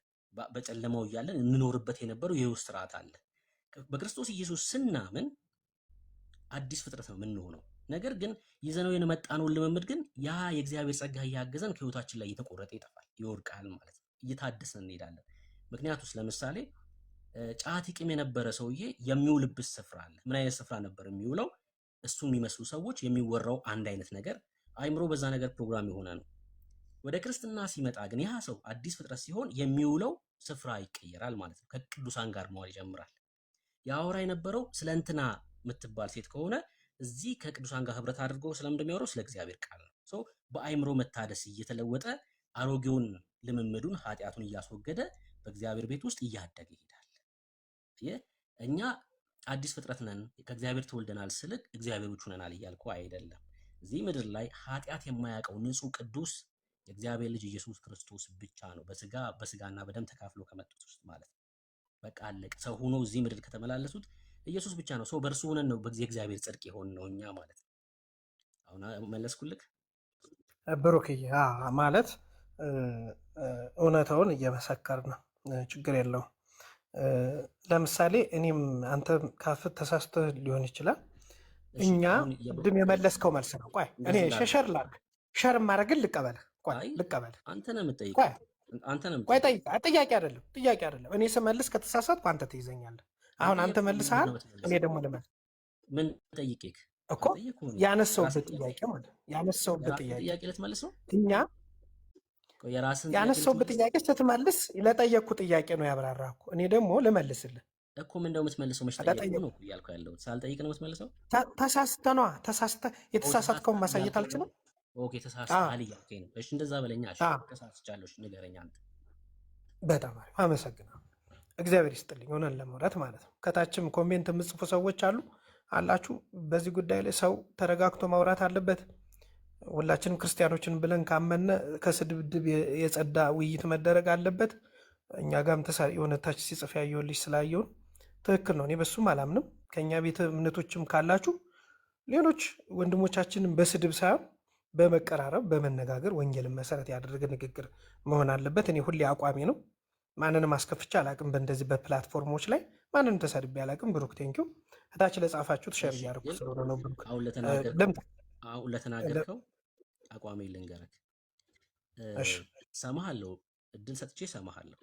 በጨለማው እያለን እንኖርበት የነበረው የሕይወት ስርዓት አለ። በክርስቶስ ኢየሱስ ስናምን አዲስ ፍጥረት ነው የምንሆነው። ነገር ግን ይዘነው የመጣነውን ልምምድ ግን ያ የእግዚአብሔር ጸጋ እያገዘን ከህይወታችን ላይ እየተቆረጠ ይጠፋል፣ ይወርቃል ማለት ነው። እየታደሰን እንሄዳለን። ምክንያቱስ ለምሳሌ ጫት ይቅም የነበረ ሰውዬ የሚውልበት ስፍራ አለ። ምን አይነት ስፍራ ነበር የሚውለው? እሱ የሚመስሉ ሰዎች፣ የሚወራው አንድ አይነት ነገር፣ አይምሮ በዛ ነገር ፕሮግራም የሆነ ነው። ወደ ክርስትና ሲመጣ ግን ያ ሰው አዲስ ፍጥረት ሲሆን የሚውለው ስፍራ ይቀየራል ማለት ነው። ከቅዱሳን ጋር መዋል ይጀምራል። ያወራ የነበረው ስለ እንትና የምትባል ሴት ከሆነ እዚህ ከቅዱሳን ጋር ህብረት አድርጎ ስለምንደሚያወራው ስለ እግዚአብሔር ቃል ነው። ሰው በአይምሮ መታደስ እየተለወጠ አሮጌውን ልምምዱን ኃጢአቱን እያስወገደ በእግዚአብሔር ቤት ውስጥ እያደገ ይሄዳል። እኛ አዲስ ፍጥረት ነን ከእግዚአብሔር ተወልደናል ስልክ እግዚአብሔሮች ሆነናል እያልኩ አይደለም። እዚህ ምድር ላይ ኃጢአት የማያውቀው ንጹህ ቅዱስ የእግዚአብሔር ልጅ ኢየሱስ ክርስቶስ ብቻ ነው፣ በስጋና በደም ተካፍሎ ከመጡት ውስጥ ማለት ነው። በቃ አለቀ። ሰው ሆኖ እዚህ ምድር ከተመላለሱት ኢየሱስ ብቻ ነው። ሰው በእርሱ ሆነን ነው በዚህ እግዚአብሔር ጽድቅ የሆን ነው እኛ ማለት ነው። አሁን መለስኩልክ ብሩክዬ። ማለት እውነታውን እየመሰከር ነው፣ ችግር የለውም። ለምሳሌ እኔም አንተ ካፍ ተሳስተህ ሊሆን ይችላል። እኛ ቅድም የመለስከው መልስ ነው። ቆይ እኔ ሸር ላድርግ፣ ሸር ማድረግን ልቀበልህ። ቆይ ልቀበልህ። አንተ ነህ የምትጠይቀው። ቆይ ጥያቄ አይደለም። እኔ ስመልስ ከተሳሳትኩ አንተ ትይዘኛለህ። አሁን አንተ መልሰሃል፣ እኔ ደግሞ ልመልስ። ምን ጠይቄክ እኮ ያነሳውበት ጥያቄ ማለት ያነሳውበት ጥያቄ ልትመልስ ነው። እኛ ያነሳውበት ጥያቄ ስትመልስ ለጠየቅኩ ጥያቄ ነው ያብራራኩ። እኔ ደግሞ ልመልስልህ እኮ ምን እንደው የምትመልሰው መሽጠየቅ ነው እያልኩ ያለሁት። ሳልጠይቅ ነው የምትመልሰው። ተሳስተህ የተሳሳትከውን ማሳየት አልችልም። ኦኬ ተሳስተሃል እያልከኝ ነው። እሺ እንደዛ በለኛ። እሺ ተሳስቻለሁ፣ ንገረኝ አንተ። በጣም አሪፍ አመሰግናለሁ። እግዚአብሔር ይስጥልኝ። ሆነን ለመውራት ማለት ነው። ከታችም ኮሜንት የምጽፉ ሰዎች አላችሁ። በዚህ ጉዳይ ላይ ሰው ተረጋግቶ ማውራት አለበት። ሁላችንም ክርስቲያኖችን ብለን ካመነ ከስድብድብ የጸዳ ውይይት መደረግ አለበት። እኛ ጋም የሆነ ታች ሲጽፍ ያየሁልሽ ስላየውን ትክክል ነው። እኔ በሱም አላምንም። ከእኛ ቤተ እምነቶችም ካላችሁ ሌሎች ወንድሞቻችንን በስድብ ሳይሆን በመቀራረብ በመነጋገር ወንጌልን መሰረት ያደረገ ንግግር መሆን አለበት። እኔ ሁሌ አቋሚ ነው። ማንንም አስከፍቼ አላቅም። በእንደዚህ በፕላትፎርሞች ላይ ማንንም ተሰድቤ አላቅም። ብሩክ ቴንኪው። እታች ለጻፋችሁት ሸር እያደረኩ ስለሆነ ነው። ብሩክ አሁን ለተናገርከው አቋሚ ልንገረክ። ሰማሃለሁ፣ እድል ሰጥቼ ሰማሃለሁ።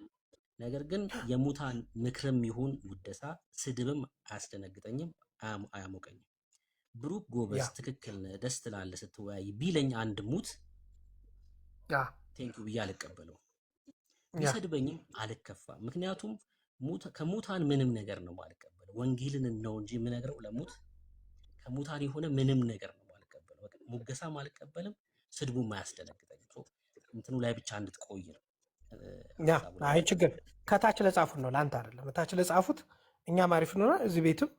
ነገር ግን የሙታን ምክርም ይሁን ውደሳ ስድብም አያስደነግጠኝም፣ አያሞቀኝም። ብሩክ ጎበዝ፣ ትክክል ነህ፣ ደስ ትላለህ ስትወያይ ቢለኝ አንድ ሙት ቴንኪው ብዬ አልቀበለው። ቢሰድበኝም አልከፋም። ምክንያቱም ከሙታን ምንም ነገር ነው ማልቀበለው። ወንጌልን ነው እንጂ የምነግረው ለሙት ከሙታን የሆነ ምንም ነገር ነው ማልቀበለው። ሙገሳም አልቀበልም፣ ስድቡም አያስደነግጠኝም። እንትኑ ላይ ብቻ እንድትቆይ ነው። አይ ችግር ከታች ለጻፉት ነው ለአንተ አይደለም። ታች ለጻፉት እኛም አሪፍ ነው። እዚህ ቤትም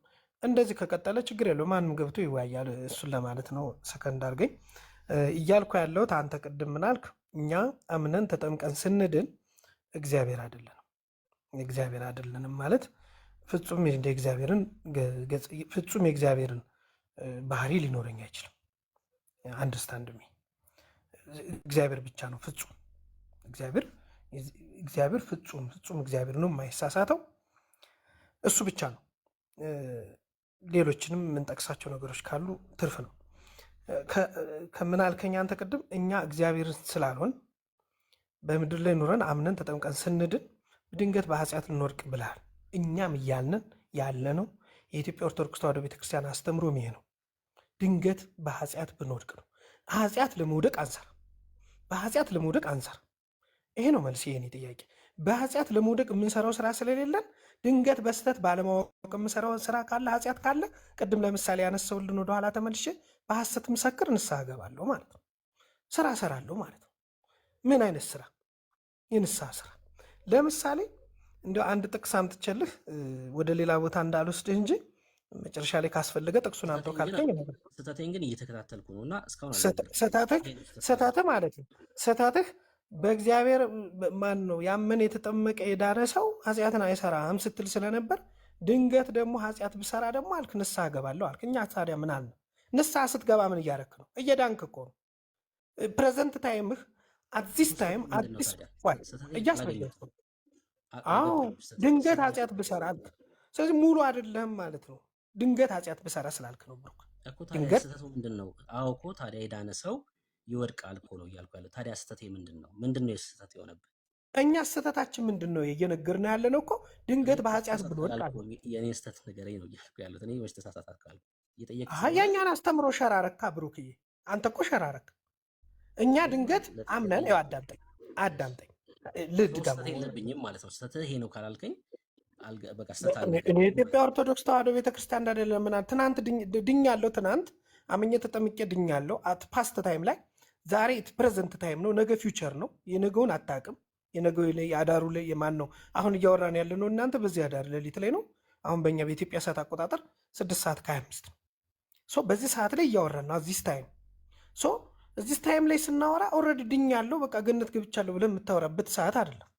እንደዚህ ከቀጠለ ችግር የለው፣ ማንም ገብቶ ይወያያል። እሱን ለማለት ነው። ሰከንድ አድርገኝ እያልኩ ያለሁት። አንተ ቅድም ምናልክ? እኛ አምነን ተጠምቀን ስንድን እግዚአብሔር አይደለንም ማለት ፍጹም የእግዚአብሔርን ባህሪ ሊኖረኝ አይችልም። አንደርስታንድ ሚ እግዚአብሔር ብቻ ነው ፍጹም። እግዚአብሔር ፍጹም እግዚአብሔር ነው፣ የማይሳሳተው እሱ ብቻ ነው። ሌሎችንም የምንጠቅሳቸው ነገሮች ካሉ ትርፍ ነው። ከምናልከኝ አንተ ቅድም እኛ እግዚአብሔር ስላልሆን በምድር ላይ ኑረን አምነን ተጠምቀን ስንድን ድንገት በኃጢአት ልንወድቅ ብለሃል። እኛም እያልንን ያለ ነው። የኢትዮጵያ ኦርቶዶክስ ተዋሕዶ ቤተክርስቲያን አስተምሮም ይሄ ነው። ድንገት በኃጢአት ብንወድቅ ነው። በኃጢአት ለመውደቅ አንሰር። ይሄ ነው መልስ። የኔ ጥያቄ በኃጢአት ለመውደቅ የምንሰራው ስራ ስለሌለን ድንገት በስተት ባለማወቅ የምሰራው ስራ ካለ ኃጢአት ካለ ቅድም ለምሳሌ ያነሳውልን ወደኋላ ተመልሼ በሐሰት ምሰክር ንስሐ እገባለሁ ማለት ነው። ስራ እሰራለሁ ማለት ነው። ምን አይነት ስራ? የንስሐ ስራ። ለምሳሌ እንዲ አንድ ጥቅስ አምጥቼልህ ወደ ሌላ ቦታ እንዳልወስድህ እንጂ መጨረሻ ላይ ካስፈለገ ጥቅሱን አምጠው ካልከኝ ስህተቴን ግን እየተከታተልኩ ነው እና እስካሁን ስህተትህ ማለት ነው። ስህተትህ በእግዚአብሔር ማን ነው ያመነ የተጠመቀ የዳነ ሰው ኃጢአትን አይሰራም ስትል ስለነበር ድንገት ደግሞ ኃጢአት ብሰራ ደግሞ አልክ ንስሐ እገባለሁ አልክ። እኛ ታዲያ ምን አልን? ንስሐ ስትገባ ምን እያረክ ነው? እየዳንክ እኮ ነው። ፕሬዘንት ታይምህ አዲስ ታይም አዲስ እያስመለጥኩ ነው። አዎ ድንገት ኃጢአት ብሰራ አልክ። ስለዚህ ሙሉ አይደለህም ማለት ነው። ድንገት ኃጢአት ብሰራ ስላልክ ነው ብሩክ። እኮ ታዲያ ድንገት ስህተቱ ምንድን ነው? አዎ እኮ ታዲያ የዳነ ሰው ይወድቃል እኮ ነው እያልኩ ያለው። ታዲያ ስህተቴ ምንድን ነው? ምንድን ነው የስህተት የሆነብህ? እኛ ስህተታችን ምንድን ነው እየነገርን ያለ ነው እኮ ድንገት በኃጢአት ተሳሳትክ ብንወድቅ አለ። አላልኩም። የእኔ ስህተት ንገረኝ ነው እያልኩ ያሉት። እኔ መች ተሳሳትክ አልኩ? እየጠየቅክ አሀ ስለሆነ የእኛን አስተምሮ ሸራረካ ብሩክዬ፣ አንተ እኮ ሸራረክ። እኛ ድንገት አምነን ያው አዳምጠኝ ልድገም። ስህተት የለብኝም ማለት ነው። ስህተትህ ይሄ ነው ካላልከኝ በቃ ስህተት አለ። እኔ የኢትዮጵያ ኦርቶዶክስ ተዋሕዶ ቤተክርስቲያን እንዳደለ ምናምን ትናንት ድኛለሁ፣ ትናንት አምኜ ተጠምቄ ድኛለሁ። አት ፓስት ታይም ላይ ዛሬ ፕሬዘንት ታይም ነው፣ ነገ ፊውቸር ነው። የነገውን አታውቅም። የነገው ላይ የአዳሩ ላይ የማን ነው አሁን እያወራን ያለ ነው? እናንተ በዚህ አዳር ሌሊት ላይ ነው። አሁን በእኛ በኢትዮጵያ ሰዓት አቆጣጠር 6 ሰዓት ከ25 ነው። ሶ በዚህ ሰዓት ላይ እያወራን ነው። እዚህ ታይም ሶ እዚህ ታይም ላይ ስናወራ ኦልሬዲ ድኛለሁ፣ በቃ ገነት ገብቻለሁ ብለህ የምታወራበት ሰዓት አይደለም።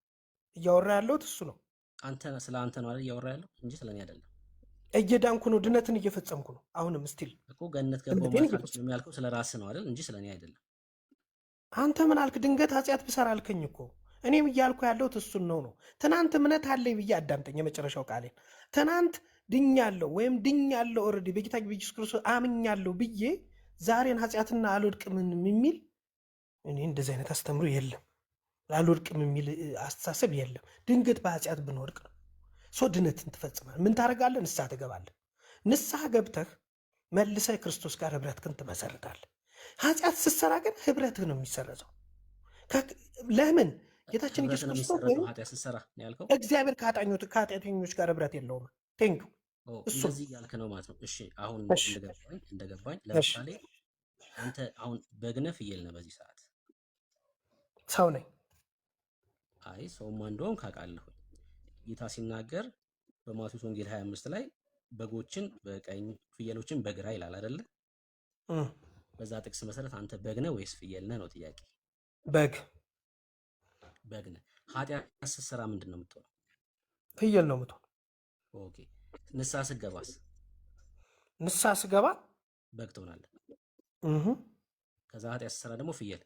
እያወራ ያለሁት እሱ ነው። አንተ ስለ አንተ ነው አይደል እያወራ ያለው እንጂ ስለኔ አይደለም። እየዳንኩ ነው፣ ድነትን እየፈጸምኩ ነው። አሁንም ስቲል እኮ ገነት ገባሁ ማለት አልችልም ያልከው ስለ ራስህ ነው አይደል እንጂ ስለኔ አይደለም። አንተ ምን አልክ? ድንገት ኃጢአት ብሰራ አልከኝ እኮ። እኔም እያልኩ ያለሁት እሱን ነው። ትናንት እምነት አለኝ ብዬ አዳምጠኝ፣ የመጨረሻው ቃሌን። ትናንት ድኛለሁ ወይም ድኛለሁ ኦልሬዲ በጌታ በኢየሱስ ክርስቶስ አምኛለሁ ብዬ ዛሬን ኃጢአትና አልወድቅም የሚል እኔ እንደዚህ አይነት አስተምሮ የለም። አልወድቅም የሚል አስተሳሰብ የለም። ድንገት በኃጢአት ብንወድቅ ነው ሶ ድነትን ትፈጽማል። ምን ታደርጋለህ? ንስሐ ትገባለህ። ንስሐ ገብተህ መልሰህ ክርስቶስ ጋር ህብረትህን ትመሰርታለህ። ኃጢአት ስትሰራ ግን ህብረትህ ነው የሚሰረዘው። ለምን? ጌታችን ኢየሱስ ክርስቶስ እግዚአብሔር ከኃጢአተኞች ጋር ህብረት የለውም። ቴንክ እንደዚህ እያልክ ነው ማለት ነው። እሺ አሁን እንደገባኝ ለምሳሌ አንተ አሁን በግነ ፍየል ነህ በዚህ ሰዓት? ሰው ነኝ። አይ ሰውማ እንደውም ካውቃለሁ። ጌታ ሲናገር በማቴዎስ ወንጌል 25 ላይ በጎችን በቀኝ ፍየሎችን በግራ ይላል አይደለ? በዛ ጥቅስ መሰረት አንተ በግ ነህ ወይስ ፍየል ነህ ነው ጥያቄ። በግ ነህ። ኃጢአት ስትሰራ ምንድን ነው የምትሆነው? ፍየል ነው የምትሆነው። ኦኬ። ንስሐ ስገባስ? ንስሐ ስገባ በግ ትሆናለህ። ከዛ ኃጢአት ስትሰራ ደግሞ ፍየል።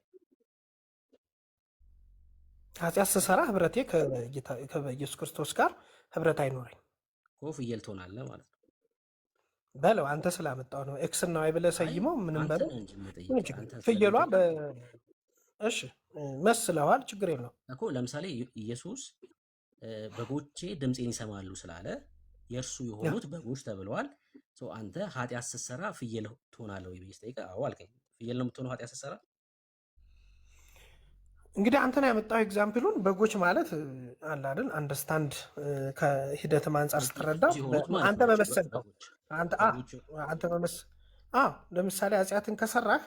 ኃጢአት ስሰራ ህብረቴ ከኢየሱስ ክርስቶስ ጋር ህብረት አይኖረኝ እኮ ፍየል ትሆናለህ ማለት ነው። በለው አንተ ስላመጣው ነው። ኤክስ እና ዋይ ብለህ ሰይመው ምንም በለው። ፍየሏ እሺ መስለዋል፣ ችግር የለው እኮ። ለምሳሌ ኢየሱስ በጎቼ ድምፄን ይሰማሉ ስላለ የእርሱ የሆኑት በጎች ተብለዋል። አንተ ኃጢአት ስትሰራ ፍየል ትሆናለህ ወይ ብዬ ስጠይቅህ አዎ አልከኝ። ፍየል ነው የምትሆነው ኃጢአት ስትሰራ? እንግዲህ አንተ ነው ያመጣው ኤግዛምፕሉን። በጎች ማለት አለ አይደል? አንደርስታንድ ከሂደትም አንጻር ስትረዳ አንተ በመሰልከው አንተ ለምሳሌ ኃጢአትን ከሰራህ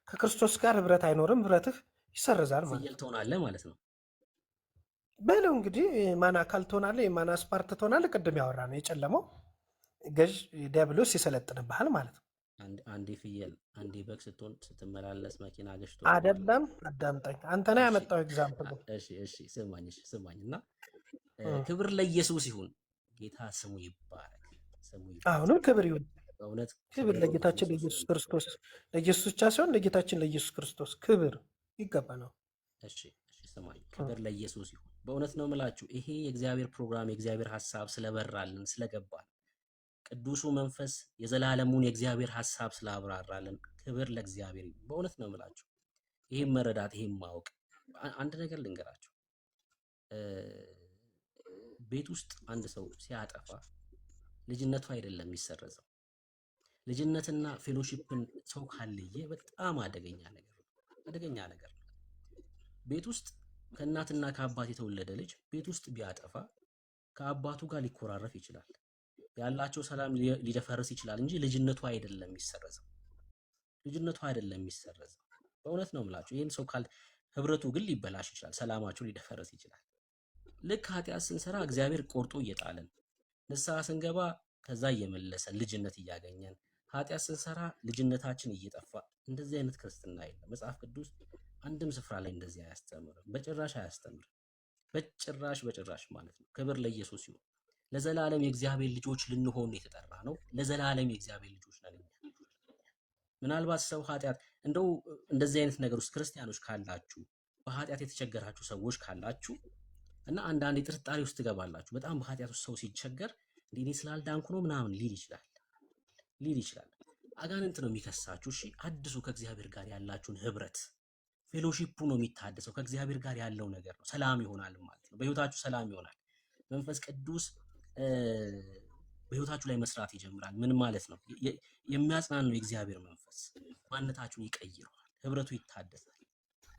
ከክርስቶስ ጋር ህብረት አይኖርም፣ ህብረትህ ይሰርዛል ማለት ፍየል ትሆናለህ ማለት ነው በለው። እንግዲህ የማን አካል ትሆናለህ? የማን አስፓርት ትሆናለህ? ቅድም ያወራ ነው የጨለመው ገዥ ዲያብሎስ ይሰለጥንብሃል ማለት ነው። አንዴ ፍየል አንዴ በግ ስትሆን ስትመላለስ መኪና ገጭቶ አይደለም። አዳምጠኝ፣ አንተ ነው ያመጣው ኤግዛምፕል። እሺ ስማኝ እና ክብር ለኢየሱስ ይሁን። ጌታ ስሙ ይባረክ። አሁንም ክብር ይሁን። በእውነት ክብር ለጌታችን ለኢየሱስ ክርስቶስ፣ ለኢየሱስ ብቻ ሳይሆን ለጌታችን ለኢየሱስ ክርስቶስ ክብር ይገባ ነው። እሺ ስማኝ፣ ክብር ለኢየሱስ ይሁን። በእውነት ነው የምላችሁ ይሄ የእግዚአብሔር ፕሮግራም የእግዚአብሔር ሀሳብ ስለበራልን ስለገባን ቅዱሱ መንፈስ የዘላለሙን የእግዚአብሔር ሀሳብ ስላብራራልን ክብር ለእግዚአብሔር ይሁን። በእውነት ነው የምላችሁ ይህም መረዳት ይህም ማወቅ። አንድ ነገር ልንገራችሁ፣ ቤት ውስጥ አንድ ሰው ሲያጠፋ ልጅነቱ አይደለም የሚሰረዘው። ልጅነትና ፌሎሺፕን ሰው ካልለየ በጣም አደገኛ ነገር ነው። ቤት ውስጥ ከእናትና ከአባት የተወለደ ልጅ ቤት ውስጥ ቢያጠፋ ከአባቱ ጋር ሊኮራረፍ ይችላል፣ ያላቸው ሰላም ሊደፈርስ ይችላል እንጂ ልጅነቱ አይደለም የሚሰረዘው። በእውነት ነው የምላችሁ። ይህን ሰው ህብረቱ ግን ሊበላሽ ይችላል፣ ሰላማቸው ሊደፈርስ ይችላል። ልክ ኃጢአት ስንሰራ እግዚአብሔር ቆርጦ እየጣለን፣ ንስሐ ስንገባ ከዛ እየመለሰን ልጅነት እያገኘን፣ ኃጢአት ስንሰራ ልጅነታችን እየጠፋ፣ እንደዚህ አይነት ክርስትና የለም። መጽሐፍ ቅዱስ አንድም ስፍራ ላይ እንደዚህ አያስተምርም፣ በጭራሽ አያስተምርም። በጭራሽ ማለት ነው። ክብር ለኢየሱስ ይሁን። ለዘላለም የእግዚአብሔር ልጆች ልንሆን የተጠራ ነው። ለዘላለም የእግዚአብሔር ልጆች ነን እኛ። ምናልባት ሰው ኃጢአት እንደው እንደዚህ አይነት ነገር ውስጥ ክርስቲያኖች ካላችሁ፣ በኃጢአት የተቸገራችሁ ሰዎች ካላችሁ እና አንዳንድ ጥርጣሬ ውስጥ ትገባላችሁ። በጣም በኃጢአት ውስጥ ሰው ሲቸገር እኔ ስላልዳንኩ ነው ምናምን ሊል ይችላል። ሊል ይችላል። አጋንንት ነው የሚከሳችሁ። እሺ አድሱ ከእግዚአብሔር ጋር ያላችሁን ህብረት። ፌሎሺፑ ነው የሚታደሰው። ከእግዚአብሔር ጋር ያለው ነገር ነው። ሰላም ይሆናል ማለት ነው። በህይወታችሁ ሰላም ይሆናል። መንፈስ ቅዱስ በህይወታችሁ ላይ መስራት ይጀምራል። ምን ማለት ነው? የሚያጽናኑ የእግዚአብሔር መንፈስ ማንነታችሁን ይቀይረዋል። ህብረቱ ይታደሳል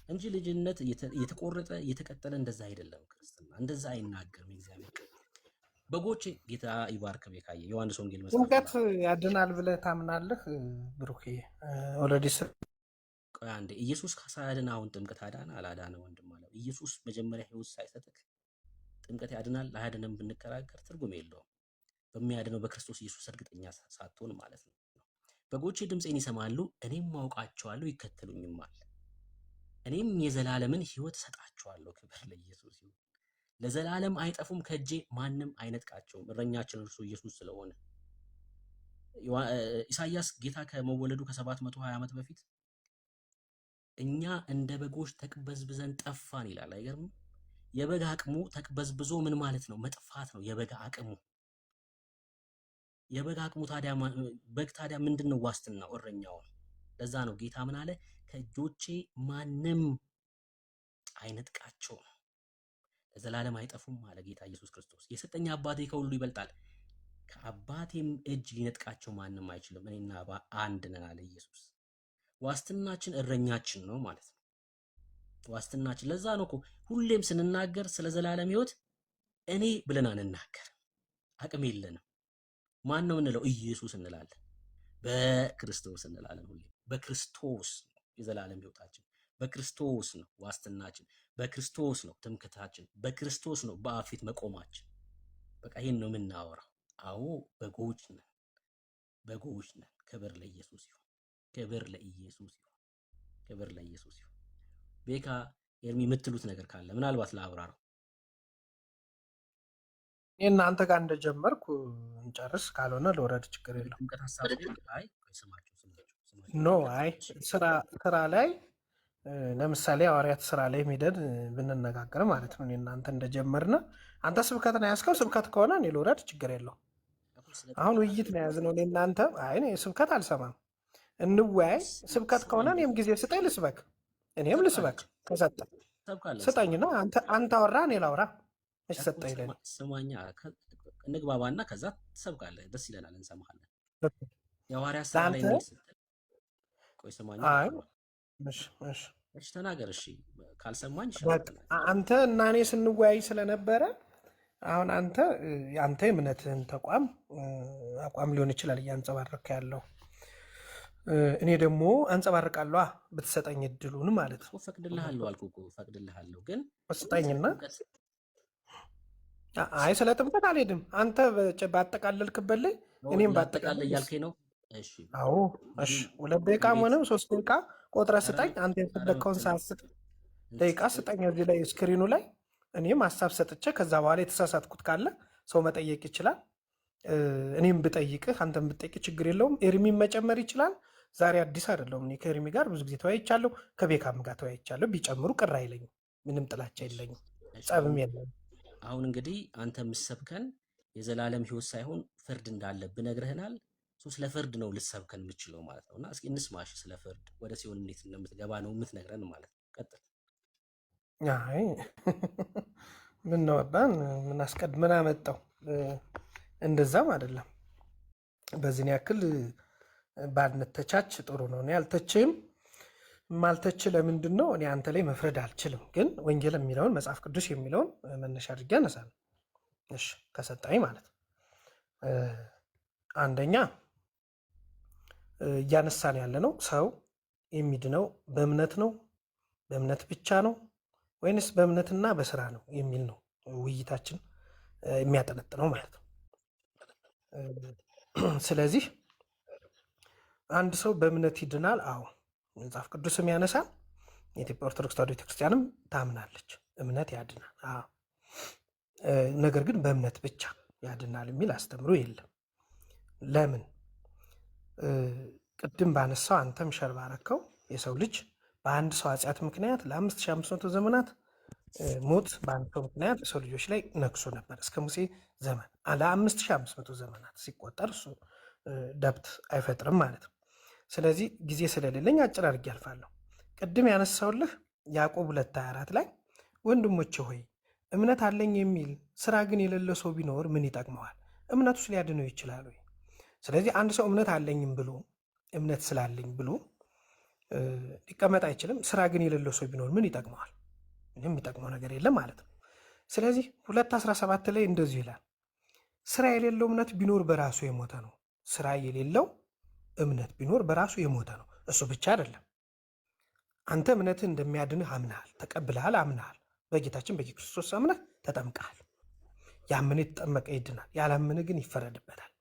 እንጂ ልጅነት የተቆረጠ የተቀጠለ እንደዛ አይደለም። ክርስትና እንደዛ አይናገርም የእግዚአብሔር ቃል። በጎቼ ጌታ ይባርክ። ቤካየ ዮሐንስ ወንጌል ጥምቀት ያድናል ብለህ ታምናለህ? ብሩኬ ኦልሬዲ ቆይ አንዴ፣ ኢየሱስ ሳያድን አሁን ጥምቀት አዳነ አላዳነ? ወንድም አለው ኢየሱስ መጀመሪያ ህይወት ሳይሰጥክ ጥምቀት ያድናል አያድንም ብንከራከር ትርጉም የለውም። በሚያድነው በክርስቶስ ኢየሱስ እርግጠኛ ሳትሆን ማለት ነው። በጎቼ ድምፄን ይሰማሉ፣ እኔም ማውቃቸዋለሁ፣ ይከተሉኝማል። እኔም የዘላለምን ህይወት እሰጣቸዋለሁ። ክብር ለኢየሱስ ይሁን። ለዘላለም አይጠፉም፣ ከእጄ ማንም አይነጥቃቸውም። እረኛችን እርሱ ኢየሱስ ስለሆነ ኢሳይያስ ጌታ ከመወለዱ ከ720 ዓመት በፊት እኛ እንደ በጎች ተቅበዝብዘን ጠፋን ይላል። አይገርምም? የበግ አቅሙ ተቅበዝብዞ ምን ማለት ነው? መጥፋት ነው የበግ አቅሙ። የበግ አቅሙ ታዲያ በግ ታዲያ ምንድነው ዋስትናው? እረኛው። ለዛ ነው ጌታ ምን አለ? ከእጆቼ ማንም አይነጥቃቸውም፣ ለዘላለም አይጠፉም አለ ጌታ ኢየሱስ ክርስቶስ። የሰጠኝ አባቴ ከሁሉ ይበልጣል፣ ከአባቴም እጅ ሊነጥቃቸው ማንም አይችልም። እኔና አባ አንድ ነን አለ ኢየሱስ። ዋስትናችን እረኛችን ነው ማለት ነው። ዋስትናችን። ለዛ ነው እኮ ሁሌም ስንናገር ስለ ዘላለም ህይወት እኔ ብለን አንናገር። አቅም የለንም። ማን ነው እንለው? ኢየሱስ እንላለን። በክርስቶስ እንላለን። ሁሌ በክርስቶስ ነው የዘላለም ህይወታችን። በክርስቶስ ነው ዋስትናችን። በክርስቶስ ነው ትምክህታችን። በክርስቶስ ነው በአብ ፊት መቆማችን። በቃ ይሄን ነው የምናወራው። አዎ በጎች ነን፣ በጎች ነን። ክብር ለኢየሱስ ይሁን። ክብር ለኢየሱስ ይሁን። ክብር ለኢየሱስ ይሁን። ቤካ ኤርሚ የምትሉት ነገር ካለ ምናልባት ለአብራራው። እኔና አንተ ጋር እንደጀመርኩ እንጨርስ፣ ካልሆነ ለወረድ ችግር የለውም። ኖ አይ ስራ ላይ ለምሳሌ ሐዋርያት ስራ ላይ ሄደን ብንነጋገር ማለት ነው። እኔና አንተ እንደጀመርነ አንተ ስብከት ነው ያዝከው። ስብከት ከሆነ እኔ ልውረድ ችግር የለውም። አሁን ውይይት ነው የያዝነው እኔና አንተ። አይ ስብከት አልሰማም፣ እንወያይ። ስብከት ከሆነ እኔም ጊዜ ስጠኝ ልስበክ፣ እኔም ልስበክ። ከሰጠ ስጠኝና አንተ አወራ እኔ ላውራ። እሺ ሰጠኝ ለኔ ስማኛ፣ እንግባባና ከዛ ትሰብካለህ። ደስ ይለናል፣ እንሰማሃለን። የሐዋርያት ስራ ላይ ነው ስትል ቆይ ስማኛ። አይ እሺ ተናገር። እሺ ካልሰማኝ አንተ እና እኔ ስንወያይ ስለነበረ አሁን አንተ የእምነትህን አቋም ሊሆን ይችላል እያንጸባረክ ያለው፣ እኔ ደግሞ አንጸባርቃለሁ። ብትሰጠኝ እድሉን ማለት ነው። ፈቅድልሃለሁ አልኩህ እኮ ፈቅድልሃለሁ፣ ግን ስጠኝና። አይ ስለ ጥምቀት አልሄድም። አንተ ባጠቃለልክበት ላይ እኔም ባጠቃለል እያልከኝ ነው። እሺ አዎ እሺ፣ 2 ደቂቃም ሆነ 3 ደቂቃ ቆጥረህ ስጠኝ። አንተ የፈለግከውን ሰዓት ደቂቃ ስጠኝ እዚህ ላይ ስክሪኑ ላይ። እኔም ሀሳብ ሰጥቼ ከዛ በኋላ የተሳሳትኩት ካለ ሰው መጠየቅ ይችላል። እኔም ብጠይቅህ አንተም ብጠይቅ ችግር የለውም። ኤርሚም መጨመር ይችላል። ዛሬ አዲስ አይደለሁም። እኔ ከኤርሚ ጋር ብዙ ጊዜ ተወያይቻለሁ፣ ከቤካም ጋር ተወያይቻለሁ። ቢጨምሩ ቅር አይለኝም። ምንም ጥላቻ የለኝም፣ ጸብም የለኝም። አሁን እንግዲህ አንተ የምትሰብከን የዘላለም ህይወት ሳይሆን ፍርድ እንዳለብህ ነግረህናል። ስለ ፍርድ ነው ልትሰብከን የምችለው ማለት ነው። እና እስኪ እንስማሽ፣ ስለ ፍርድ ወደ ሲሆን እንዴት እንደምትገባ ነው የምትነግረን ማለት ነው። ቀጥል። አይ ምን ነው አባን ምን አስቀድመን አመጣው? እንደዛም አይደለም። በዚህን ያክል ባንተቻች ጥሩ ነው። እኔ አልተችም። ማልተች ለምንድን ነው? እኔ አንተ ላይ መፍረድ አልችልም። ግን ወንጌል የሚለውን መጽሐፍ ቅዱስ የሚለውን መነሻ አድርጌ አነሳለሁ። እሺ ከሰጣኝ ማለት አንደኛ እያነሳን ያለ ነው ሰው የሚድነው በእምነት ነው፣ በእምነት ብቻ ነው ወይንስ በእምነትና በስራ ነው የሚል ነው ውይይታችን የሚያጠነጥነው ማለት ነው። ስለዚህ አንድ ሰው በእምነት ይድናል። አዎ መጽሐፍ ቅዱስም ያነሳል። የኢትዮጵያ ኦርቶዶክስ ተዋሕዶ ቤተክርስቲያንም ታምናለች፣ እምነት ያድናል። ነገር ግን በእምነት ብቻ ያድናል የሚል አስተምሮ የለም። ለምን? ቅድም ባነሳው አንተም ሸር ባረከው የሰው ልጅ በአንድ ሰው ኃጢአት ምክንያት ለ5500 ዘመናት ሞት በአንድ ሰው ምክንያት የሰው ልጆች ላይ ነግሶ ነበር እስከ ሙሴ ዘመን ለ5500 ዘመናት ሲቆጠር እሱ ደብት አይፈጥርም ማለት ነው። ስለዚህ ጊዜ ስለሌለኝ አጭር አድርጌ አልፋለሁ። ቅድም ያነሳውልህ ያዕቆብ 2:24 ላይ ወንድሞቼ ሆይ እምነት አለኝ የሚል ስራ ግን የሌለው ሰው ቢኖር ምን ይጠቅመዋል? እምነቱስ ሊያድነው ይችላል ወይ? ስለዚህ አንድ ሰው እምነት አለኝም ብሎ እምነት ስላለኝ ብሎ ሊቀመጥ አይችልም። ስራ ግን የሌለው ሰው ቢኖር ምን ይጠቅመዋል? ምንም የሚጠቅመው ነገር የለም ማለት ነው። ስለዚህ 2:17 ላይ እንደዚሁ ይላል፣ ስራ የሌለው እምነት ቢኖር በራሱ የሞተ ነው። ስራ የሌለው እምነት ቢኖር በራሱ የሞተ ነው። እሱ ብቻ አይደለም፣ አንተ እምነትህ እንደሚያድንህ አምነሃል፣ ተቀብለሃል፣ አምነሃል። በጌታችን በኢየሱስ ክርስቶስ አምነህ ተጠምቀሃል። ያመነ የተጠመቀ ይድናል፣ ያላመነ ግን ይፈረድበታል።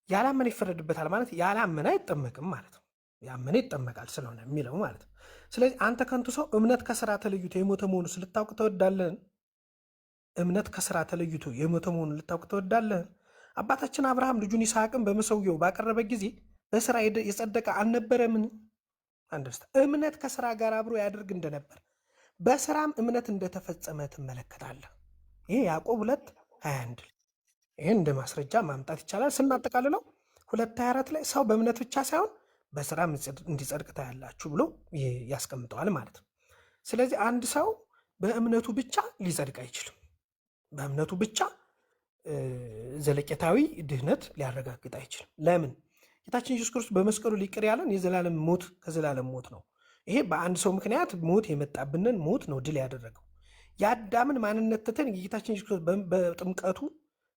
ያላመነ ይፈረድበታል ማለት ያላመነ አይጠመቅም ማለት ነው። ያመነ ይጠመቃል ስለሆነ የሚለው ማለት ነው። ስለዚህ አንተ ከንቱ ሰው እምነት ከስራ ተለይቶ የሞተ መሆኑ ልታውቅ ትወዳለህን? እምነት ከስራ ተለይቶ የሞተ መሆኑን ልታውቅ ትወዳለህን? አባታችን አብርሃም ልጁን ይስሐቅን በመሰዊያው ባቀረበ ጊዜ በስራ የጸደቀ አልነበረምን? አንደርስታ እምነት ከስራ ጋር አብሮ ያደርግ እንደነበር በስራም እምነት እንደተፈጸመ ትመለከታለህ። ይሄ ያዕቆብ 2:21 ይህን እንደ ማስረጃ ማምጣት ይቻላል። ስናጠቃልለው 2:24 ላይ ሰው በእምነት ብቻ ሳይሆን በስራም እንዲጸድቅ ታያላችሁ ብሎ ያስቀምጠዋል ማለት ነው። ስለዚህ አንድ ሰው በእምነቱ ብቻ ሊጸድቅ አይችልም። በእምነቱ ብቻ ዘለቄታዊ ድህነት ሊያረጋግጥ አይችልም። ለምን? ጌታችን ኢየሱስ ክርስቶስ በመስቀሉ ሊቅር ያለን የዘላለም ሞት ከዘላለም ሞት ነው። ይሄ በአንድ ሰው ምክንያት ሞት የመጣብንን ሞት ነው ድል ያደረገው። የአዳምን ማንነት ትተን የጌታችን ኢየሱስ ክርስቶስ በጥምቀቱ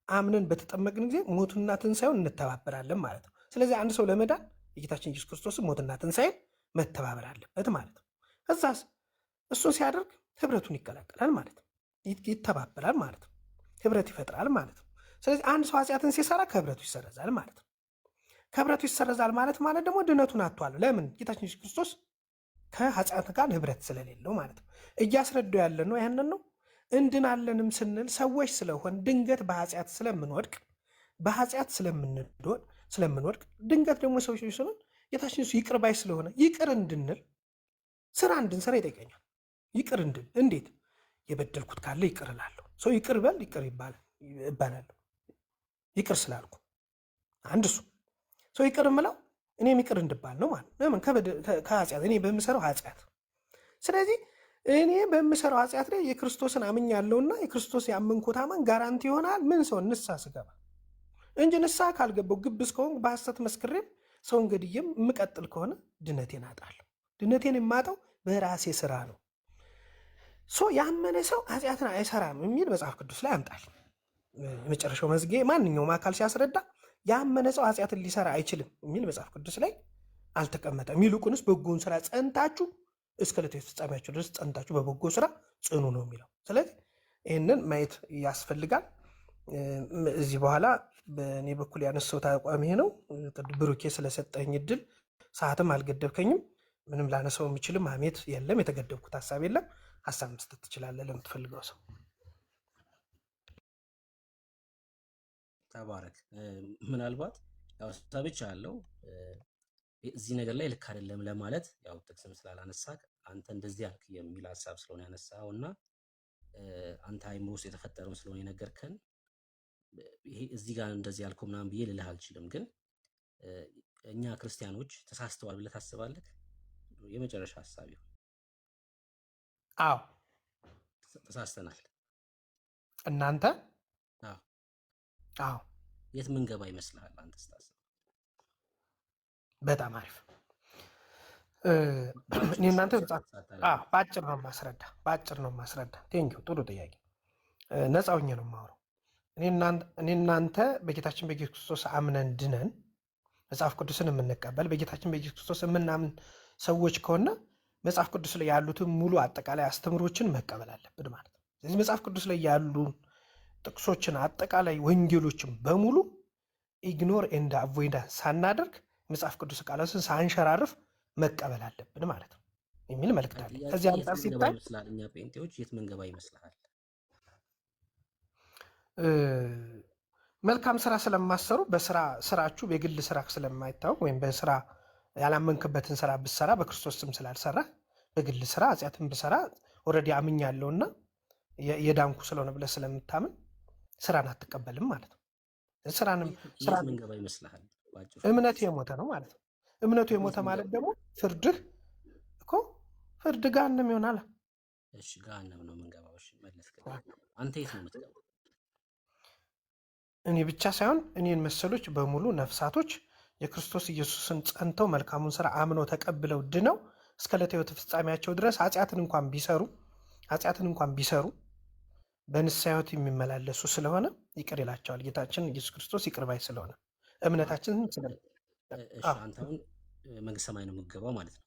አምነን በተጠመቅን ጊዜ ሞቱና ትንሣኤውን እንተባበራለን ማለት ነው። ስለዚህ አንድ ሰው ለመዳን የጌታችን ኢየሱስ ክርስቶስ ሞትና ትንሣኤን መተባበር አለበት ማለት ነው። እዛስ እሱን ሲያደርግ ህብረቱን ይቀላቀላል ማለት ነው። ይተባበራል ማለት ነው። ህብረት ይፈጥራል ማለት ነው። ስለዚህ አንድ ሰው ኃጢአትን ሲሰራ ከህብረቱ ይሰረዛል ማለት ነው። ከህብረቱ ይሰረዛል ማለት ደግሞ ድነቱን አጥቷል። ለምን? ጌታችን ኢየሱስ ክርስቶስ ከኃጢአት ጋር ህብረት ስለሌለው ማለት ነው። እያስረዳው ያለ ነው ያንን ነው። እንድናለንም ስንል ሰዎች ስለሆን ድንገት በኃጢአት ስለምንወድቅ በኃጢአት ስለምንወድቅ ድንገት ደግሞ ሰዎች ስለሆን ጌታችን ኢየሱስ ይቅር ባይ ስለሆነ ይቅር እንድንል ስራ እንድንሰራ ይጠይቀኛል። ይቅር እንድል እንዴት? የበደልኩት ካለ ይቅር እላለሁ። ሰው ይቅር በል ይቅር ይባላለሁ። ይቅር ስላልኩ አንድ እሱ ሰው ይቅር እምለው እኔም ይቅር እንድባል ነው ማለት ለምን? ከኃጢአት እኔ በምሰራው ኃጢአት። ስለዚህ እኔ በምሰራው ኃጢአት ላይ የክርስቶስን አምኛለሁና የክርስቶስ ያመንኩት አማን ጋራንቲ ይሆናል። ምን ሰው ንስሐ ስገባ እንጂ ንስሐ ካልገባው ግብዝ ከሆንኩ በሐሰት መስክሬም ሰውን ገድዬም የምቀጥል ከሆነ ድነቴን አጣለሁ። ድነቴን የማጣው በራሴ ስራ ነው። ያመነ ሰው ኃጢአትን አይሰራም የሚል መጽሐፍ ቅዱስ ላይ ያምጣል። የመጨረሻው መዝጌ ማንኛውም አካል ሲያስረዳ ያመነ ሰው ኃጢአትን ሊሰራ አይችልም የሚል መጽሐፍ ቅዱስ ላይ አልተቀመጠም። ይልቁንስ በጎን ስራ ጸንታችሁ እስከ ዕለተ ፍጻሜያችሁ ድረስ ጸንታችሁ በበጎ ስራ ጽኑ ነው የሚለው። ስለዚህ ይህንን ማየት ያስፈልጋል። እዚህ በኋላ በእኔ በኩል ያነሳሁት አቋም ይሄ ነው። ብሩኬ ስለሰጠኝ እድል ሰዓትም አልገደብከኝም። ምንም ላነሳው የምችልም ሀሜት የለም፣ የተገደብኩት ሀሳብ የለም። ሀሳብ መስጠት ትችላለህ ለምትፈልገው ሰው። ተባረክ። ምናልባት ያው ሰብቻ አለው እዚህ ነገር ላይ ልክ አይደለም ለማለት ያው ጥቅስም ስላላነሳ አንተ እንደዚህ አልክ የሚል ሀሳብ ስለሆነ ያነሳው እና አንተ አይምሮ ውስጥ የተፈጠረውን ስለሆነ የነገርከን ይሄ እዚህ ጋር እንደዚህ ያልከው ምናምን ብዬ ልልህ አልችልም። ግን እኛ ክርስቲያኖች ተሳስተዋል ብለህ ታስባለህ? የመጨረሻ ሀሳብ ይሁን። አዎ ተሳስተናል። እናንተ? አዎ። የት ምን ገባ ይመስልሃል አንተ ስታስብ? በጣም አሪፍ። እኔ እናንተ በአጭር ነው ማስረዳ። ቴንኪው፣ ጥሩ ጥያቄ። ነፃ ሆኜ ነው የማወራው። እኔ እናንተ በጌታችን በኢየሱስ ክርስቶስ አምነን ድነን መጽሐፍ ቅዱስን የምንቀበል በጌታችን በኢየሱስ ክርስቶስ የምናምን ሰዎች ከሆነ መጽሐፍ ቅዱስ ላይ ያሉትን ሙሉ አጠቃላይ አስተምሮችን መቀበል አለብን ማለት ነው። ስለዚህ መጽሐፍ ቅዱስ ላይ ያሉ ጥቅሶችን አጠቃላይ ወንጌሎችን በሙሉ ኢግኖር ኤንድ አቮይዳንስ ሳናደርግ መጽሐፍ ቅዱስ ቃላትን ሳንሸራርፍ መቀበል አለብን ማለት ነው የሚል መልእክት አለ። ከዚህ አንጻር ሲታይ እኛ ጴንጤዎች የት መንገባ ይመስልሃል? መልካም ስራ ስለማሰሩ ስራችሁ የግል ስራ ስለማይታወቅ ወይም በስራ ያላመንክበትን ስራ ብሰራ በክርስቶስ ስም ስላልሰራ በግል ስራ ኃጢአትን ብሰራ ኦልሬዲ አምኛለሁና የዳንኩ ስለሆነ ብለህ ስለምታምን ስራን አትቀበልም ማለት ነው። ስራንም የት ምንገባ ይመስልሃል? ባጭሩ እምነት የሞተ ነው ማለት ነው። እምነቱ የሞተ ማለት ደግሞ ፍርድህ እኮ ፍርድ ገሃነም ይሆናል። እሺ ገሃነም ነው የምንገባው። እሺ መለስክ። አንተ የት ነው የምትገባው? እኔ ብቻ ሳይሆን እኔን መሰሎች በሙሉ ነፍሳቶች የክርስቶስ ኢየሱስን ጸንተው መልካሙን ስራ አምነው ተቀብለው ድነው እስከ ዕለተ ሕይወት ፍጻሜያቸው ድረስ ኃጢአትን እንኳን ቢሰሩ በንስሐ ሕይወት የሚመላለሱ ስለሆነ ይቅር ይላቸዋል ጌታችን ኢየሱስ ክርስቶስ ይቅር ባይ ስለሆነ እምነታችን እሺ አንተ አሁን መንግስተ ሰማይ ነው የምትገባው ማለት ነው።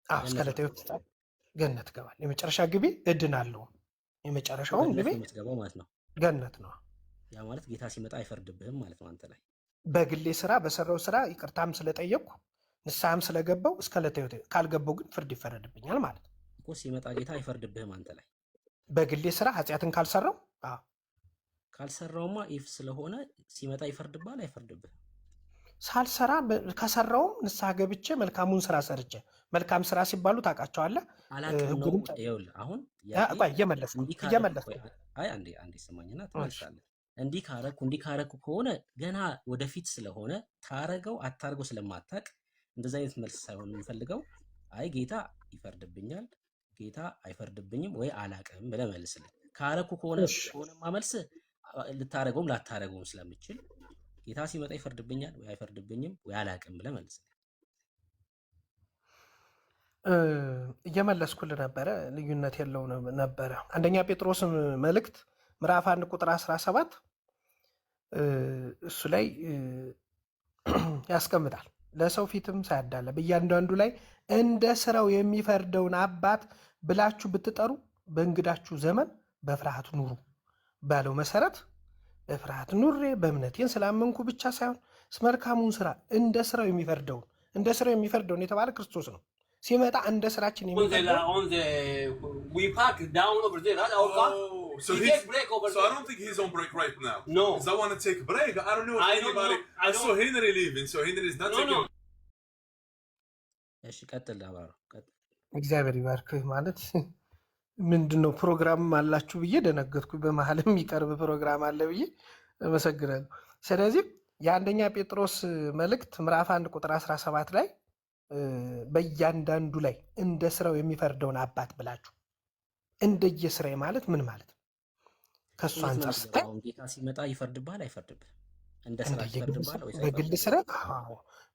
እስከ ዕለተ ሕይወት ፍጻሜ ገነት ገባል። የመጨረሻ ግቢ እድናለሁ። የመጨረሻውን ግቢ የምትገባው ማለት ነው ገነት ነው። ያ ማለት ጌታ ሲመጣ አይፈርድብህም ማለት ነው አንተ ላይ። በግሌ ስራ በሰራው ስራ ይቅርታም ስለጠየቅኩ ንስሐም ስለገባው እስከ ዕለተ ሕይወት ካልገባው ግን ፍርድ ይፈረድብኛል ማለት ነው እኮ። ሲመጣ ጌታ አይፈርድብህም አንተ ላይ በግሌ ስራ ኃጢአትን ካልሰራው። ካልሰራውማ ኢፍ ስለሆነ ሲመጣ ይፈርድብሃል አይፈርድብህም? ሳልሰራ ከሰራውም ንስሐ ገብቼ መልካሙን ስራ ሰርቼ መልካም ስራ ሲባሉ ታውቃቸዋለህ። አሁን እየመለስኩ አንዴ ስማኝና ትመልሳለህ። እንዲህ ካረኩ ከሆነ ገና ወደፊት ስለሆነ ታረገው አታርገው ስለማታቅ እንደዚ አይነት መልስ ሳይሆን የምፈልገው አይ ጌታ ይፈርድብኛል ጌታ አይፈርድብኝም ወይ አላቅም ብለህ መልስልኝ። ካረኩ ከሆነማ መልስ ልታረገውም ላታረገውም ስለምችል ጌታ ሲመጣ ይፈርድብኛል ወይ አይፈርድብኝም ወይ አላቅም ብለህ መልስልኝ። እየመለስኩልህ ነበረ፣ ልዩነት የለው ነበረ። አንደኛ ጴጥሮስ መልእክት ምዕራፍ 1 ቁጥር 17 እሱ ላይ ያስቀምጣል። ለሰው ፊትም ሳያዳላ በእያንዳንዱ ላይ እንደ ስራው የሚፈርደውን አባት ብላችሁ ብትጠሩ በእንግዳችሁ ዘመን በፍርሃት ኑሩ ባለው መሰረት በፍርሃት ኑሬ በእምነቴን ስላመንኩ ብቻ ሳይሆን መልካሙን ስራ እንደ ስራው የሚፈርደውን የተባለ ክርስቶስ ነው። ሲመጣ እንደ ስራችን So I don't think he's on break right now. No. Because I want to take a break. I don't know if anybody. I saw Henry leaving, so Henry is not taking. እሺ ቀጥል አባራ ቀጥል። እግዚአብሔር ይባርክህ ማለት ምንድነው? ፕሮግራም አላችሁ ብዬ ደነገጥኩ። በመሀልም የሚቀርብ ፕሮግራም አለ ብዬ አመሰግናለሁ። ስለዚህ የአንደኛ ጴጥሮስ መልእክት ምዕራፍ 1 ቁጥር 17 ላይ በእያንዳንዱ ላይ እንደ ስራው የሚፈርደውን አባት ብላችሁ እንደየስራዬ ማለት ምን ማለት ነው? ከሱ አንጻር ስታይ ጌታ ሲመጣ ይፈርድብሃል አይፈርድብህ? እንደ ስራ ይፈርድብሃል ወይ? በግል ስራ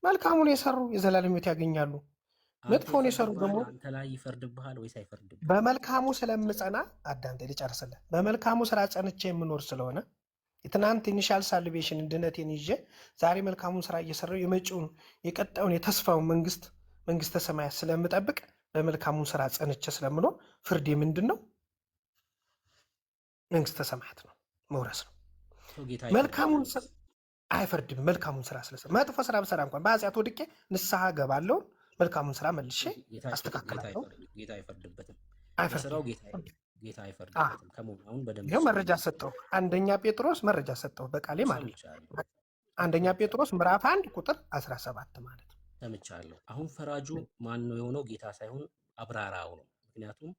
መልካሙን የሰሩ የዘላለም ሕይወት ያገኛሉ፣ መጥፎን የሰሩ ደግሞ አንተ ላይ ይፈርድብሃል ወይስ አይፈርድብህ? በመልካሙ ስለምጸና አዳምጠኝ ልጨርስልህ። በመልካሙ ስራ ጸንቼ የምኖር ስለሆነ የትናንት ኢኒሻል ሳልቬሽን ድነቴን ይዤ ዛሬ መልካሙን ስራ እየሰራሁ የመጪውን የቀጣዩን የተስፋውን መንግስተ ሰማያት ስለምጠብቅ በመልካሙን ስራ ጸንቼ ስለምኖር ፍርዴ ምንድን ነው? መንግስተ ሰማያት ነው፣ መውረስ ነው። መልካሙን ስራ አይፈርድም። መልካሙን ስራ ስለሰራ መጥፎ ስራ ብሰራ እንኳን በኃጢአት ወድቄ ንስሐ ገባለሁ፣ መልካሙን ስራ መልሼ አስተካክላለሁ። ጌታ አይፈርድበትም። ጌታ አይፈርድበትም። አሁን በደንብ መረጃ ሰጠው። አንደኛ ጴጥሮስ መረጃ ሰጠው በቃሌ ማለት ነው። አንደኛ ጴጥሮስ ምዕራፍ 1 ቁጥር 17 ማለት ነው። ሰምቻለሁ። አሁን ፈራጁ ማን ነው የሆነው? ጌታ ሳይሆን አብራራው ነው። ምክንያቱም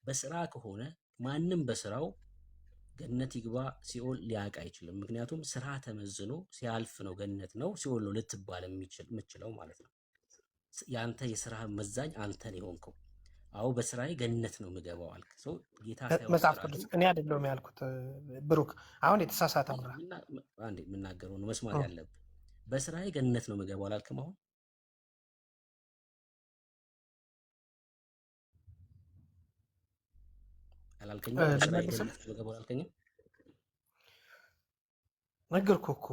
በስራ ከሆነ ማንም በስራው ገነት ይግባ ሲኦል ሊያውቅ አይችልም። ምክንያቱም ስራ ተመዝኖ ሲያልፍ ነው ገነት ነው ሲኦል ነው ልትባል የምችለው ማለት ነው። የአንተ የስራ መዛኝ አንተን የሆንከው አዎ በስራዬ ገነት ነው የምገባው አልክ። ጌታ ሳይሆን መጽሐፍ ቅዱስ እኔ አይደለሁም ያልኩት ብሩክ፣ አሁን የተሳሳተ አምራ አንዴ የምናገረው ነው መስማት ያለብህ። በስራዬ ገነት ነው የምገባው አላልክም? አሁን አላልከኝም? በስራዬ ገነት ነው የምገባው አላልከኝም? ነገርኩህ እኮ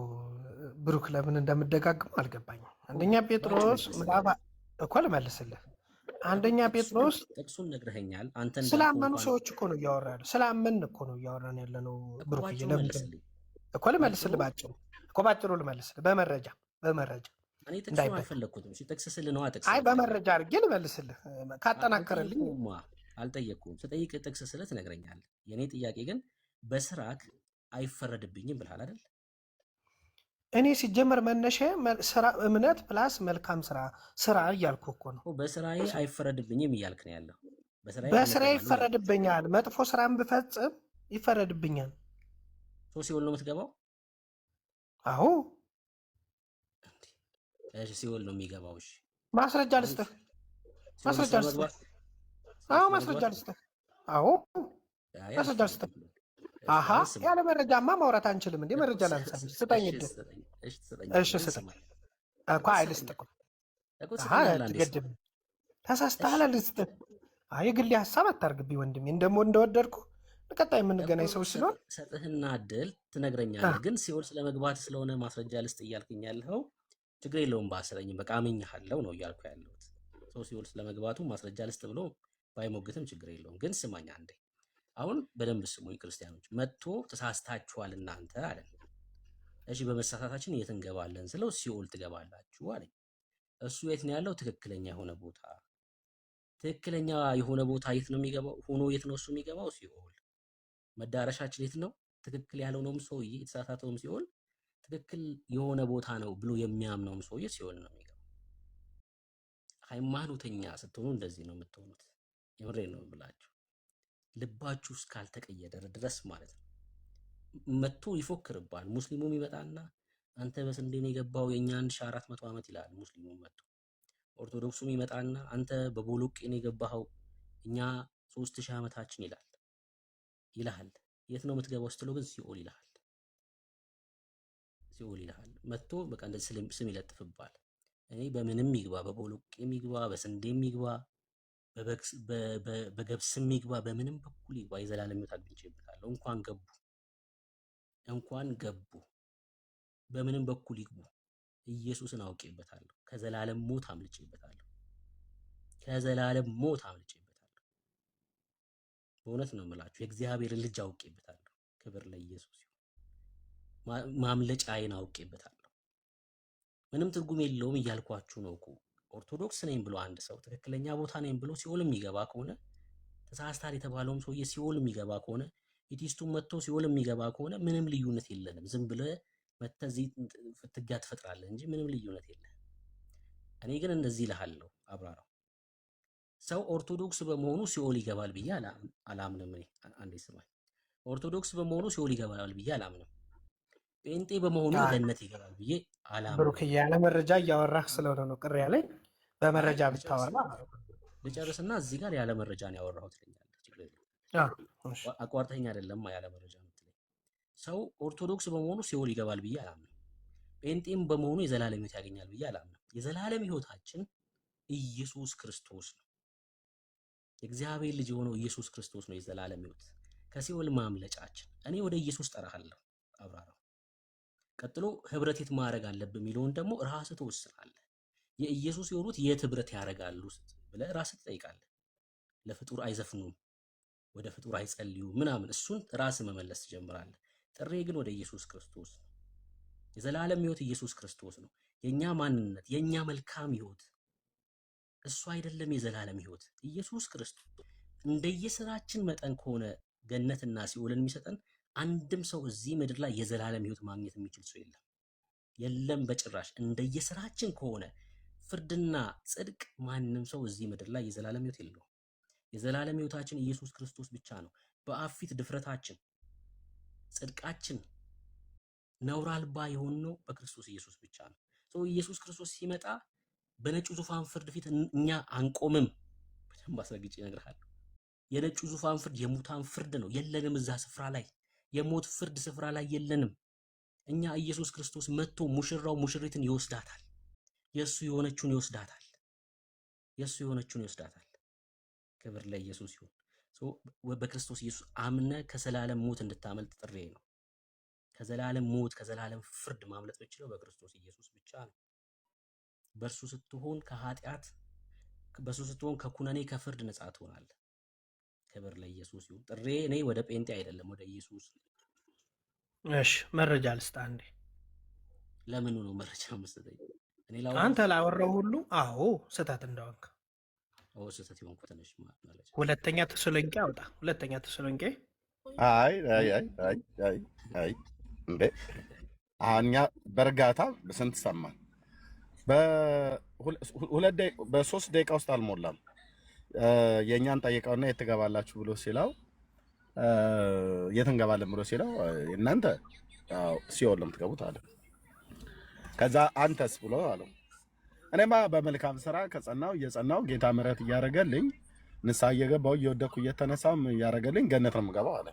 ብሩክ፣ ለምን እንደምደጋግመው አልገባኝም። አንደኛ ጴጥሮስ ምዕራፍ እኮ ልመልስልህ። አንደኛ ጴጥሮስ ጥቅሱን ነግረኸኛል። አንተ ስላመኑ ሰዎች እኮ ነው እያወራን፣ ስላመን እኮ ነው እያወራን ያለ ነው ብሩክ። እኮ ልመልስልህ፣ ባጭሩ ልመልስልህ፣ በመረጃ እኔ ጥቅሱን አልፈለግኩትም። ጥቅስ ስልህ ነዋ። ጥቅስ አይ በመረጃ አድርጌ ልመልስልህ ካጠናከረልኝ። አልጠየቅኩም። ስጠይቅ ጥቅስ ስልህ ትነግረኛለህ። የእኔ ጥያቄ ግን በስራክ አይፈረድብኝም ብልሃል አይደል? እኔ ሲጀመር መነሻ ስራ እምነት ፕላስ መልካም ስራ እያልኩ እኮ ነው። በስራዬ አይፈረድብኝም እያልክ ነው ያለው። በስራዬ ይፈረድብኛል። መጥፎ ስራን ብፈጽም ይፈረድብኛል። ሲኦል ነው የምትገባው። አዎ እሺ ሲኦል ነው የሚገባው። እሺ ማስረጃ አሁን ልስጥህ፣ ሲኦል ማስረጃ ልስጥህ። ስለመግባት አዎ ሲኦል ማስረጃ ስለመግባት ልስጥህ። አዎ ማስረጃ ልስጥህ። አያስፈልግም። እሺ አሃ አሁን ስማ ያለ መረጃማ ማውራት አንችልም እንዴ? እኮ መረጃ ላንሳ እንጂ ስጠኝ እሺ እድል። ስጠኝ፣ እሺ እሺ ትሰጠኛለህ፣ ግን ስጠኝ ስማኝ እኮ እኮ አይልስጥ እኮ እኮ አሃ ትሰጠኛለህ። አንዴ ስማ። ትገድብ ተሳስተሃል እሺ አልስጥህ። አይ የግሌ ሀሳብ አታርግብኝ ወንድሜ። እንደወደድኩ በቀጣይ እኮ የምንገናኝ ሰዎች ስለሆን ሰጥህና እድል ትነግረኛለህ፣ ግን ሲኦል ስለመግባት ስለሆነ ማስረጃ ልስጥ እያልክኝ ያለኸው ችግር የለውም በአስረኝም በቃ አምኜሃለሁ ነው እያልኩ ያለሁት። ሰው ሲኦል ስለመግባቱ ማስረጃ ልስጥ ብሎ ባይሞግትም ችግር የለውም። ግን ስማኝ አንዴ፣ አሁን በደንብ ስሙኝ ክርስቲያኖች። መጥቶ ተሳስታችኋል እናንተ አለን። እሺ በመሳሳታችን የት እንገባለን ስለው ሲኦል ትገባላችሁ አለኝ። እሱ የት ነው ያለው? ትክክለኛ የሆነ ቦታ። ትክክለኛ የሆነ ቦታ የት ነው የሚገባው? ሆኖ የት ነው እሱ የሚገባው? ሲኦል። መዳረሻችን የት ነው? ትክክል ያልሆነውም ሰውዬ የተሳሳተውም ሲኦል፣ ትክክል የሆነ ቦታ ነው ብሎ የሚያምነውም ሰውዬ ሲኦል ነው የሚገባው። ሃይማኖተኛ ስትሆኑ እንደዚህ ነው የምትሆኑት። የምሬ ነው ብላችሁ ልባችሁ እስካልተቀየረ ድረስ ማለት ነው። መጥቶ ይፎክርባል። ሙስሊሙም ይመጣና አንተ በስንዴ ነው የገባው የኛ 1400 ዓመት ይላል። ሙስሊሙም መጥቶ ኦርቶዶክሱም ይመጣና አንተ በቦሎቄ ነው የገባኸው እኛ 3000 ዓመታችን ይልሃል። የት ነው የምትገባው ስትለው ግን ሲኦል ይልሃል። ሲኦል ይልሃል። መጥቶ በቃ እንደዚህ ስም ይለጥፍባል። እኔ በምንም ይግባ፣ በቦሎቄም ይግባ፣ በስንዴም ይግባ፣ በገብስም ይግባ፣ በምንም በኩል ይግባ የዘላለም ሕይወት አግኝቼበታለሁ። እንኳን ገቡ በምንም በኩል ይግቡ ኢየሱስን አውቄበታለሁ። ከዘላለም ሞት አምልጬበታለሁ። ከዘላለም ሞት አምልጬበታለሁ። በእውነት ነው የምላችሁ፣ የእግዚአብሔርን ልጅ አውቄበታለሁ። ክብር ለኢየሱስ ይሁን። ማምለጫዬን አውቄበታለሁ። ምንም ትርጉም የለውም እያልኳችሁ ነው እኮ። ኦርቶዶክስ ነኝ ብሎ አንድ ሰው ትክክለኛ ቦታ ነኝ ብሎ ሲኦል የሚገባ ከሆነ፣ ተሳስታል የተባለውም ሰውዬ ሲኦል የሚገባ ከሆነ፣ ኢቲስቱም መጥቶ ሲኦል የሚገባ ከሆነ ምንም ልዩነት የለንም። ዝም ብለህ መተህ እዚህ ፍትጋ ትፈጥራለህ እንጂ ምንም ልዩነት የለም። እኔ ግን እንደዚህ እልሃለሁ አብራራው፣ ሰው ኦርቶዶክስ በመሆኑ ሲኦል ይገባል ብዬ አላምንም። እኔ አንዴ ስማኝ፣ ኦርቶዶክስ በመሆኑ ሲኦል ይገባል ብዬ አላምንም። ጴንጤ በመሆኑ ገነት ይገባል ብዬ አላምንም። ብሩክ ያለ መረጃ እያወራህ ስለሆነ ነው ቅር ያለኝ። በመረጃ ብታወራ ልጨርስና እዚህ ጋር ያለ መረጃ ነው ያወራሁት ትለኛለህ። ችግር የለም አቋርጠኝ አይደለም ያለ መረጃ የምትለኝ። ሰው ኦርቶዶክስ በመሆኑ ሲኦል ይገባል ብዬ አላምንም። ጴንጤም በመሆኑ የዘላለም ሕይወት ያገኛል ብዬ አላምንም። የዘላለም ሕይወታችን ኢየሱስ ክርስቶስ ነው። የእግዚአብሔር ልጅ የሆነው ኢየሱስ ክርስቶስ ነው የዘላለም ሕይወት፣ ከሲኦል ማምለጫችን። እኔ ወደ ኢየሱስ ጠራሃለሁ አብራራው። ቀጥሎ ህብረት የት ማድረግ አለብህ የሚለውን ደግሞ ራስህ ትወስናለህ። የኢየሱስ የሆኑት የት ህብረት ያደርጋሉ ብለህ ራስህ ትጠይቃለህ። ለፍጡር አይዘፍኑም፣ ወደ ፍጡር አይጸልዩም ምናምን፣ እሱን ራስህ መመለስ ትጀምራለህ። ጥሬ ግን ወደ ኢየሱስ ክርስቶስ ነው። የዘላለም ሕይወት ኢየሱስ ክርስቶስ ነው። የኛ ማንነት፣ የኛ መልካም ሕይወት እሱ አይደለም። የዘላለም ሕይወት ኢየሱስ ክርስቶስ። እንደየስራችን መጠን ከሆነ ገነትና ሲኦልን የሚሰጠን፣ አንድም ሰው እዚህ ምድር ላይ የዘላለም ሕይወት ማግኘት የሚችል ሰው የለም በጭራሽ። እንደየስራችን ከሆነ ፍርድና ጽድቅ፣ ማንም ሰው እዚህ ምድር ላይ የዘላለም ሕይወት የለውም። የዘላለም ሕይወታችን ኢየሱስ ክርስቶስ ብቻ ነው። በአብ ፊት ድፍረታችን፣ ጽድቃችን ነውር አልባ የሆነው በክርስቶስ ኢየሱስ ብቻ ነው። ኢየሱስ ክርስቶስ ሲመጣ በነጩ ዙፋን ፍርድ ፊት እኛ አንቆምም። በደንብ አስረግጬ እነግርሃለሁ። የነጩ ዙፋን ፍርድ የሙታን ፍርድ ነው። የለንም እዛ ስፍራ ላይ፣ የሞት ፍርድ ስፍራ ላይ የለንም። እኛ ኢየሱስ ክርስቶስ መጥቶ ሙሽራው ሙሽሪትን ይወስዳታል። የእሱ የሆነችውን ይወስዳታል። የእሱ የሆነችውን ይወስዳታል። ክብር ለኢየሱስ ይሁን። በክርስቶስ ኢየሱስ አምነ ከዘላለም ሞት እንድታመልጥ ጥሬ ነው። ከዘላለም ሞት ከዘላለም ፍርድ ማምለጥ የምችለው በክርስቶስ ኢየሱስ ብቻ ነው። በእርሱ ስትሆን ከኃጢአት፣ በእርሱ ስትሆን ከኩነኔ ከፍርድ ነፃ ትሆናለህ። ክብር ለኢየሱስ ይሁን። ጥሬ እኔ ወደ ጴንጤ አይደለም ወደ ኢየሱስ። እሺ መረጃ ልስጥ አንዴ። ለምኑ ነው መረጃ መስጠኝ? አንተ ላወራው ሁሉ አዎ ስህተት እንደሆንክ ስህተት የሆንኩ ትንሽ ማለት ሁለተኛ ተሰሎንቄ አውጣ። ሁለተኛ ተሰሎንቄ አይ እንዴ እኛ በእርጋታ በስንት ሰማን? በ3 ደቂቃ ውስጥ አልሞላም። የእኛን ጠይቀውና የት ትገባላችሁ ብሎ ሲለው የት እንገባለን ብሎ ሲለው እናንተ ሲኦል ነው የምትገቡት አለ። ከዛ አንተስ ብሎ አለው። እኔማ በመልካም ስራ ከጸናው እየጸናው ጌታ ምሕረት እያደረገልኝ ንስሐ እየገባው እየወደኩ እየተነሳም እያደረገልኝ ገነት ነው የምገባው አለ።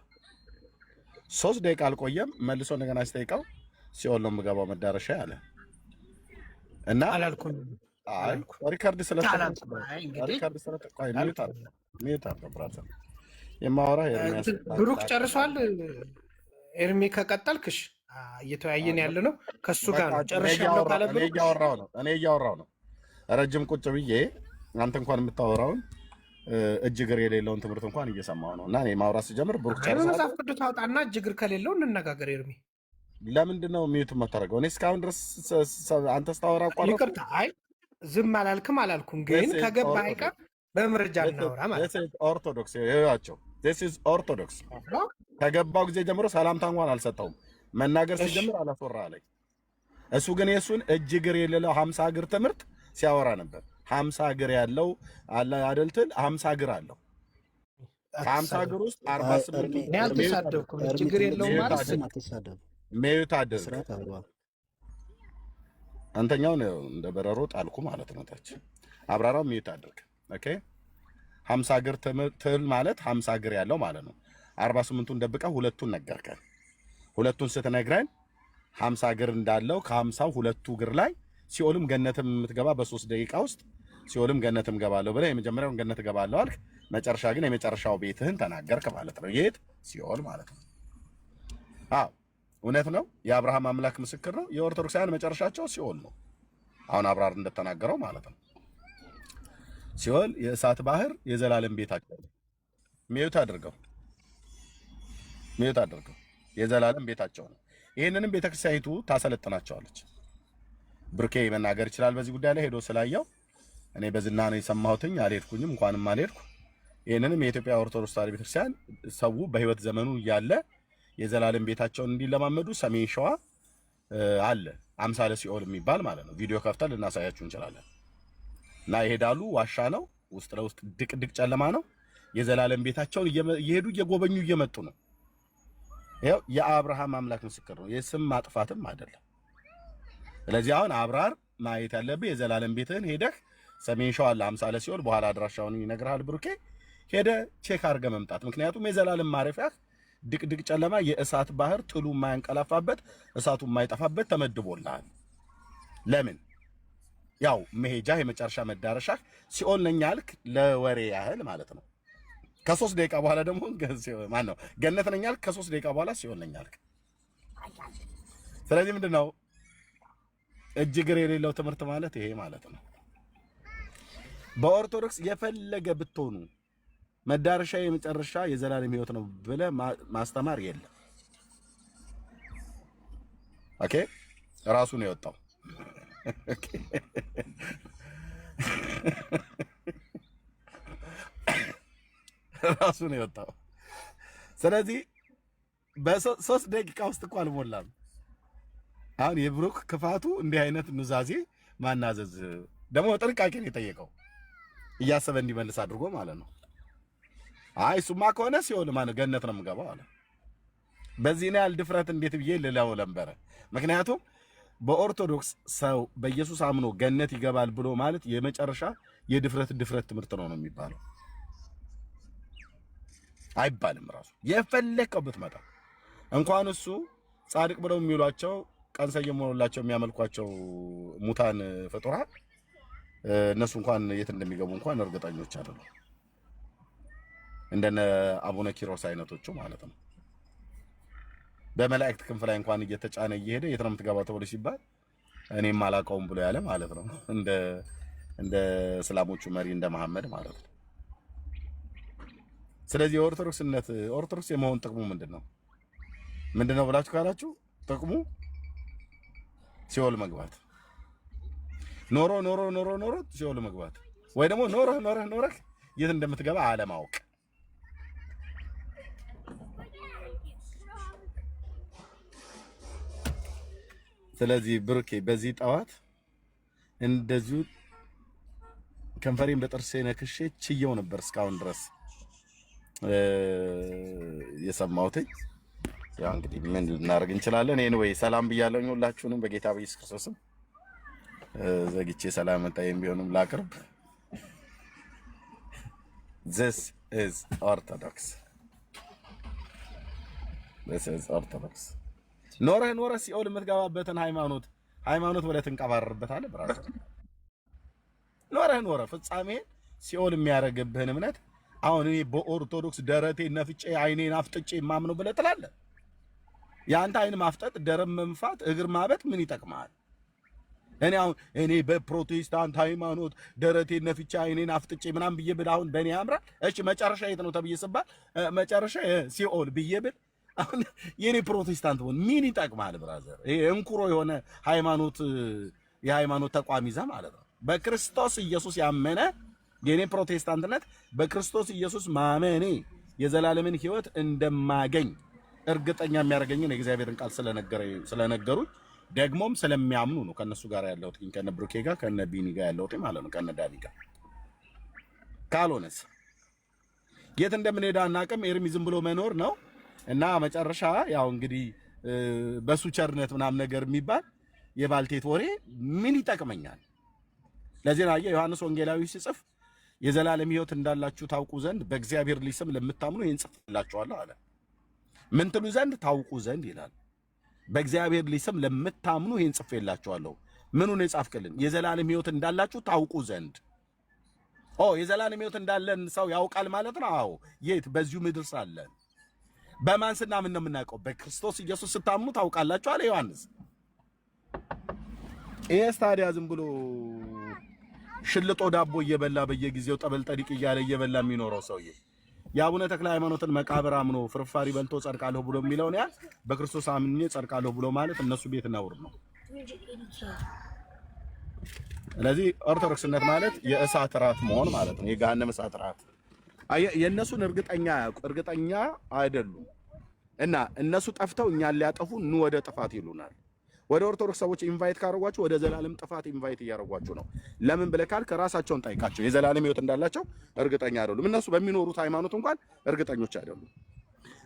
3 ደቂቃ አልቆየም። መልሶ እንደገና ሲጠይቀው ሲኦል ነው የምገባው መዳረሻ አለ። እና አላልኩም ሪከርድ የማወራ ብሩክ ጨርሷል። ኤርሚ ከቀጠልክሽ እየተወያየን ያለ ነው ከሱ ጋር ነው። ጨርሻለሁ ካለ ብሩክ እኔ እያወራው ነው ረጅም ቁጭ ብዬ አንተ እንኳን የምታወራውን እጅ እግር የሌለውን ትምህርት እንኳን እየሰማው ነው። እና እኔ ማውራት ስጀምር ብሩክ ጨርሷል። መጽሐፍ ቅዱስ አውጣና እጅ እግር ከሌለው እንነጋገር። ኤርሚ ለምንድን ነው ሚዩት የማታደርገው? እኔ እስካሁን ድረስ አንተ ስታወራ ይቅርታ፣ አይ ዝም አላልኩም፣ ግን ከገባ አይቀር በመረጃ እናወራ ማለት ኦርቶዶክስ ይዋቸው ኦርቶዶክስ ከገባው ጊዜ ጀምሮ ሰላምታ እንኳን አልሰጠውም። መናገር ሲጀምር አላስወራ አለኝ። እሱ ግን የእሱን እጅ እግር የሌለው 50 እግር ትምህርት ሲያወራ ነበር። 50 እግር ያለው አለ አይደልትል 50 እግር አለው። ከ50 እግር ውስጥ 48 ያልተሳደብኩም እጅ እግር የለውም ማለት ሜዩት አድርግ። አንተኛውን እንደ በረሮ ጣልኩ ማለት ነው። ታች አብራራው ሜዩት አድርግ። ኦኬ 50 እግር ትል ማለት 50 እግር ያለው ማለት ነው። 48ቱን ደብቀህ ሁለቱን ነገርከን። ሁለቱን ስትነግረን 50 እግር እንዳለው ከ50ው ሁለቱ እግር ላይ ሲኦልም ገነትም የምትገባ በ3 ደቂቃ ውስጥ ሲኦልም ገነትም ገባለሁ ብለህ የመጀመሪያውን ገነት ገባለሁ አልክ። መጨረሻ ግን የመጨረሻው ቤትህን ተናገርክ ማለት ነው። የት ሲኦል ማለት ነው። አዎ እውነት ነው። የአብርሃም አምላክ ምስክር ነው። የኦርቶዶክሳውያን መጨረሻቸው ሲኦል ነው። አሁን አብራር እንደተናገረው ማለት ነው። ሲኦል የእሳት ባህር የዘላለም ቤታቸው ሚዩት አድርገው የዘላለም ቤታቸው ነው። ይህንንም ቤተክርስቲያኒቱ ታሰለጥናቸዋለች። ብርኬ መናገር ይችላል በዚህ ጉዳይ ላይ ሄዶ ስላየው። እኔ በዝና ነው የሰማሁትኝ፣ አልሄድኩኝም፣ እንኳንም አልሄድኩ። ይህንንም የኢትዮጵያ ኦርቶዶክስ ተዋሕዶ ቤተክርስቲያን ሰው በህይወት ዘመኑ እያለ የዘላለም ቤታቸውን እንዲለማመዱ ሰሜን ሸዋ አለ አምሳለ ሲኦል የሚባል ማለት ነው። ቪዲዮ ከፍተን ልናሳያችሁ እንችላለን። እና ይሄዳሉ። ዋሻ ነው፣ ውስጥ ለውስጥ ድቅድቅ ጨለማ ነው። የዘላለም ቤታቸውን እየሄዱ እየጎበኙ እየመጡ ነው። ይኸው የአብርሃም አምላክ ምስክር ነው። የስም ማጥፋትም አይደለም። ስለዚህ አሁን አብራር ማየት ያለብህ የዘላለም ቤትህን ሄደህ ሰሜን ሸዋ አለ አምሳለ ሲኦል፣ በኋላ አድራሻውን ይነግርሃል ብሩኬ። ሄደህ ቼክ አድርገህ መምጣት። ምክንያቱም የዘላለም ማረፊያህ ድቅድቅ ጨለማ የእሳት ባህር ጥሉ የማያንቀላፋበት እሳቱ የማይጠፋበት ተመድቦልሃል። ለምን? ያው መሄጃ የመጨረሻ መዳረሻ ሲኦል ነኝ ያልክ ለወሬ ያህል ማለት ነው። ከ3 ደቂቃ በኋላ ደግሞ ማን ነው ገነት ነኝ ያልክ፣ ከ3 ደቂቃ በኋላ ሲኦል ነኝ ያልክ። ስለዚህ ምንድነው እጅ እግር የሌለው ትምህርት ማለት ይሄ ማለት ነው። በኦርቶዶክስ የፈለገ ብትሆኑ መዳረሻ የመጨረሻ የዘላለም ሕይወት ነው ብለህ ማስተማር የለም። ኦኬ ራሱ ነው የወጣው። ራሱ ነው የወጣው። ስለዚህ በ3 ደቂቃ ውስጥ እኮ አልሞላም። አሁን የብሩክ ክፋቱ እንዲህ አይነት ኑዛዜ ማናዘዝ ደግሞ ጥንቃቄ ነው የጠየቀው፣ እያሰበ እንዲመልስ አድርጎ ማለት ነው። አይ እሱማ ከሆነ ሲኦል ማን ገነት ነው የምገባው አለ። በዚህ ነው ያህል ድፍረት እንዴት ብዬ ልለው ነበረ። ምክንያቱም በኦርቶዶክስ ሰው በኢየሱስ አምኖ ገነት ይገባል ብሎ ማለት የመጨረሻ የድፍረት ትምህርት ነው የሚባለው። አይባልም። ራሱ የፈለከው ብትመጣ እንኳን እሱ ጻድቅ ብለው የሚሏቸው ቀን ሰየሞላቸው የሚያመልኳቸው ሙታን ፍጡራን እነሱ እንኳን የት እንደሚገቡ እንኳን እርግጠኞች አይደሉም። እንደነ አቡነ ኪሮስ አይነቶቹ ማለት ነው። በመላእክት ክንፍ ላይ እንኳን እየተጫነ እየሄደ የት ነው የምትገባው ተብሎ ሲባል እኔም አላውቀውም ብሎ ያለ ማለት ነው። እንደ እስላሞቹ መሪ እንደ መሐመድ ማለት ነው። ስለዚህ ኦርቶዶክስ የመሆን ጥቅሙ ምንድነው ብላችሁ ካላችሁ ጥቅሙ ሲኦል መግባት፣ ኖሮ ሲኦል መግባት፣ ወይ ደግሞ ኖረህ የት እንደምትገባ አለማወቅ። ስለዚህ ብሩኬ በዚህ ጠዋት እንደዚሁ ከንፈሬን በጥርሴ ነክሼ ችየው ነበር እስካሁን ድረስ የሰማሁት። ያው እንግዲህ ምን ልናደርግ እንችላለን? ኤኒዌይ ሰላም ብያለሁ ሁላችሁንም በጌታ በኢየሱስ ክርስቶስም። ዘግቼ ሰላምታዬም ቢሆንም ላቅርብ። This is Orthodox. This is Orthodox. ኖረ ሲኦል የምትገባበትን ሃይማኖት ብለህ ትንቀባረርበታለህ ብራዘር። ኖረ ፍጻሜ ሲኦል የሚያደርግብህን እምነት አሁን እኔ በኦርቶዶክስ ደረቴ ነፍጬ አይኔን አፍጥጬ ማምነው ብለህ ትላለህ። የአንተ አይን ማፍጠጥ፣ ደረም መንፋት፣ እግር ማበት ምን ይጠቅማል? እኔ በፕሮቴስታንት ሃይማኖት ደረቴን ነፍጬ አይኔን አፍጥጬ ምናምን ብዬ ብል አሁን በእኔ ያምራል? እሺ መጨረሻ የት ነው ተብዬ ስባል መጨረሻ ሲኦል ብዬ ብል አሁን የኔ ፕሮቴስታንት ሆን ምን ይጠቅማል ብራዘር? ይሄ እንኩሮ የሆነ የሃይማኖት ተቋም ይዘህ ማለት ነው። በክርስቶስ ኢየሱስ ያመነ የኔ ፕሮቴስታንትነት በክርስቶስ ኢየሱስ ማመኔ የዘላለምን ሕይወት እንደማገኝ እርግጠኛ የሚያደርገኝን የእግዚአብሔርን ቃል ስለነገሩኝ ደግሞም ስለሚያምኑ ነው ከነሱ ጋር ያለሁት፣ ከነ ብሩኬ ጋር ከነ ቢኒ ጋር ያለሁት ማለት ነው፣ ከነ ዳኒ ጋር። ካልሆነስ የት እንደምንሄድ አናውቅም። ኤርሚ ዝም ብሎ መኖር ነው እና መጨረሻ ያው እንግዲህ በሱ ቸርነት ምናምን ነገር የሚባል የባልቴት ወሬ ምን ይጠቅመኛል? ለዚህ ነው ዮሐንስ ወንጌላዊ ሲጽፍ የዘላለም ሕይወት እንዳላችሁ ታውቁ ዘንድ በእግዚአብሔር ልጅ ስም ለምታምኑ ይህን ጽፌላችኋለሁ አለ። ምን ትሉ ዘንድ? ታውቁ ዘንድ ይላል። በእግዚአብሔር ልጅ ስም ለምታምኑ ይህን ጽፌላችኋለሁ። ምኑን የጻፍክልን? የዘላለም ሕይወት እንዳላችሁ ታውቁ ዘንድ። የዘላለም ሕይወት እንዳለን ሰው ያውቃል ማለት ነው። አዎ። የት? በዚሁ ምድር ሳለን። በማን ስናምን ነው የምናውቀው? በክርስቶስ ኢየሱስ ስታምኑ ታውቃላችሁ አለ ዮሐንስ። ይሄስ ታዲያ ዝም ብሎ ሽልጦ ዳቦ እየበላ በየጊዜው ጠበል ጠዲቅ እያለ እየበላ የሚኖረው ሰውዬ የአቡነ ተክለ ሃይማኖትን መቃብር አምኖ ፍርፋሪ በልቶ ጸድቃለሁ ብሎ የሚለውን ያ በክርስቶስ አምኜ ጸድቃለሁ ብሎ ማለት እነሱ ቤት ነውር ነው። ስለዚህ ኦርቶዶክስነት ማለት የእሳት ራት መሆን ማለት ነው። የገሃነም እሳት ራት የእነሱን እርግጠኛ አይደሉም እና እነሱ ጠፍተው እኛን ሊያጠፉ ኑ ወደ ጥፋት ይሉናል። ወደ ኦርቶዶክስ ሰዎች ኢንቫይት ካደረጓቸው ወደ ዘላለም ጥፋት ኢንቫይት እያደረጓቸው ነው። ለምን ብለህ ካልክ ከራሳቸውን ጠይቃቸው። የዘላለም ሕይወት እንዳላቸው እርግጠኛ አይደሉም። እነሱ በሚኖሩት ሃይማኖት እንኳን እርግጠኞች አይደሉም።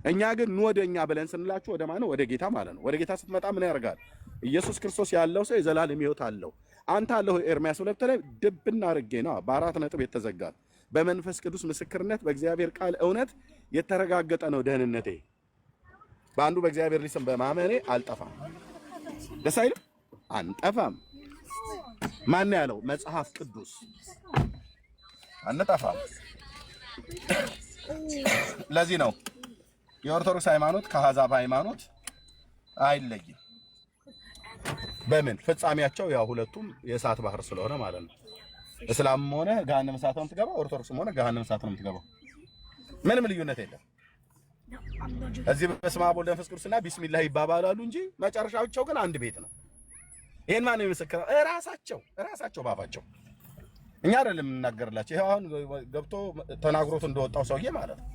እኛ ግን ኑ ወደኛ ብለን ስንላችሁ ወደ ማነው? ወደ ጌታ ማለት ነው። ወደ ጌታ ስትመጣ ምን ያደርጋል? ኢየሱስ ክርስቶስ ያለው ሰው የዘላለም ሕይወት አለው። አንተ አለሁ ኤርሚያስ 2 ላይ ድብና አድርጌ ነው በ4 ነጥብ የተዘጋል። በመንፈስ ቅዱስ ምስክርነት በእግዚአብሔር ቃል እውነት የተረጋገጠ ነው ደህንነቴ። በአንዱ በእግዚአብሔር ልጅ ስም በማመኔ አልጠፋም። ደስ አይልም? አንጠፋም። ማን ያለው? መጽሐፍ ቅዱስ። አንጠፋም። ለዚህ ነው የኦርቶዶክስ ሃይማኖት ከአሕዛብ ሃይማኖት አይለይም። በምን? ፍጻሜያቸው ያው ሁለቱም የእሳት ባህር ስለሆነ ማለት ነው። እስላምም ሆነ ገሃነመ እሳት ነው የምትገባው፣ ኦርቶዶክስም ሆነ ገሃነመ እሳት ነው የምትገባው። ምንም ልዩነት የለም። እዚህ በስመ አብ ወወልድ ወመንፈስ ቅዱስና ቢስሚላህ ይባባላሉ እንጂ መጨረሻቸው ግን አንድ ቤት ነው። ይሄን ማን ነው የመሰከረው? እራሳቸው ባፋቸው። እኛ አይደለም የምንናገርላቸው። ይሄው አሁን ገብቶ ተናግሮት እንደወጣው ሰውዬ ማለት ነው።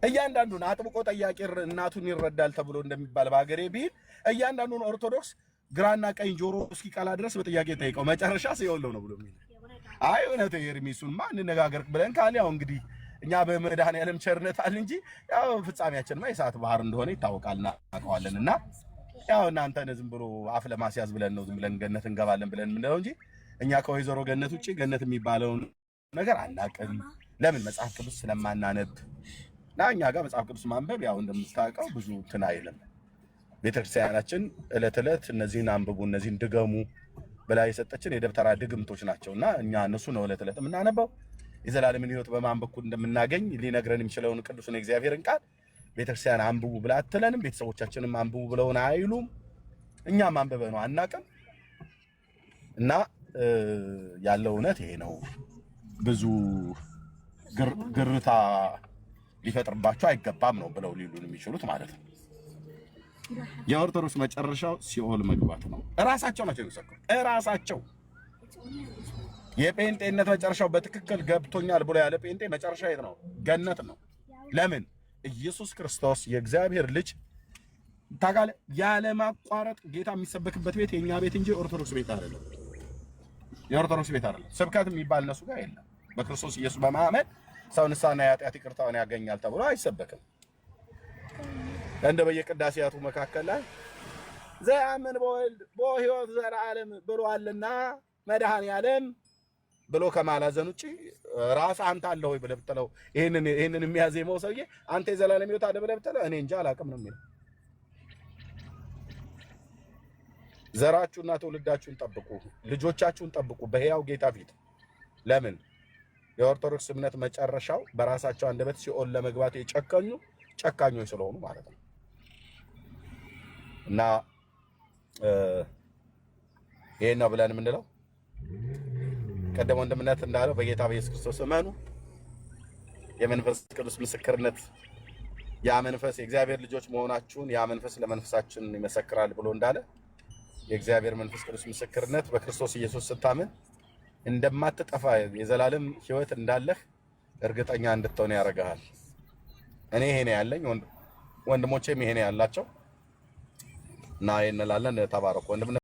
እያንዳንዱን አጥብቆ ጠያቂ እናቱን ይረዳል ተብሎ እንደሚባል በአገሬ ቢል እያንዳንዱን ኦርቶዶክስ ግራና ቀኝ ጆሮ እስኪቀላ ድረስ በጥያቄ ጠይቀው መጨረሻ ሲወለው ነው ብሎ የሚል አይ እውነት ኤርሚሱንማ እንነጋገር ብለን ካለ ያው እንግዲህ እኛ በመድኃኔዓለም ቸርነት አለ እንጂ ያው ፍጻሜያችንማ የእሳት ባህር እንደሆነ ይታወቃልና አውቀዋለንና ያው እናንተን ዝም ብሎ አፍ ለማስያዝ ብለን ነው ዝም ብለን ገነት እንገባለን ብለን ምንድነው እንጂ እኛ ከወይዘሮ ገነት ውጪ ገነት የሚባለውን ነገር አናውቅም። ለምን? መጽሐፍ ቅዱስ ስለማናነብ እና እኛ ጋር መጽሐፍ ቅዱስ ማንበብ ያው እንደምታውቀው ብዙ እንትን አይልም። ቤተክርስቲያናችን ዕለት እነዚህን አንብቡ እነዚህን ድገሙ ብላ የሰጠችን የደብተራ ድግምቶች ናቸውና እኛ እነሱ ነው ዕለት የምናነበው። የዘላለምን ሕይወት በማን በኩል እንደምናገኝ ሊነግረን የሚችለውን ቅዱስን የእግዚአብሔርን ቃል ቤተክርስቲያን አንብቡ ብላ አትለንም። ቤተሰቦቻችንም አንብቡ ብለውን አይሉም። እኛም አንብበ ነው አናውቅም። እና ያለው እውነት ይሄ ነው። ብዙ ግርታ ሊፈጥርባቸው አይገባም ነው ብለው ሊሉን የሚችሉት ማለት ነው። የኦርቶዶክስ መጨረሻው ሲኦል መግባት ነው። እራሳቸው ናቸው የሚሰክሩት። እራሳቸው የጴንጤነት መጨረሻው በትክክል ገብቶኛል ብሎ ያለ ጴንጤ መጨረሻ የት ነው? ገነት ነው። ለምን? ኢየሱስ ክርስቶስ የእግዚአብሔር ልጅ ታጋለ ያለ ማቋረጥ ጌታ የሚሰበክበት ቤት የኛ ቤት እንጂ ኦርቶዶክስ ቤት አይደለም። የኦርቶዶክስ ቤት አይደለም። ስብከት የሚባል እነሱ ጋር የለም። በክርስቶስ ኢየሱስ በማመን ሰው ንስሐና የኃጢአት ይቅርታውን ያገኛል ተብሎ አይሰበክም። እንደ በየቅዳሴያቱ መካከል ላይ ዘያምን በወልድ በሕይወት ዘላለም ብሏልና መድኃኔዓለም ብሎ ከማላዘን ውጪ ራስ አንተ አለ ወይ ብለህ ብትለው ይሄንን የሚያዜመው ሰውዬ አንተ የዘላለም ሕይወት አለ ብለህ ብትለው እኔ እንጃ አላውቅም ነው የሚለው። ዘራችሁና ትውልዳችሁን ጠብቁ፣ ልጆቻችሁን ጠብቁ በሕያው ጌታ ፊት። ለምን የኦርቶዶክስ እምነት መጨረሻው በራሳቸው አንደበት ሲኦል ለመግባት የጨከኙ ጨካኞች ስለሆኑ ማለት ነው። እና ይሄን ነው ብለን የምንለው። ቀደም ወንድምነት እንዳለው በጌታ በኢየሱስ ክርስቶስ እመኑ፣ የመንፈስ ቅዱስ ምስክርነት ያ መንፈስ የእግዚአብሔር ልጆች መሆናችሁን ያ መንፈስ ለመንፈሳችን ይመሰክራል ብሎ እንዳለ የእግዚአብሔር መንፈስ ቅዱስ ምስክርነት በክርስቶስ ኢየሱስ ስታምን እንደማትጠፋ የዘላለም ሕይወት እንዳለህ እርግጠኛ እንድትሆን ያደርግሃል። እኔ ይሄ ነው ያለኝ፣ ወንድሞቼም ይሄ ነው ያላቸው እና ይሄን እንላለን። ተባረኩ ወንድም